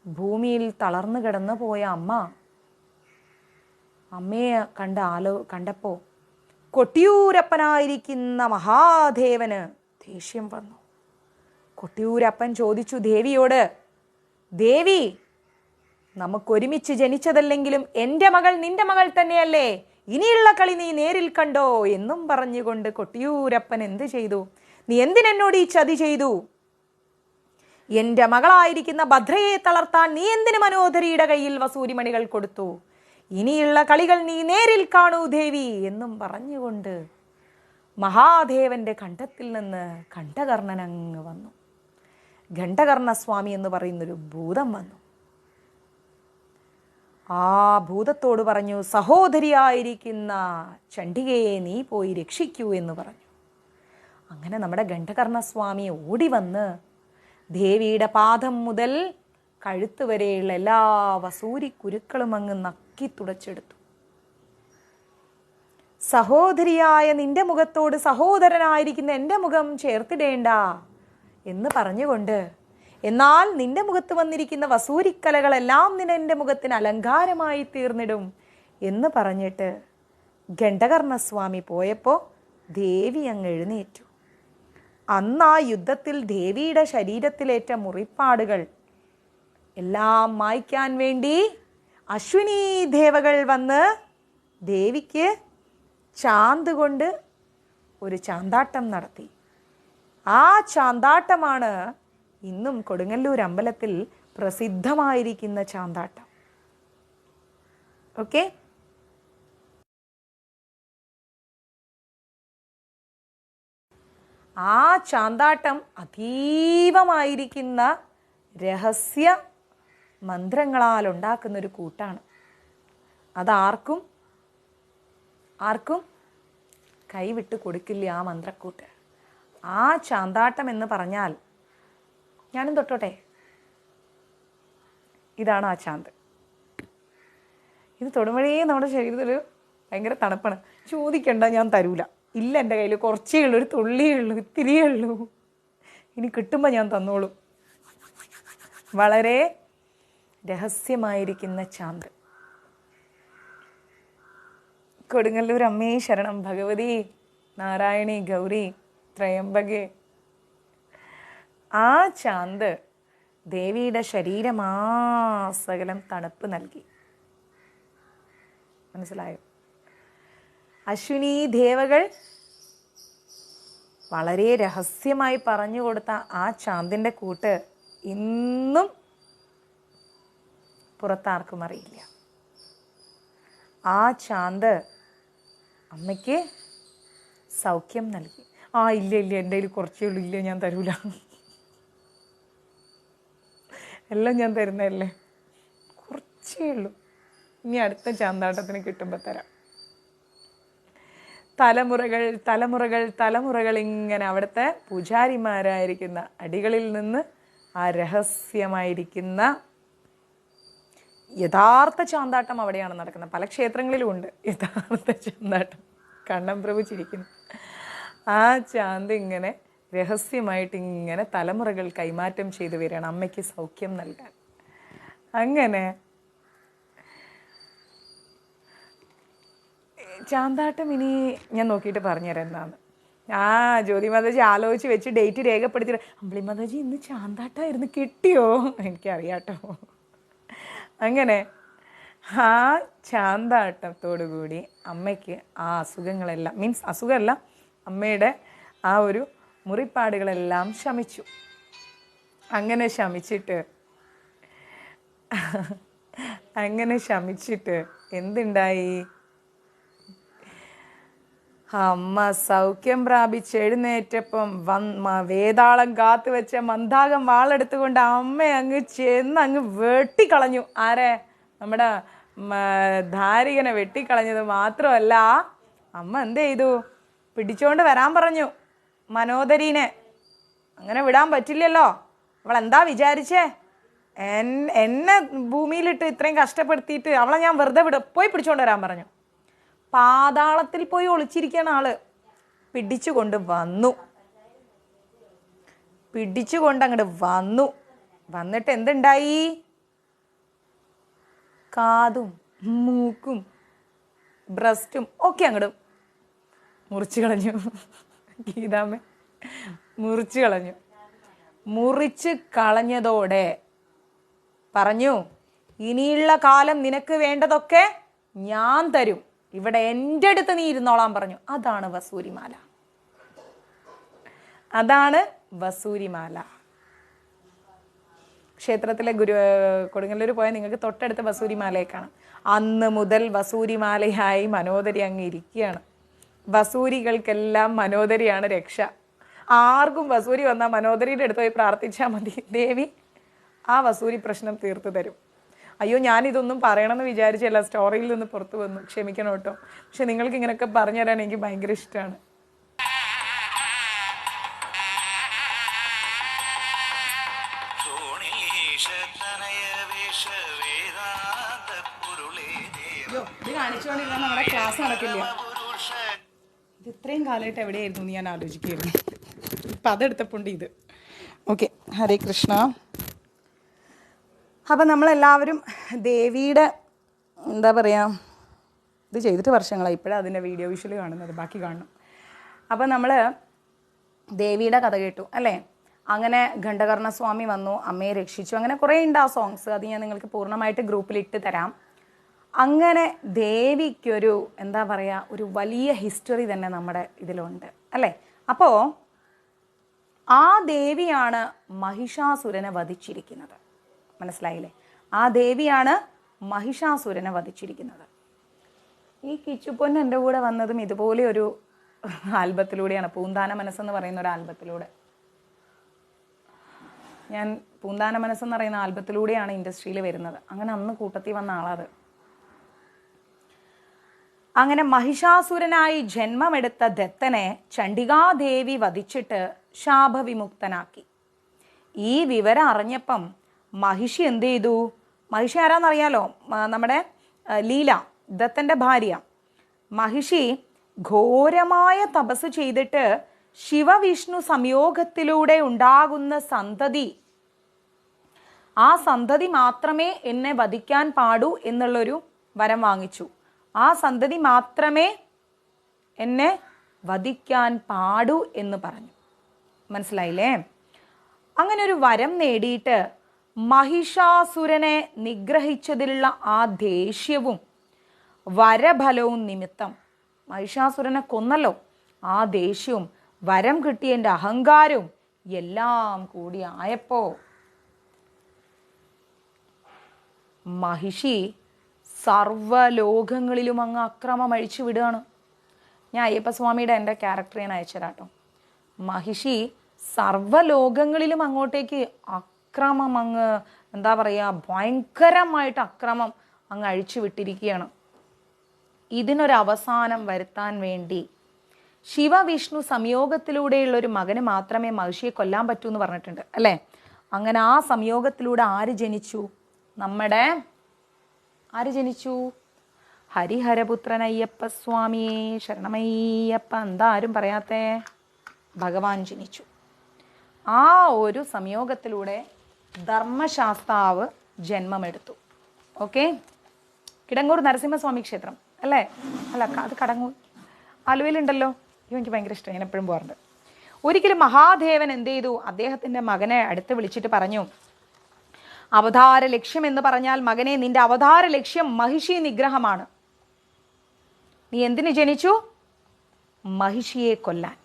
ഭൂമിയിൽ തളർന്നു കിടന്നു പോയ അമ്മയെ കണ്ടപ്പോൾ കൊട്ടിയൂരപ്പനായിരിക്കുന്ന മഹാദേവന് ദേഷ്യം വന്നു. കൊട്ടിയൂരപ്പൻ ചോദിച്ചു ദേവിയോട്, ദേവി, നമുക്കൊരുമിച്ച് ജനിച്ചതല്ലെങ്കിലും എൻ്റെ മകൾ നിന്റെ മകൾ തന്നെയല്ലേ, ഇനിയുള്ള കളി നീ നേരിൽ കണ്ടോ എന്നും പറഞ്ഞുകൊണ്ട് കൊട്ടിയൂരപ്പൻ എന്ത് ചെയ്തു? നീ എന്തിനെന്നോട് ഈ ചതി ചെയ്തു? എൻ്റെ മകളായിരിക്കുന്ന ഭദ്രയെ തളർത്താൻ നീ എന്തിന് മനോധരിയുടെ കയ്യിൽ വസൂരിമണികൾ കൊടുത്തു? ഇനിയുള്ള കളികൾ നീ നേരിൽ കാണൂ ദേവി എന്നും പറഞ്ഞുകൊണ്ട് മഹാദേവന്റെ കണ്ഠത്തിൽ നിന്ന് ഖണ്ഡകർണനങ്ങ് വന്നു. ഖണ്ഡകർണസ്വാമി എന്ന് പറയുന്നൊരു ഭൂതം വന്നു. ആ ഭൂതത്തോട് പറഞ്ഞു, സഹോദരിയായിരിക്കുന്ന ചണ്ഡികയെ നീ പോയി രക്ഷിക്കൂ എന്ന് പറഞ്ഞു. അങ്ങനെ നമ്മുടെ ഖണ്ഡകർണസ്വാമി ഓടി വന്ന് ദേവിയുടെ പാദം മുതൽ കഴുത്ത് വരെയുള്ള എല്ലാ വസൂരി കുരുക്കളും അങ്ങ് നക്കി തുടച്ചെടുത്തു. സഹോദരിയായ നിന്റെ മുഖത്തോട് സഹോദരനായിരിക്കുന്ന എൻ്റെ മുഖം ചേർത്തിടേണ്ട എന്ന് പറഞ്ഞുകൊണ്ട്, എന്നാൽ നിന്റെ മുഖത്ത് വന്നിരിക്കുന്ന വസൂരിക്കലകളെല്ലാം നിന്റെ മുഖത്തിന് അലങ്കാരമായി തീർന്നിടും എന്ന് പറഞ്ഞിട്ട് ഖണ്ഡകർണസ്വാമി പോയപ്പോൾ ദേവി അങ്ങ് എഴുന്നേറ്റു. അന്ന് ആ യുദ്ധത്തിൽ ദേവിയുടെ ശരീരത്തിലേറ്റ മുറിപ്പാടുകൾ എല്ലാം മായ്ക്കാൻ വേണ്ടി അശ്വിനി ദേവകൾ വന്ന് ദേവിക്ക് ചാന്ത് കൊണ്ട് ഒരു ചാന്താട്ടം നടത്തി. ആ ചാന്താട്ടമാണ് ഇന്നും കൊടുങ്ങല്ലൂർ അമ്പലത്തിൽ പ്രസിദ്ധമായിരിക്കുന്ന ചാന്താട്ടം. ഓക്കെ, ആ ചാന്താട്ടം അതീവമായിരിക്കുന്ന രഹസ്യ മന്ത്രങ്ങളാൽ ഉണ്ടാക്കുന്നൊരു കൂട്ടാണ്. അതാർക്കും കൈവിട്ട് കൊടുക്കില്ല ആ മന്ത്രക്കൂട്ട്. ആ ചാന്താട്ടം എന്ന് പറഞ്ഞാൽ, ഞാനും തൊട്ടോട്ടെ, ഇതാണ് ആ ചാന്ത്. ഇത് തൊടുമ്പോഴേ നമ്മുടെ ശരീരത്തിൽ ഭയങ്കര തണുപ്പാണ്. ചോദിക്കണ്ട, ഞാൻ തരൂല. ഇല്ല, എൻ്റെ കയ്യിൽ കുറച്ചേ ഉള്ളൂ, ഒരു തുള്ളിയേ ഉള്ളൂ, ഇത്തിരിയേ ഉള്ളൂ. ഇനി കിട്ടുമ്പോൾ ഞാൻ തന്നോളൂ. വളരെ രഹസ്യമായിരിക്കുന്ന ചാന്ത്. കൊടുങ്ങല്ലൂർ അമ്മേ ശരണം, ഭഗവതി നാരായണി ഗൗരി ത്രയംബകെ. ആ ചാന്ത് ദേവിയുടെ ശരീരമാസകലം തണുപ്പ് നൽകി. മനസ്സിലായോ? അശ്വിനി ദേവകൾ വളരെ രഹസ്യമായി പറഞ്ഞു കൊടുത്ത ആ ചാന്തിൻ്റെ കൂട്ട് ഇന്നും പുറത്താർക്കും അറിയില്ല. ആ ചാന്ത് അമ്മയ്ക്ക് സൗഖ്യം നൽകി. ഇല്ല എൻ്റെ കയ്യിൽ കുറച്ചേ ഉള്ളൂ, ഇല്ല ഞാൻ തരൂല, എല്ലാം ഞാൻ തരുന്നതല്ലേ, കുറച്ചേ ഉള്ളൂ, ഇനി അടുത്ത ചാന്താട്ടത്തിന് കിട്ടുമ്പോൾ തരാം. തലമുറകൾ തലമുറകൾ തലമുറകൾ ഇങ്ങനെ അവിടുത്തെ പൂജാരിമാരായിരിക്കുന്ന അടികളിൽ നിന്ന് ആ രഹസ്യമായിരിക്കുന്ന യഥാർത്ഥ ചാന്താട്ടം അവിടെയാണ് നടക്കുന്നത്. പല ക്ഷേത്രങ്ങളിലും ഉണ്ട് യഥാർത്ഥ ചാന്താട്ടം. കണ്ണം പ്രഭു ചിരിക്കുന്നു. ആ ചാന്ത് ഇങ്ങനെ രഹസ്യമായിട്ട് ഇങ്ങനെ തലമുറകൾ കൈമാറ്റം ചെയ്തു വരികയാണ് അമ്മയ്ക്ക് സൗഖ്യം നൽകാൻ. അങ്ങനെ ചാന്താട്ടം ഇനി ഞാൻ നോക്കിയിട്ട് പറഞ്ഞുതരാം എന്താന്ന്. ജ്യോതി മാതാജി ആലോചിച്ച് വെച്ച് ഡേറ്റ് രേഖപ്പെടുത്തിയിട്ട്, അമ്പിളി മാതാജി ഇന്ന് ചാന്താട്ടമായിരുന്നു, കിട്ടിയോ? എനിക്കറിയാട്ടോ. അങ്ങനെ ആ ചാന്താട്ടത്തോടു കൂടി അമ്മയ്ക്ക് ആ അസുഖങ്ങളെല്ലാം, മീൻസ് അസുഖമല്ല, അമ്മയുടെ ആ ഒരു മുറിപ്പാടുകളെല്ലാം ശമിച്ചു. അങ്ങനെ ശമിച്ചിട്ട് എന്തുണ്ടായി? അമ്മ സൗഖ്യം പ്രാപിച്ച് എഴുന്നേറ്റപ്പം വേതാളം കാത്തു വെച്ച മന്ദാകം വാളെടുത്തുകൊണ്ട് അമ്മ അങ്ങ് ചെന്ന് അങ്ങ് വെട്ടിക്കളഞ്ഞു. ആരെ? നമ്മുടെ ധാരികനെ വെട്ടിക്കളഞ്ഞത് മാത്രമല്ല, അമ്മ എന്ത് ചെയ്തു? പിടിച്ചോണ്ട് വരാൻ പറഞ്ഞു മനോദരീനെ. അങ്ങനെ വിടാൻ പറ്റില്ലല്ലോ. അവൾ എന്താ വിചാരിച്ചേ? എന്നെ ഭൂമിയിലിട്ട് ഇത്രയും കഷ്ടപ്പെടുത്തിയിട്ട് അവളെ ഞാൻ വെറുതെ പോയി പിടിച്ചോണ്ട് വരാൻ പറഞ്ഞു. പാതാളത്തിൽ പോയി ഒളിച്ചിരിക്കുന്ന ആള് പിടിച്ചുകൊണ്ട് അങ്ങോട്ട് വന്നു. വന്നിട്ട് എന്തുണ്ടായി? കാതും മൂക്കും ബ്രസ്റ്റും ഒക്കെ അങ്ങോട്ട് മുറിച്ചു കളഞ്ഞു. ഗീതാമ്മ മുറിച്ച് കളഞ്ഞതോടെ പറഞ്ഞു, ഇനിയുള്ള കാലം നിനക്ക് വേണ്ടതൊക്കെ ഞാൻ തരും, ഇവിടെ എൻ്റെ അടുത്ത് നീ ഇരുന്നോളാൻ പറഞ്ഞു. അതാണ് വസൂരിമാല. ക്ഷേത്രത്തിലെ കൊടുങ്ങല്ലൂർ പോയാൽ നിങ്ങൾക്ക് തൊട്ടടുത്ത വസൂരിമാലയെ കാണാം. അന്ന് മുതൽ വസൂരിമാലയായി മനോദരി അങ്ങ് ഇരിക്കുകയാണ്. വസൂരികൾക്കെല്ലാം മനോദരിയാണ് രക്ഷ. ആർക്കും വസൂരി വന്നാൽ മനോദരിയുടെ അടുത്ത് പോയി പ്രാർത്ഥിച്ചാൽ മതി, ദേവി ആ വസൂരി പ്രശ്നം തീർത്തു തരും. അയ്യോ, ഞാനിതൊന്നും പറയണമെന്ന് വിചാരിച്ചല്ല, സ്റ്റോറിയിൽ നിന്ന് പുറത്തു വന്നു, ക്ഷമിക്കണം കേട്ടോ. പക്ഷെ നിങ്ങൾക്ക് ഇങ്ങനെയൊക്കെ പറഞ്ഞു തരാൻ എനിക്ക് ഭയങ്കര ഇഷ്ടമാണ്. ഇത് കാണിച്ചുകൊണ്ടിരുന്ന നമ്മുടെ ക്ലാസ് നടക്കില്ല. ഇത് ഇത്രയും കാലമായിട്ട് എവിടെയായിരുന്നു എന്ന് ഞാൻ ആലോചിക്കുകയായിരുന്നു. ഇപ്പം അതെടുത്തപ്പോണ്ട് ഇത്. ഓക്കെ, ഹരേ കൃഷ്ണ. അപ്പം നമ്മളെല്ലാവരും ദേവിയുടെ എന്താ പറയുക, ഇത് ചെയ്തിട്ട് വർഷങ്ങളായി, ഇപ്പോഴാണ് അതിൻ്റെ വീഡിയോ വിഷ്വൽ കാണുന്നത്, ബാക്കി കാണണം. അപ്പം നമ്മൾ ദേവിയുടെ കഥ കേട്ടു അല്ലേ? അങ്ങനെ ഖണ്ഡകർണസ്വാമി വന്നു, അമ്മയെ രക്ഷിച്ചു, അങ്ങനെ കുറേ ഉണ്ട് ആ സോങ്സ്. അത് ഞാൻ നിങ്ങൾക്ക് പൂർണ്ണമായിട്ട് ഗ്രൂപ്പിൽ ഇട്ട് തരാം. അങ്ങനെ ദേവിക്കൊരു എന്താ പറയുക, ഒരു വലിയ ഹിസ്റ്ററി തന്നെ നമ്മുടെ ഇതിലുണ്ട് അല്ലേ? അപ്പോൾ ആ ദേവിയാണ് മഹിഷാസുരനെ വധിച്ചിരിക്കുന്നത്. മനസ്സിലായില്ലേ? ആ ദേവിയാണ് മഹിഷാസുരനെ വധിച്ചിരിക്കുന്നത്. ഈ കിച്ചുപ്പൊന്ന് എൻ്റെ കൂടെ വന്നതും ഇതുപോലെ ഒരു ആൽബത്തിലൂടെയാണ്, പൂന്താന മനസ്സെന്ന് പറയുന്ന ഒരു ആൽബത്തിലൂടെ. ഞാൻ പൂന്താന മനസ്സെന്ന് പറയുന്ന ആൽബത്തിലൂടെയാണ് ഇൻഡസ്ട്രിയിൽ വരുന്നത്. അങ്ങനെ അന്ന് കൂട്ടത്തിൽ വന്ന ആളത്. അങ്ങനെ മഹിഷാസുരനായി ജന്മമെടുത്ത ദത്തനെ ചണ്ഡികാദേവി വധിച്ചിട്ട് ശാപവിമുക്തനാക്കി. ഈ വിവരം അറിഞ്ഞപ്പം മഹിഷി എന്ത് ചെയ്തു? മഹിഷി ആരാന്നറിയാലോ? നമ്മുടെ ലീല, ദത്തൻ്റെ ഭാര്യ. മഹിഷി ഘോരമായ തപസ് ചെയ്തിട്ട് ശിവവിഷ്ണു സംയോഗത്തിലൂടെ ഉണ്ടാകുന്ന സന്തതി, ആ സന്തതി മാത്രമേ എന്നെ വധിക്കാൻ പാടൂ എന്നുള്ളൊരു വരം വാങ്ങിച്ചു. ആ സന്തതി മാത്രമേ എന്നെ വധിക്കാൻ പാടൂ എന്ന് പറഞ്ഞു. മനസ്സിലായില്ലേ? അങ്ങനെ ഒരു വരം നേടിയിട്ട് മഹിഷാസുരനെ നിഗ്രഹിച്ചതിലുള്ള ആ ദേഷ്യവും വരഫലവും നിമിത്തം, മഹിഷാസുരനെ കൊന്നല്ലോ, ആ ദേഷ്യവും വരം കിട്ടിയതിൻ്റെ അഹങ്കാരവും എല്ലാം കൂടി ആയപ്പോ മഹിഷി സർവ്വലോകങ്ങളിലും അങ്ങ് അക്രമം അഴിച്ചു വിടുകയാണ്. ഞാൻ അയ്യപ്പസ്വാമിയുടെ എൻ്റെ ക്യാരക്ടർ ഞാൻ അയച്ചുതരാട്ടോ. മഹിഷി സർവ്വലോകങ്ങളിലും അങ്ങോട്ടേക്ക് അക്രമം അങ്ങ്, എന്താ പറയുക, ഭയങ്കരമായിട്ട് അക്രമം അങ്ങ് അഴിച്ചു വിട്ടിരിക്കുകയാണ്. ഇതിനൊരവസാനം വരുത്താൻ വേണ്ടി ശിവവിഷ്ണു സംയോഗത്തിലൂടെയുള്ളൊരു മകന് മാത്രമേ മഹിഷിയെ കൊല്ലാൻ പറ്റൂ എന്ന് പറഞ്ഞിട്ടുണ്ട് അല്ലേ? അങ്ങനെ ആ സംയോഗത്തിലൂടെ ആര് ജനിച്ചു? നമ്മുടെ ആര് ജനിച്ചു? ഹരിഹരപുത്രൻ അയ്യപ്പ സ്വാമിയെ ശരണമയ്യപ്പ. എന്താ ആരും പറയാത്തേ? ഭഗവാൻ ജനിച്ചു. ആ ഒരു സംയോഗത്തിലൂടെ ധർമ്മശാസ്താവ് ജന്മമെടുത്തു. ഓക്കെ, കിടങ്ങൂർ നരസിംഹസ്വാമി ക്ഷേത്രം അല്ലേ? അല്ല, അത് കടങ്ങൂർ, ആലുവയിലുണ്ടല്ലോ. എനിക്ക് ഭയങ്കര ഇഷ്ടം, ഞാൻ എപ്പോഴും പോകാറുണ്ട്. ഒരിക്കലും മഹാദേവൻ എന്ത് ചെയ്തു? അദ്ദേഹത്തിൻ്റെ മകനെ അടുത്ത് വിളിച്ചിട്ട് പറഞ്ഞു, അവതാര ലക്ഷ്യം എന്ന് പറഞ്ഞാൽ മകനെ, നിന്റെ അവതാര ലക്ഷ്യം മഹിഷി നിഗ്രഹമാണ്. നീ എന്തിനു ജനിച്ചു? മഹിഷിയെ കൊല്ലാൻ.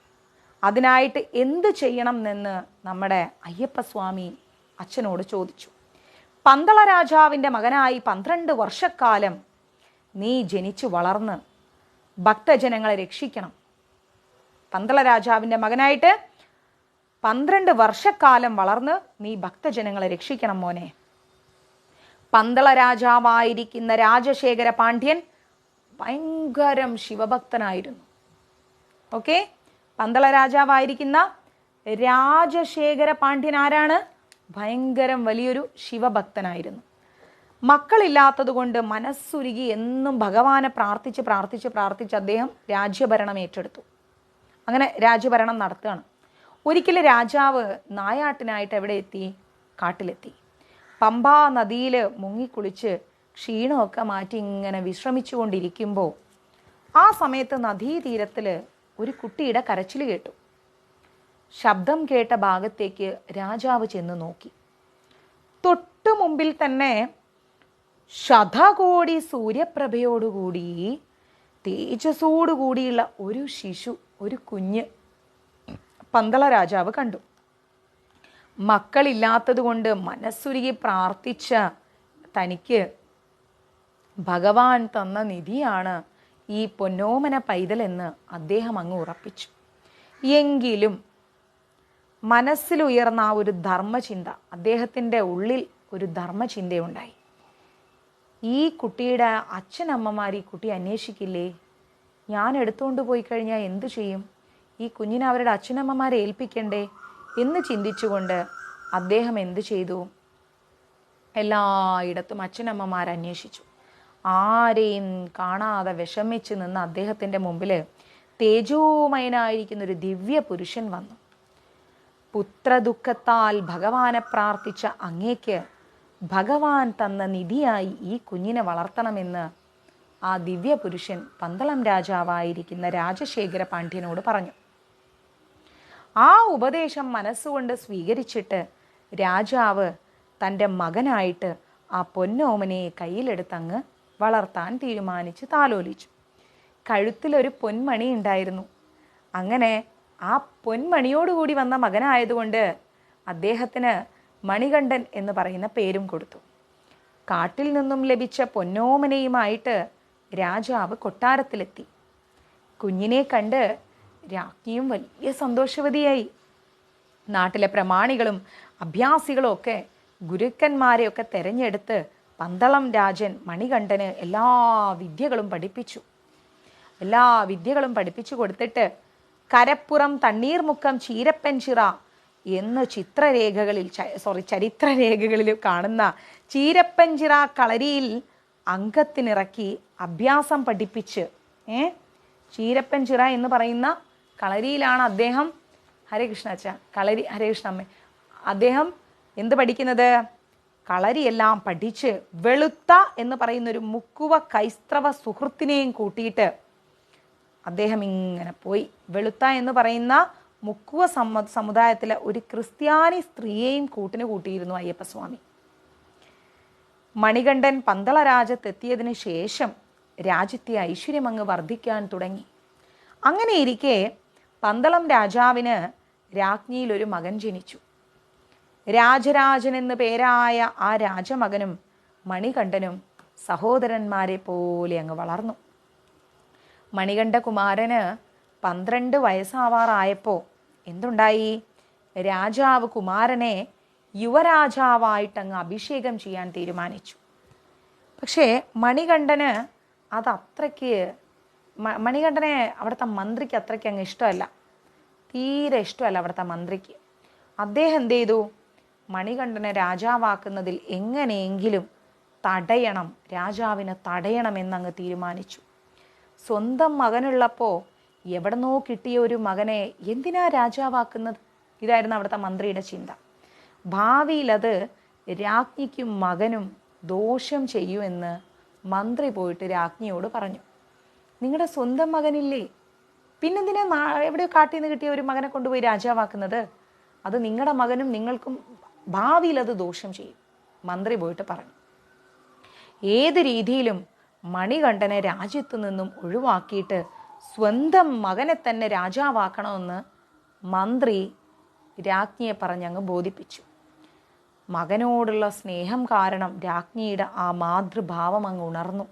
അതിനായിട്ട് എന്ത് ചെയ്യണം എന്ന് നമ്മുടെ അയ്യപ്പസ്വാമി അച്ഛനോട് ചോദിച്ചു. പന്തള രാജാവിൻ്റെ മകനായി 12 വർഷക്കാലം നീ ജനിച്ചു വളർന്ന് ഭക്തജനങ്ങളെ രക്ഷിക്കണം. പന്തള രാജാവിൻ്റെ മകനായിട്ട് 12 വർഷക്കാലം വളർന്ന് നീ ഭക്തജനങ്ങളെ രക്ഷിക്കണം മോനെ. പന്തള രാജാവായിരിക്കുന്ന രാജശേഖര പാണ്ഡ്യൻ ഭയങ്കരം ശിവഭക്തനായിരുന്നു. ഓക്കെ, പന്തള രാജാവായിരിക്കുന്ന രാജശേഖര പാണ്ഡ്യൻ ആരാണ്? ഭയങ്കരം വലിയൊരു ശിവഭക്തനായിരുന്നു. മക്കളില്ലാത്തത് കൊണ്ട് മനസ്സുരുകി എന്നും ഭഗവാനെ പ്രാർത്ഥിച്ച് പ്രാർത്ഥിച്ച് പ്രാർത്ഥിച്ച് അദ്ദേഹം രാജ്യഭരണം ഏറ്റെടുത്തു. അങ്ങനെ രാജ്യഭരണം നടത്തുകയാണ്. ഒരിക്കലും രാജാവ് നായാട്ടിനായിട്ട് എവിടെ എത്തി? കാട്ടിലെത്തി. പമ്പാ നദിയിൽ മുങ്ങിക്കുളിച്ച് ക്ഷീണമൊക്കെ മാറ്റി ഇങ്ങനെ വിശ്രമിച്ചു കൊണ്ടിരിക്കുമ്പോൾ ആ സമയത്ത് നദീതീരത്തിൽ ഒരു കുട്ടിയുടെ കരച്ചിൽ കേട്ടു. ശബ്ദം കേട്ട ഭാഗത്തേക്ക് രാജാവ് ചെന്ന് നോക്കി. തൊട്ടു മുമ്പിൽ തന്നെ ശതകോടി സൂര്യപ്രഭയോടുകൂടി തേജസ്സോടുകൂടിയുള്ള ഒരു ശിശു, ഒരു കുഞ്ഞ് പന്തള രാജാവ് കണ്ടു. മക്കളില്ലാത്തത് കൊണ്ട് മനസ്സുരുകി പ്രാർത്ഥിച്ച തനിക്ക് ഭഗവാൻ തന്ന നിധിയാണ് ഈ പൊന്നോമന പൈതൽ എന്ന് അദ്ദേഹം അങ്ങ് ഉറപ്പിച്ചു. എങ്കിലും മനസ്സിലുയർന്ന ആ ഒരു ധർമ്മചിന്ത, അദ്ദേഹത്തിൻ്റെ ഉള്ളിൽ ഒരു ധർമ്മചിന്തയുണ്ടായി. ഈ കുട്ടിയുടെ അച്ഛനമ്മമാർ ഈ കുട്ടി അന്വേഷിക്കില്ലേ? ഞാൻ എടുത്തുകൊണ്ട് പോയി കഴിഞ്ഞാൽ എന്തു ചെയ്യും? ഈ കുഞ്ഞിനെ അവരുടെ അച്ഛനമ്മമാരെ ഏൽപ്പിക്കണ്ടേ എന്ന് ചിന്തിച്ചുകൊണ്ട് അദ്ദേഹം എന്തു ചെയ്തു? എല്ലായിടത്തും അച്ഛനമ്മമാർ അന്വേഷിച്ചു. ആരെയും കാണാതെ വിഷമിച്ച് നിന്ന് അദ്ദേഹത്തിൻ്റെ മുമ്പിൽ തേജോമയനായിരിക്കുന്നൊരു ദിവ്യ പുരുഷൻ വന്നു. പുത്രദുഃഖത്താൽ ഭഗവാനെ പ്രാർത്ഥിച്ച അങ്ങേക്ക് ഭഗവാൻ തന്ന നിധിയായി ഈ കുഞ്ഞിനെ വളർത്തണമെന്ന് ആ ദിവ്യ പുരുഷൻ പന്തളം രാജാവായിരിക്കുന്ന രാജശേഖര പാണ്ഡ്യനോട് പറഞ്ഞു. ആ ഉപദേശം മനസ്സുകൊണ്ട് സ്വീകരിച്ചിട്ട് രാജാവ് തൻ്റെ മകനായിട്ട് ആ പൊന്നോമനയെ കയ്യിലെടുത്തങ്ങ് വളർത്താൻ തീരുമാനിച്ച് താലോലിച്ചു. കഴുത്തിലൊരു പൊന്മണി ഉണ്ടായിരുന്നു. അങ്ങനെ ആ പൊന്മണിയോടുകൂടി വന്ന മകനായതുകൊണ്ട് അദ്ദേഹത്തിന് മണികണ്ഠൻ എന്ന് പറയുന്ന പേരും കൊടുത്തു. കാട്ടിൽ നിന്നും ലഭിച്ച പൊന്നോമനയുമായിട്ട് രാജാവ് കൊട്ടാരത്തിലെത്തി. കുഞ്ഞിനെ കണ്ട് രാജ്ഞിയും വലിയ സന്തോഷവതിയായി. നാട്ടിലെ പ്രമാണികളും അഭ്യാസികളും ഒക്കെ ഗുരുക്കന്മാരെയൊക്കെ തെരഞ്ഞെടുത്ത് പന്തളം രാജൻ മണികണ്ഠന് എല്ലാ വിദ്യകളും പഠിപ്പിച്ചു കൊടുത്തിട്ട് കരപ്പുറം തണ്ണീർമുക്കം ചീരപ്പൻ ചിറ എന്ന് ചരിത്രരേഖകളിൽ കാണുന്ന ചീരപ്പൻ ചിറ കളരിയിൽ അംഗത്തിനിറക്കി അഭ്യാസം പഠിപ്പിച്ച് ചീരപ്പൻ ചിറ എന്ന് പറയുന്ന കളരിയിലാണ് അദ്ദേഹം ഹരേ കൃഷ്ണ അച്ഛ ഹരേ കൃഷ്ണ അമ്മ അദ്ദേഹം എന്ത് പഠിക്കുന്നത്? കളരിയെല്ലാം പഠിച്ച് വെളുത്ത എന്ന് പറയുന്ന ഒരു മുക്കുവ ക്രൈസ്തവ സുഹൃത്തിനെയും കൂട്ടിയിട്ട് അദ്ദേഹം ഇങ്ങനെ പോയി. വെളുത്ത എന്ന് പറയുന്ന മുക്കുവ സമുദായത്തിലെ ഒരു ക്രിസ്ത്യാനി സ്ത്രീയെയും കൂട്ടിയിരുന്നു അയ്യപ്പസ്വാമി. മണികണ്ഠൻ പന്തള രാജ്യത്തെത്തിയതിനു ശേഷം രാജ്യത്തെ ഐശ്വര്യം അങ്ങ് വർദ്ധിക്കാൻ തുടങ്ങി. അങ്ങനെ ഇരിക്കെ പന്തളം രാജാവിന് രാജ്ഞിയിൽ ഒരു മകൻ ജനിച്ചു. രാജരാജൻ എന്ന് പേരായ ആ രാജമകനും മണികണ്ഠനും സഹോദരന്മാരെ പോലെ അങ്ങ് വളർന്നു. മണികണ്ഠകുമാരന് 12 വയസ്സാവാറായപ്പോൾ എന്തുണ്ടായി? രാജാവ് കുമാരനെ യുവരാജാവായിട്ടങ്ങ് അഭിഷേകം ചെയ്യാൻ തീരുമാനിച്ചു. പക്ഷേ മണികണ്ഠന് മണികണ്ഠനെ അവിടുത്തെ മന്ത്രിക്ക് അത്രയ്ക്ക് അങ്ങ് ഇഷ്ടമല്ല, തീരെ ഇഷ്ടമല്ല അവിടുത്തെ മന്ത്രിക്ക്. അദ്ദേഹം എന്ത് ചെയ്തു? മണികണ്ഠനെ രാജാവാക്കുന്നതിൽ എങ്ങനെയെങ്കിലും രാജാവിനെ തടയണമെന്നങ്ങ് തീരുമാനിച്ചു. സ്വന്തം മകനുള്ളപ്പോൾ എവിടെന്നോ കിട്ടിയ ഒരു മകനെ എന്തിനാ രാജാവാക്കുന്നത്? ഇതായിരുന്നു അവിടുത്തെ മന്ത്രിയുടെ ചിന്ത. ഭാവിയിൽ അത് രാജ്ഞിക്കും മകനും ദോഷം ചെയ്യുമെന്ന് മന്ത്രി പോയിട്ട് രാജ്ഞിയോട് പറഞ്ഞു. നിങ്ങളുടെ സ്വന്തം മകനില്ലേ, പിന്നെന്തിനാ എവിടെയോ കാട്ടിൽ നിന്ന് കിട്ടിയ ഒരു മകനെ കൊണ്ടുപോയി രാജാവാക്കുന്നത്? അത് നിങ്ങളുടെ മകനും നിങ്ങൾക്കും ഭാവിയിൽ അത് ദോഷം ചെയ്യും. മന്ത്രി പോയിട്ട് പറഞ്ഞു. ഏത് രീതിയിലും മണികണ്ഠനെ രാജ്യത്തു നിന്നും ഒഴിവാക്കിയിട്ട് സ്വന്തം മകനെ തന്നെ രാജാവാക്കണമെന്ന് മന്ത്രി രാജ്ഞിയെ പറഞ്ഞങ്ങ് ബോധിപ്പിച്ചു. മകനോടുള്ള സ്നേഹം കാരണം രാജ്ഞിയുടെ ആ മാതൃഭാവം അങ്ങ് ഉണർന്നു.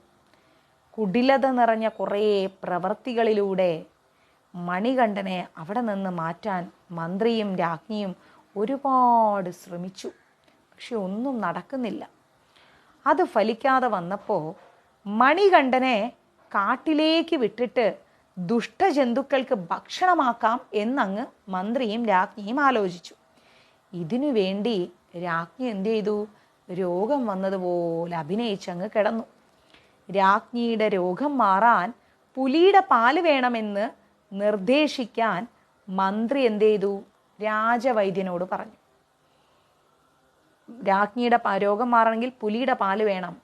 കുടിലത നിറഞ്ഞ കുറേ പ്രവൃത്തികളിലൂടെ മണികണ്ഠനെ അവിടെ നിന്ന് മാറ്റാൻ മന്ത്രിയും രാജ്ഞിയും ഒരുപാട് ശ്രമിച്ചു. പക്ഷെ ഒന്നും നടക്കുന്നില്ല. അത് ഫലിക്കാതെ വന്നപ്പോൾ മണികണ്ഠനെ കാട്ടിലേക്ക് വിട്ടിട്ട് ദുഷ്ടജന്തുക്കൾക്ക് ഭക്ഷണമാക്കാം എന്നങ്ങ് മന്ത്രിയും രാജ്ഞിയും ആലോചിച്ചു. ഇതിനു വേണ്ടി രാജ്ഞി എന്ത് ചെയ്തു? രോഗം വന്നതുപോലെ അഭിനയിച്ചങ്ങ് കിടന്നു. രാജ്ഞിയുടെ രോഗം മാറാൻ പുലിയുടെ പാല് വേണമെന്ന് നിർദ്ദേശിക്കാൻ മന്ത്രി എന്ത് ചെയ്തു? രാജവൈദ്യനോട് പറഞ്ഞു. രാജ്ഞിയുടെ രോഗം മാറണമെങ്കിൽ പുലിയുടെ പാല് വേണം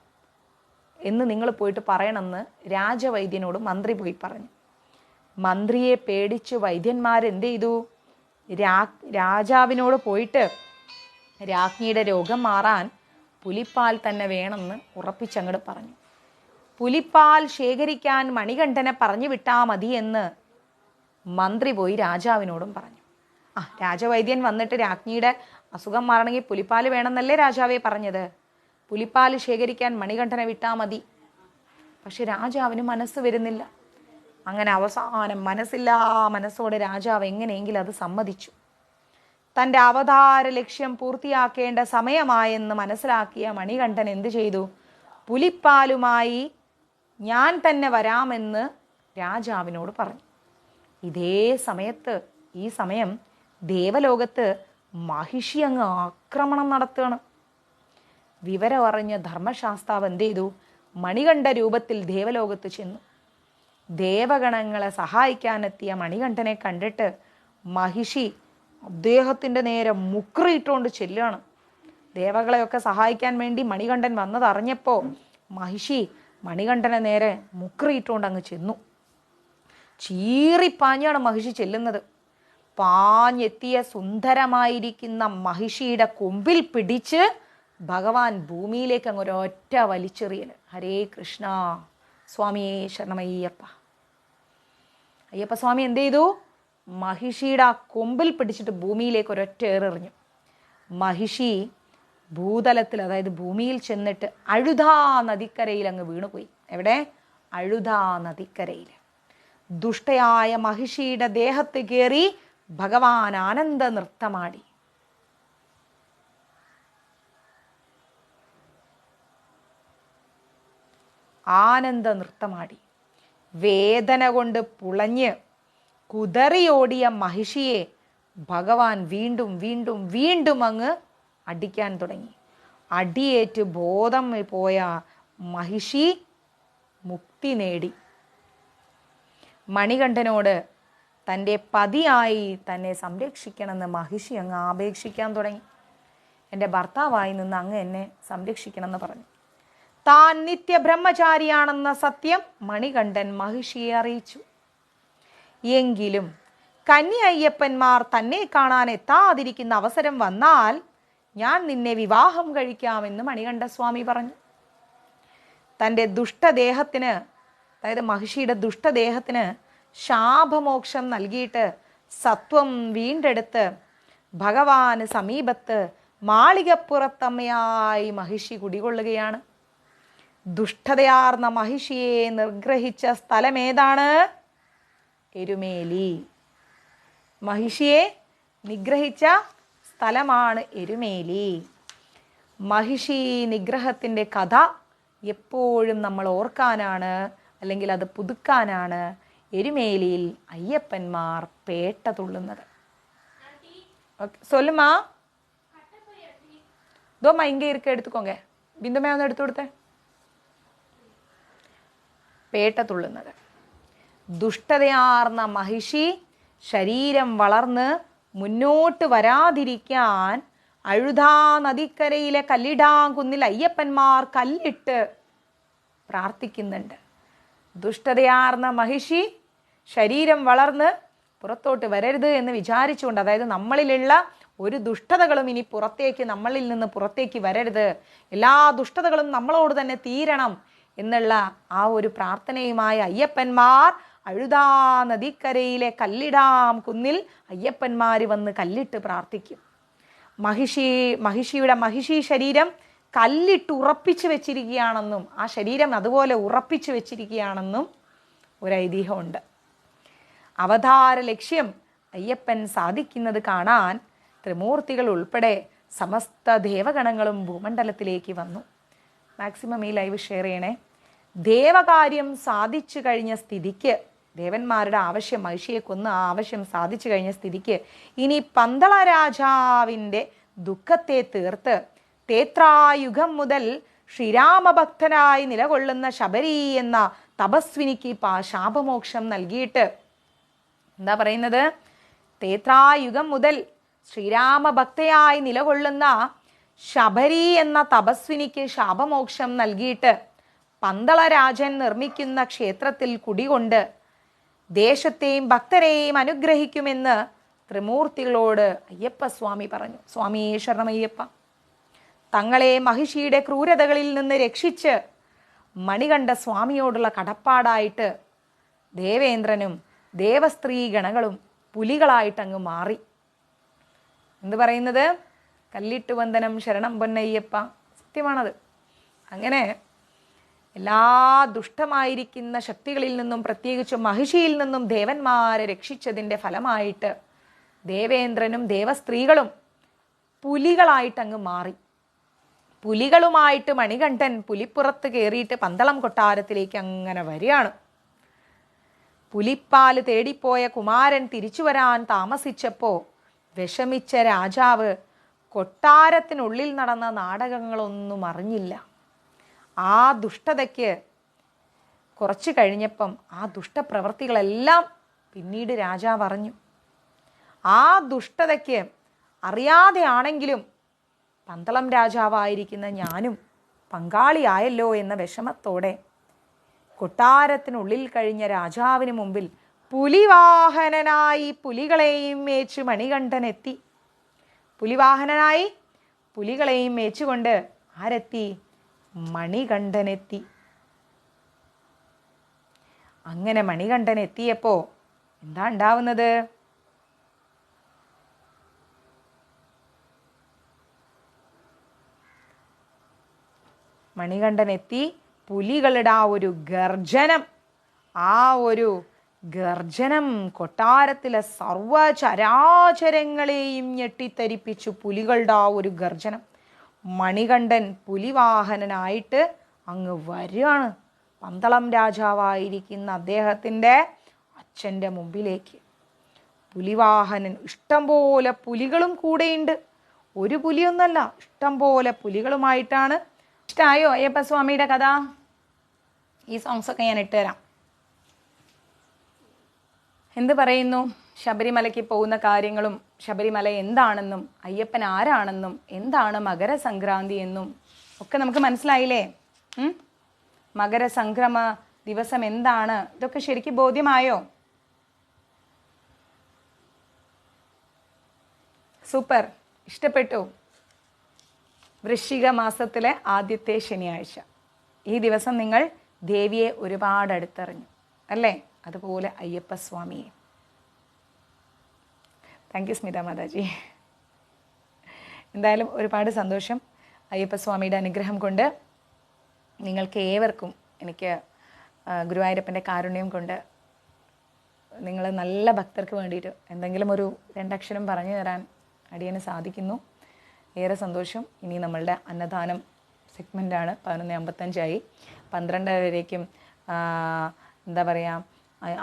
എന്ന് നിങ്ങൾ പോയിട്ട് പറയണമെന്ന് രാജവൈദ്യനോട് മന്ത്രി പോയി പറഞ്ഞു. മന്ത്രിയെ പേടിച്ച് വൈദ്യന്മാരെന്ത് ചെയ്തു? രാജാവിനോട് പോയിട്ട് രാജ്ഞിയുടെ രോഗം മാറാൻ പുലിപ്പാൽ തന്നെ വേണമെന്ന് ഉറപ്പിച്ചങ്ങോട്ട് പറഞ്ഞു. പുലിപ്പാൽ ശേഖരിക്കാൻ മണികണ്ഠനെ പറഞ്ഞു വിട്ടാൽ മതി എന്ന് മന്ത്രി പോയി രാജാവിനോടും പറഞ്ഞു. രാജവൈദ്യൻ വന്നിട്ട് രാജ്ഞിയുടെ അസുഖം മാറണമെങ്കിൽ പുലിപ്പാൽ വേണമെന്നല്ലേ രാജാവേ പറഞ്ഞത്? പുലിപ്പാൽ ശേഖരിക്കാൻ മണികണ്ഠനെ വിട്ടാൽ മതി. പക്ഷെ രാജാവിന് മനസ്സ് വരുന്നില്ല. അങ്ങനെ അവസാനം മനസ്സോടെ രാജാവ് എങ്ങനെയെങ്കിലും അത് സമ്മതിച്ചു. തൻ്റെ അവതാര ലക്ഷ്യം പൂർത്തിയാക്കേണ്ട സമയമായെന്ന് മനസ്സിലാക്കിയ മണികണ്ഠൻ എന്ത് ചെയ്തു? പുലിപ്പാലുമായി ഞാൻ തന്നെ വരാമെന്ന് രാജാവിനോട് പറഞ്ഞു. ഈ സമയം ദേവലോകത്ത് മഹിഷി അങ്ങ് ആക്രമണം നടത്തുകയാണ്. വിവരം അറിഞ്ഞ ധർമ്മശാസ്താവ് എന്ത് ചെയ്തു? മണികണ്ഠ രൂപത്തിൽ ദേവലോകത്ത് ചെന്നു. ദേവഗണങ്ങളെ സഹായിക്കാനെത്തിയ മണികണ്ഠനെ കണ്ടിട്ട് മഹിഷി അദ്ദേഹത്തിൻ്റെ നേരെ മുക്രിയിട്ടുകൊണ്ട് ചെല്ലുകയാണ്. ദേവകളെയൊക്കെ സഹായിക്കാൻ വേണ്ടി മണികണ്ഠൻ വന്നതറിഞ്ഞപ്പോൾ മഹിഷി മണികണ്ഠനെ നേരെ മുക്രിയിട്ടുകൊണ്ട് അങ്ങ് ചെന്നു. ചീറിപ്പാഞ്ഞാണ് മഹിഷി ചെല്ലുന്നത്. പാഞ്ഞെത്തിയ സുന്ദരമായിരിക്കുന്ന മഹിഷിയുടെ കൊമ്പിൽ പിടിച്ച് ഭഗവാൻ ഭൂമിയിലേക്ക് അങ്ങ് ഒരൊറ്റ വലിച്ചെറിയൽ. ഹരേ കൃഷ്ണ. സ്വാമിയേ ശരണമയ്യപ്പ. അയ്യപ്പ സ്വാമി എന്ത് ചെയ്തു? മഹിഷിയുടെ ആ കൊമ്പിൽ പിടിച്ചിട്ട് ഭൂമിയിലേക്ക് ഒരൊറ്റ ഏറെറിഞ്ഞു. മഹിഷി ഭൂതലത്തിൽ, അതായത് ഭൂമിയിൽ ചെന്നിട്ട് അഴുതാ നദിക്കരയിൽ അങ്ങ് വീണുപോയി. എവിടെ? അഴുതാ നദിക്കരയിൽ. ദുഷ്ടയായ മഹിഷിയുടെ ദേഹത്ത് കയറി ഭഗവാൻ ആനന്ദ നൃത്തമാടി. ആനന്ദ നൃത്തമാടി. വേദന കൊണ്ട് പുളഞ്ഞ് കുതറിയോടിയ മഹിഷിയെ ഭഗവാൻ വീണ്ടും വീണ്ടും വീണ്ടും അങ്ങ് അടിക്കാൻ തുടങ്ങി. അടിയേറ്റ് ബോധം പോയ മഹിഷി മുക്തി നേടി. മണികണ്ഠനോട് തൻ്റെ പതിയായി തന്നെ സംരക്ഷിക്കണമെന്ന് മഹിഷി അങ്ങ് ആപേക്ഷിക്കാൻ തുടങ്ങി. എൻ്റെ ഭർത്താവായി നിന്ന് അങ്ങ് എന്നെ സംരക്ഷിക്കണമെന്ന് പറഞ്ഞു. താൻ നിത്യബ്രഹ്മചാരിയാണെന്ന സത്യം മണികണ്ഠൻ മഹിഷിയെ അറിയിച്ചു. എങ്കിലും കന്യ അയ്യപ്പന്മാർ തന്നെ കാണാൻ എത്താതിരിക്കുന്ന അവസരം വന്നാൽ ഞാൻ നിന്നെ വിവാഹം കഴിക്കാമെന്ന് മണികണ്ഠസ്വാമി പറഞ്ഞു. തൻ്റെ ദുഷ്ടദേഹത്തിന്, അതായത് മഹിഷിയുടെ ദുഷ്ടദേഹത്തിന് ശാപമോക്ഷം നൽകിയിട്ട് സത്വം വീണ്ടെടുത്ത് ഭഗവാന് സമീപത്ത് മാളികപ്പുറത്തമ്മയായി മഹിഷി കുടികൊള്ളുകയാണ്. ദുഷ്ടതയാർന്ന മഹിഷിയെ നിർഗ്രഹിച്ച സ്ഥലമേതാണ്? എരുമേലി. മഹിഷിയെ നിഗ്രഹിച്ച സ്ഥലമാണ് എരുമേലി. മഹിഷി നിഗ്രഹത്തിൻ്റെ കഥ എപ്പോഴും നമ്മൾ ഓർക്കാനാണ്, അല്ലെങ്കിൽ അത് പുതുക്കാനാണ് എരുമേലിയിൽ അയ്യപ്പന്മാർ പേട്ട തുള്ളുന്നത്. சொல்லுமா தோமா இங்கே இருக்க எடுத்துக்கோங்க. ബിന്ദുമേ ഒന്ന് എടുത്തു കൊടുത്തേ. പേട്ട തുള്ളുന്നത്. ദുഷ്ടതയാർന്ന മഹിഷി ശരീരം വളർന്ന് മുന്നോട്ട് വരാതിരിക്കാൻ അഴുതാ നദിക്കരയിലെ കല്ലിടാംകുന്നിൽ അയ്യപ്പന്മാർ കല്ലിട്ട് പ്രാർത്ഥിക്കുന്നുണ്ട്. ദുഷ്ടതയാർന്ന മഹിഷി ശരീരം വളർന്ന് പുറത്തോട്ട് വരരുത് എന്ന് വിചാരിച്ചുകൊണ്ട്, അതായത് നമ്മളിലുള്ള ഒരു ദുഷ്ടതകളും ഇനി നമ്മളിൽ നിന്ന് പുറത്തേക്ക് വരരുത്, എല്ലാ ദുഷ്ടതകളും നമ്മളോട് തന്നെ തീരണം എന്നുള്ള ആ ഒരു പ്രാർത്ഥനയുമായി അയ്യപ്പന്മാർ അഴുതാ നദിക്കരയിലെ കല്ലിടാം കുന്നിൽ അയ്യപ്പന്മാർ വന്ന് കല്ലിട്ട് പ്രാർത്ഥിക്കും. മഹിഷി ശരീരം കല്ലിട്ട് ഉറപ്പിച്ചു വെച്ചിരിക്കുകയാണെന്നും ആ ശരീരം അതുപോലെ ഉറപ്പിച്ചു വെച്ചിരിക്കുകയാണെന്നും ഒരു ഐതിഹ്യമുണ്ട്. അവതാര ലക്ഷ്യം അയ്യപ്പൻ സാധിക്കുന്നത് കാണാൻ ത്രിമൂർത്തികൾ ഉൾപ്പെടെ സമസ്ത ദേവഗണങ്ങളും ഭൂമണ്ഡലത്തിലേക്ക് വന്നു. മാക്സിമം ഈ ലൈവ് ഷെയർ ചെയ്യണേ. ദേവകാര്യം സാധിച്ചു കഴിഞ്ഞ സ്ഥിതിക്ക്, ദേവന്മാരുടെ ആവശ്യം, മഹിഷിയെ കൊന്ന് ആ ആവശ്യം സാധിച്ചു കഴിഞ്ഞ സ്ഥിതിക്ക് ഇനി പന്തള രാജാവിൻ്റെ ദുഃഖത്തെ തീർത്ത് തേത്രായുഗം മുതൽ ശ്രീരാമഭക്തനായി നിലകൊള്ളുന്ന ശബരി എന്ന തപസ്വിനിക്ക് ശാപമോക്ഷം നൽകിയിട്ട് എന്താ പറയുന്നത്? തേത്രായുഗം മുതൽ ശ്രീരാമഭക്തയായി നിലകൊള്ളുന്ന ശബരി എന്ന തപസ്വിനിക്ക് ശാപമോക്ഷം നൽകിയിട്ട് പന്തളരാജൻ നിർമ്മിക്കുന്ന ക്ഷേത്രത്തിൽ കുടികൊണ്ട് ദേശത്തെയും ഭക്തരെയും അനുഗ്രഹിക്കുമെന്ന് ത്രിമൂർത്തികളോട് അയ്യപ്പസ്വാമി പറഞ്ഞു. സ്വാമി ശരണമയ്യപ്പ. തങ്ങളെ മഹിഷിയുടെ ക്രൂരതകളിൽ നിന്ന് രക്ഷിച്ച് മണികണ്ഠ സ്വാമിയോടുള്ള കടപ്പാടായിട്ട് ദേവേന്ദ്രനും ദേവസ്ത്രീ ഗണങ്ങളും പുലികളായിട്ടങ്ങ് മാറി. എന്ത് പറയുന്നത്? കല്ലിട്ട് വന്ദനം ശരണം പൊന്നയ്യപ്പ. സത്യമാണത്. അങ്ങനെ എല്ലാ ദുഷ്ടമായിരിക്കുന്ന ശക്തികളിൽ നിന്നും, പ്രത്യേകിച്ച് മഹിഷിയിൽ നിന്നും ദേവന്മാരെ രക്ഷിച്ചതിൻ്റെ ഫലമായിട്ട് ദേവേന്ദ്രനും ദേവസ്ത്രീകളും പുലികളായിട്ടങ്ങ് മാറി. പുലികളുമായിട്ട് മണികണ്ഠൻ പുലിപ്പുറത്ത് കയറിയിട്ട് പന്തളം കൊട്ടാരത്തിലേക്ക് അങ്ങനെ വരികയാണ്. പുലിപ്പാല് തേടിപ്പോയ കുമാരൻ തിരിച്ചു വരാൻ താമസിച്ചപ്പോൾ വിഷമിച്ച രാജാവ് കൊട്ടാരത്തിനുള്ളിൽ നടന്ന നാടകങ്ങളൊന്നും അറിഞ്ഞില്ല. ആ ദുഷ്ടതയ്ക്ക് കുറച്ച് കഴിഞ്ഞപ്പം ആ ദുഷ്ടപ്രവൃത്തികളെല്ലാം പിന്നീട് രാജാവ് അറിഞ്ഞു. ആ ദുഷ്ടതയ്ക്ക് അറിയാതെയാണെങ്കിലും പന്തളം രാജാവായിരിക്കുന്ന ഞാനും പങ്കാളിയായല്ലോ എന്ന വിഷമത്തോടെ കൊട്ടാരത്തിനുള്ളിൽ കഴിഞ്ഞ രാജാവിന് മുമ്പിൽ പുലിവാഹനനായി പുലികളെയും മേച്ച് മണികണ്ഠൻ എത്തി. പുലിവാഹനനായി പുലികളെയും മേച്ചുകൊണ്ട് ആരെത്തി? മണികണ്ഠനെത്തി. അങ്ങനെ മണികണ്ഠൻ എത്തിയപ്പോൾ എന്താ ഉണ്ടാവുന്നത്? മണികണ്ഠൻ എത്തി. പുലികളുടെ ആ ഒരു ഗർജനം, ആ ഒരു ഗർജനം കൊട്ടാരത്തിലെ സർവചരാചരങ്ങളെയും ഞെട്ടിത്തരിപ്പിച്ചു. പുലികളുടെ ആ ഒരു ഗർജനം. മണികണ്ഠൻ പുലിവാഹനനായിട്ട് അങ്ങ് വരികയാണ് പന്തളം രാജാവായിരിക്കുന്ന അദ്ദേഹത്തിൻ്റെ അച്ഛൻ്റെ മുമ്പിലേക്ക്. പുലിവാഹനൻ, ഇഷ്ടം പോലെ പുലികളും കൂടെയുണ്ട്. ഒരു പുലിയൊന്നല്ല, ഇഷ്ടം പോലെ പുലികളുമായിട്ടാണ്. ഇഷ്ടമായോ അയ്യപ്പസ്വാമിയുടെ കഥ? ഈ സോങ്സൊക്കെ ഞാൻ ഇട്ടുതരാം. എന്ത് പറയുന്നു? ശബരിമലയ്ക്ക് പോകുന്ന കാര്യങ്ങളും ശബരിമല എന്താണെന്നും അയ്യപ്പൻ ആരാണെന്നും എന്താണ് മകരസംക്രാന്തി എന്നും ഒക്കെ നമുക്ക് മനസ്സിലായില്ലേ? മകരസംക്രമ ദിവസം എന്താണ്, ഇതൊക്കെ ശരിക്കും ബോധ്യമായോ? സൂപ്പർ, ഇഷ്ടപ്പെട്ടു. വൃശ്ചിക മാസത്തിലെ ആദ്യത്തെ ശനിയാഴ്ച. ഈ ദിവസം നിങ്ങൾ ദേവിയെ ഒരുപാട് അടുത്തറിഞ്ഞു അല്ലേ? അതുപോലെ അയ്യപ്പസ്വാമിയെ. Thank you Smitha Mataji. എന്തായാലും ഒരുപാട് സന്തോഷം. അയ്യപ്പസ്വാമിയുടെ അനുഗ്രഹം കൊണ്ട് നിങ്ങൾക്ക് ഏവർക്കും, എനിക്ക് ഗുരുവായൂരപ്പൻ്റെ കാരുണ്യം കൊണ്ട് നിങ്ങൾ നല്ല ഭക്തർക്ക് വേണ്ടിയിട്ട് എന്തെങ്കിലും ഒരു 2 അക്ഷരം പറഞ്ഞു തരാൻ അടിയന് സാധിക്കുന്നു. ഏറെ സന്തോഷം. ഇനി നമ്മളുടെ അന്നദാനം സെഗ്മെൻ്റാണ്. 11:55 12 വരേക്കും എന്താ പറയുക,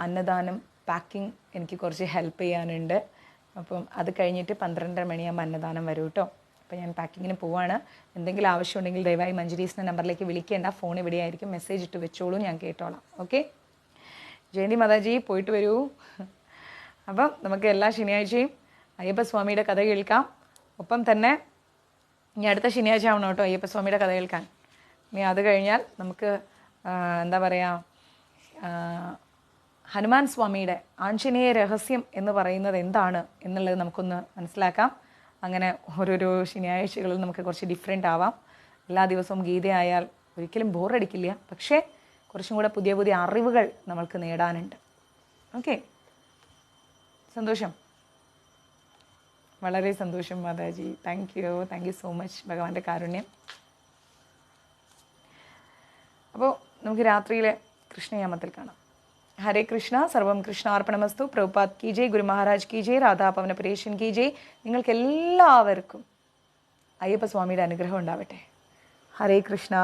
അന്നദാനം പാക്കിംഗ് എനിക്ക് കുറച്ച് ഹെൽപ്പ് ചെയ്യാനുണ്ട്. അപ്പം അത് കഴിഞ്ഞിട്ട് 12:30 മണിയാകുമ്പോൾ അന്നദാനം വരും കേട്ടോ. അപ്പോൾ ഞാൻ പാക്കിങ്ങിന് പോവാണ്. എന്തെങ്കിലും ആവശ്യമുണ്ടെങ്കിൽ ദയവായി മഞ്ജരീസിൻ്റെ നമ്പറിലേക്ക് വിളിക്കേണ്ട. ഫോൺ ഇവിടെയായിരിക്കും, മെസ്സേജ് ഇട്ട് വെച്ചോളൂ, ഞാൻ കേട്ടോളാം. ഓക്കെ, ജയന്തി മാതാജി പോയിട്ട് വരൂ. അപ്പം നമുക്ക് എല്ലാ ശനിയാഴ്ചയും അയ്യപ്പസ്വാമിയുടെ കഥ കേൾക്കാം. ഒപ്പം തന്നെ ഇനി അടുത്ത ശനിയാഴ്ച ആവണം കേട്ടോ അയ്യപ്പസ്വാമിയുടെ കഥ കേൾക്കാൻ. ഇനി അത് കഴിഞ്ഞാൽ നമുക്ക് എന്താ പറയുക, ഹനുമാൻ സ്വാമിയുടെ ആഞ്ജനേയ രഹസ്യം എന്ന് പറയുന്നത് എന്താണ് എന്നുള്ളത് നമുക്കൊന്ന് മനസ്സിലാക്കാം. അങ്ങനെ ഓരോരോ ശനിയാഴ്ചകളിൽ നമുക്ക് കുറച്ച് ഡിഫറെൻ്റ് ആവാം. എല്ലാ ദിവസവും ഗീതയായാൽ ഒരിക്കലും ബോറടിക്കില്ല, പക്ഷേ കുറച്ചും കൂടെ പുതിയ പുതിയ അറിവുകൾ നമ്മൾക്ക് നേടാനുണ്ട്. ഓക്കെ, സന്തോഷം, വളരെ സന്തോഷം Mataji. Thank you so much. ഭഗവാന്റെ കാരുണ്യം. അപ്പോൾ നമുക്ക് രാത്രിയിലെ കൃഷ്ണയാമത്തിൽ കാണാം. ഹരേ കൃഷ്ണ, സർവം കൃഷ്ണാർപ്പണമസ്തു. പ്രഭുപാദ് കി ജയ്, ഗുരു മഹാരാജ് കി ജയ്, രാധാപവന പരേഷൻ കി ജയ്. നിങ്ങൾക്ക് എല്ലാവർക്കും അയ്യപ്പസ്വാമിയുടെ അനുഗ്രഹം ഉണ്ടാവട്ടെ. ഹരേ കൃഷ്ണ.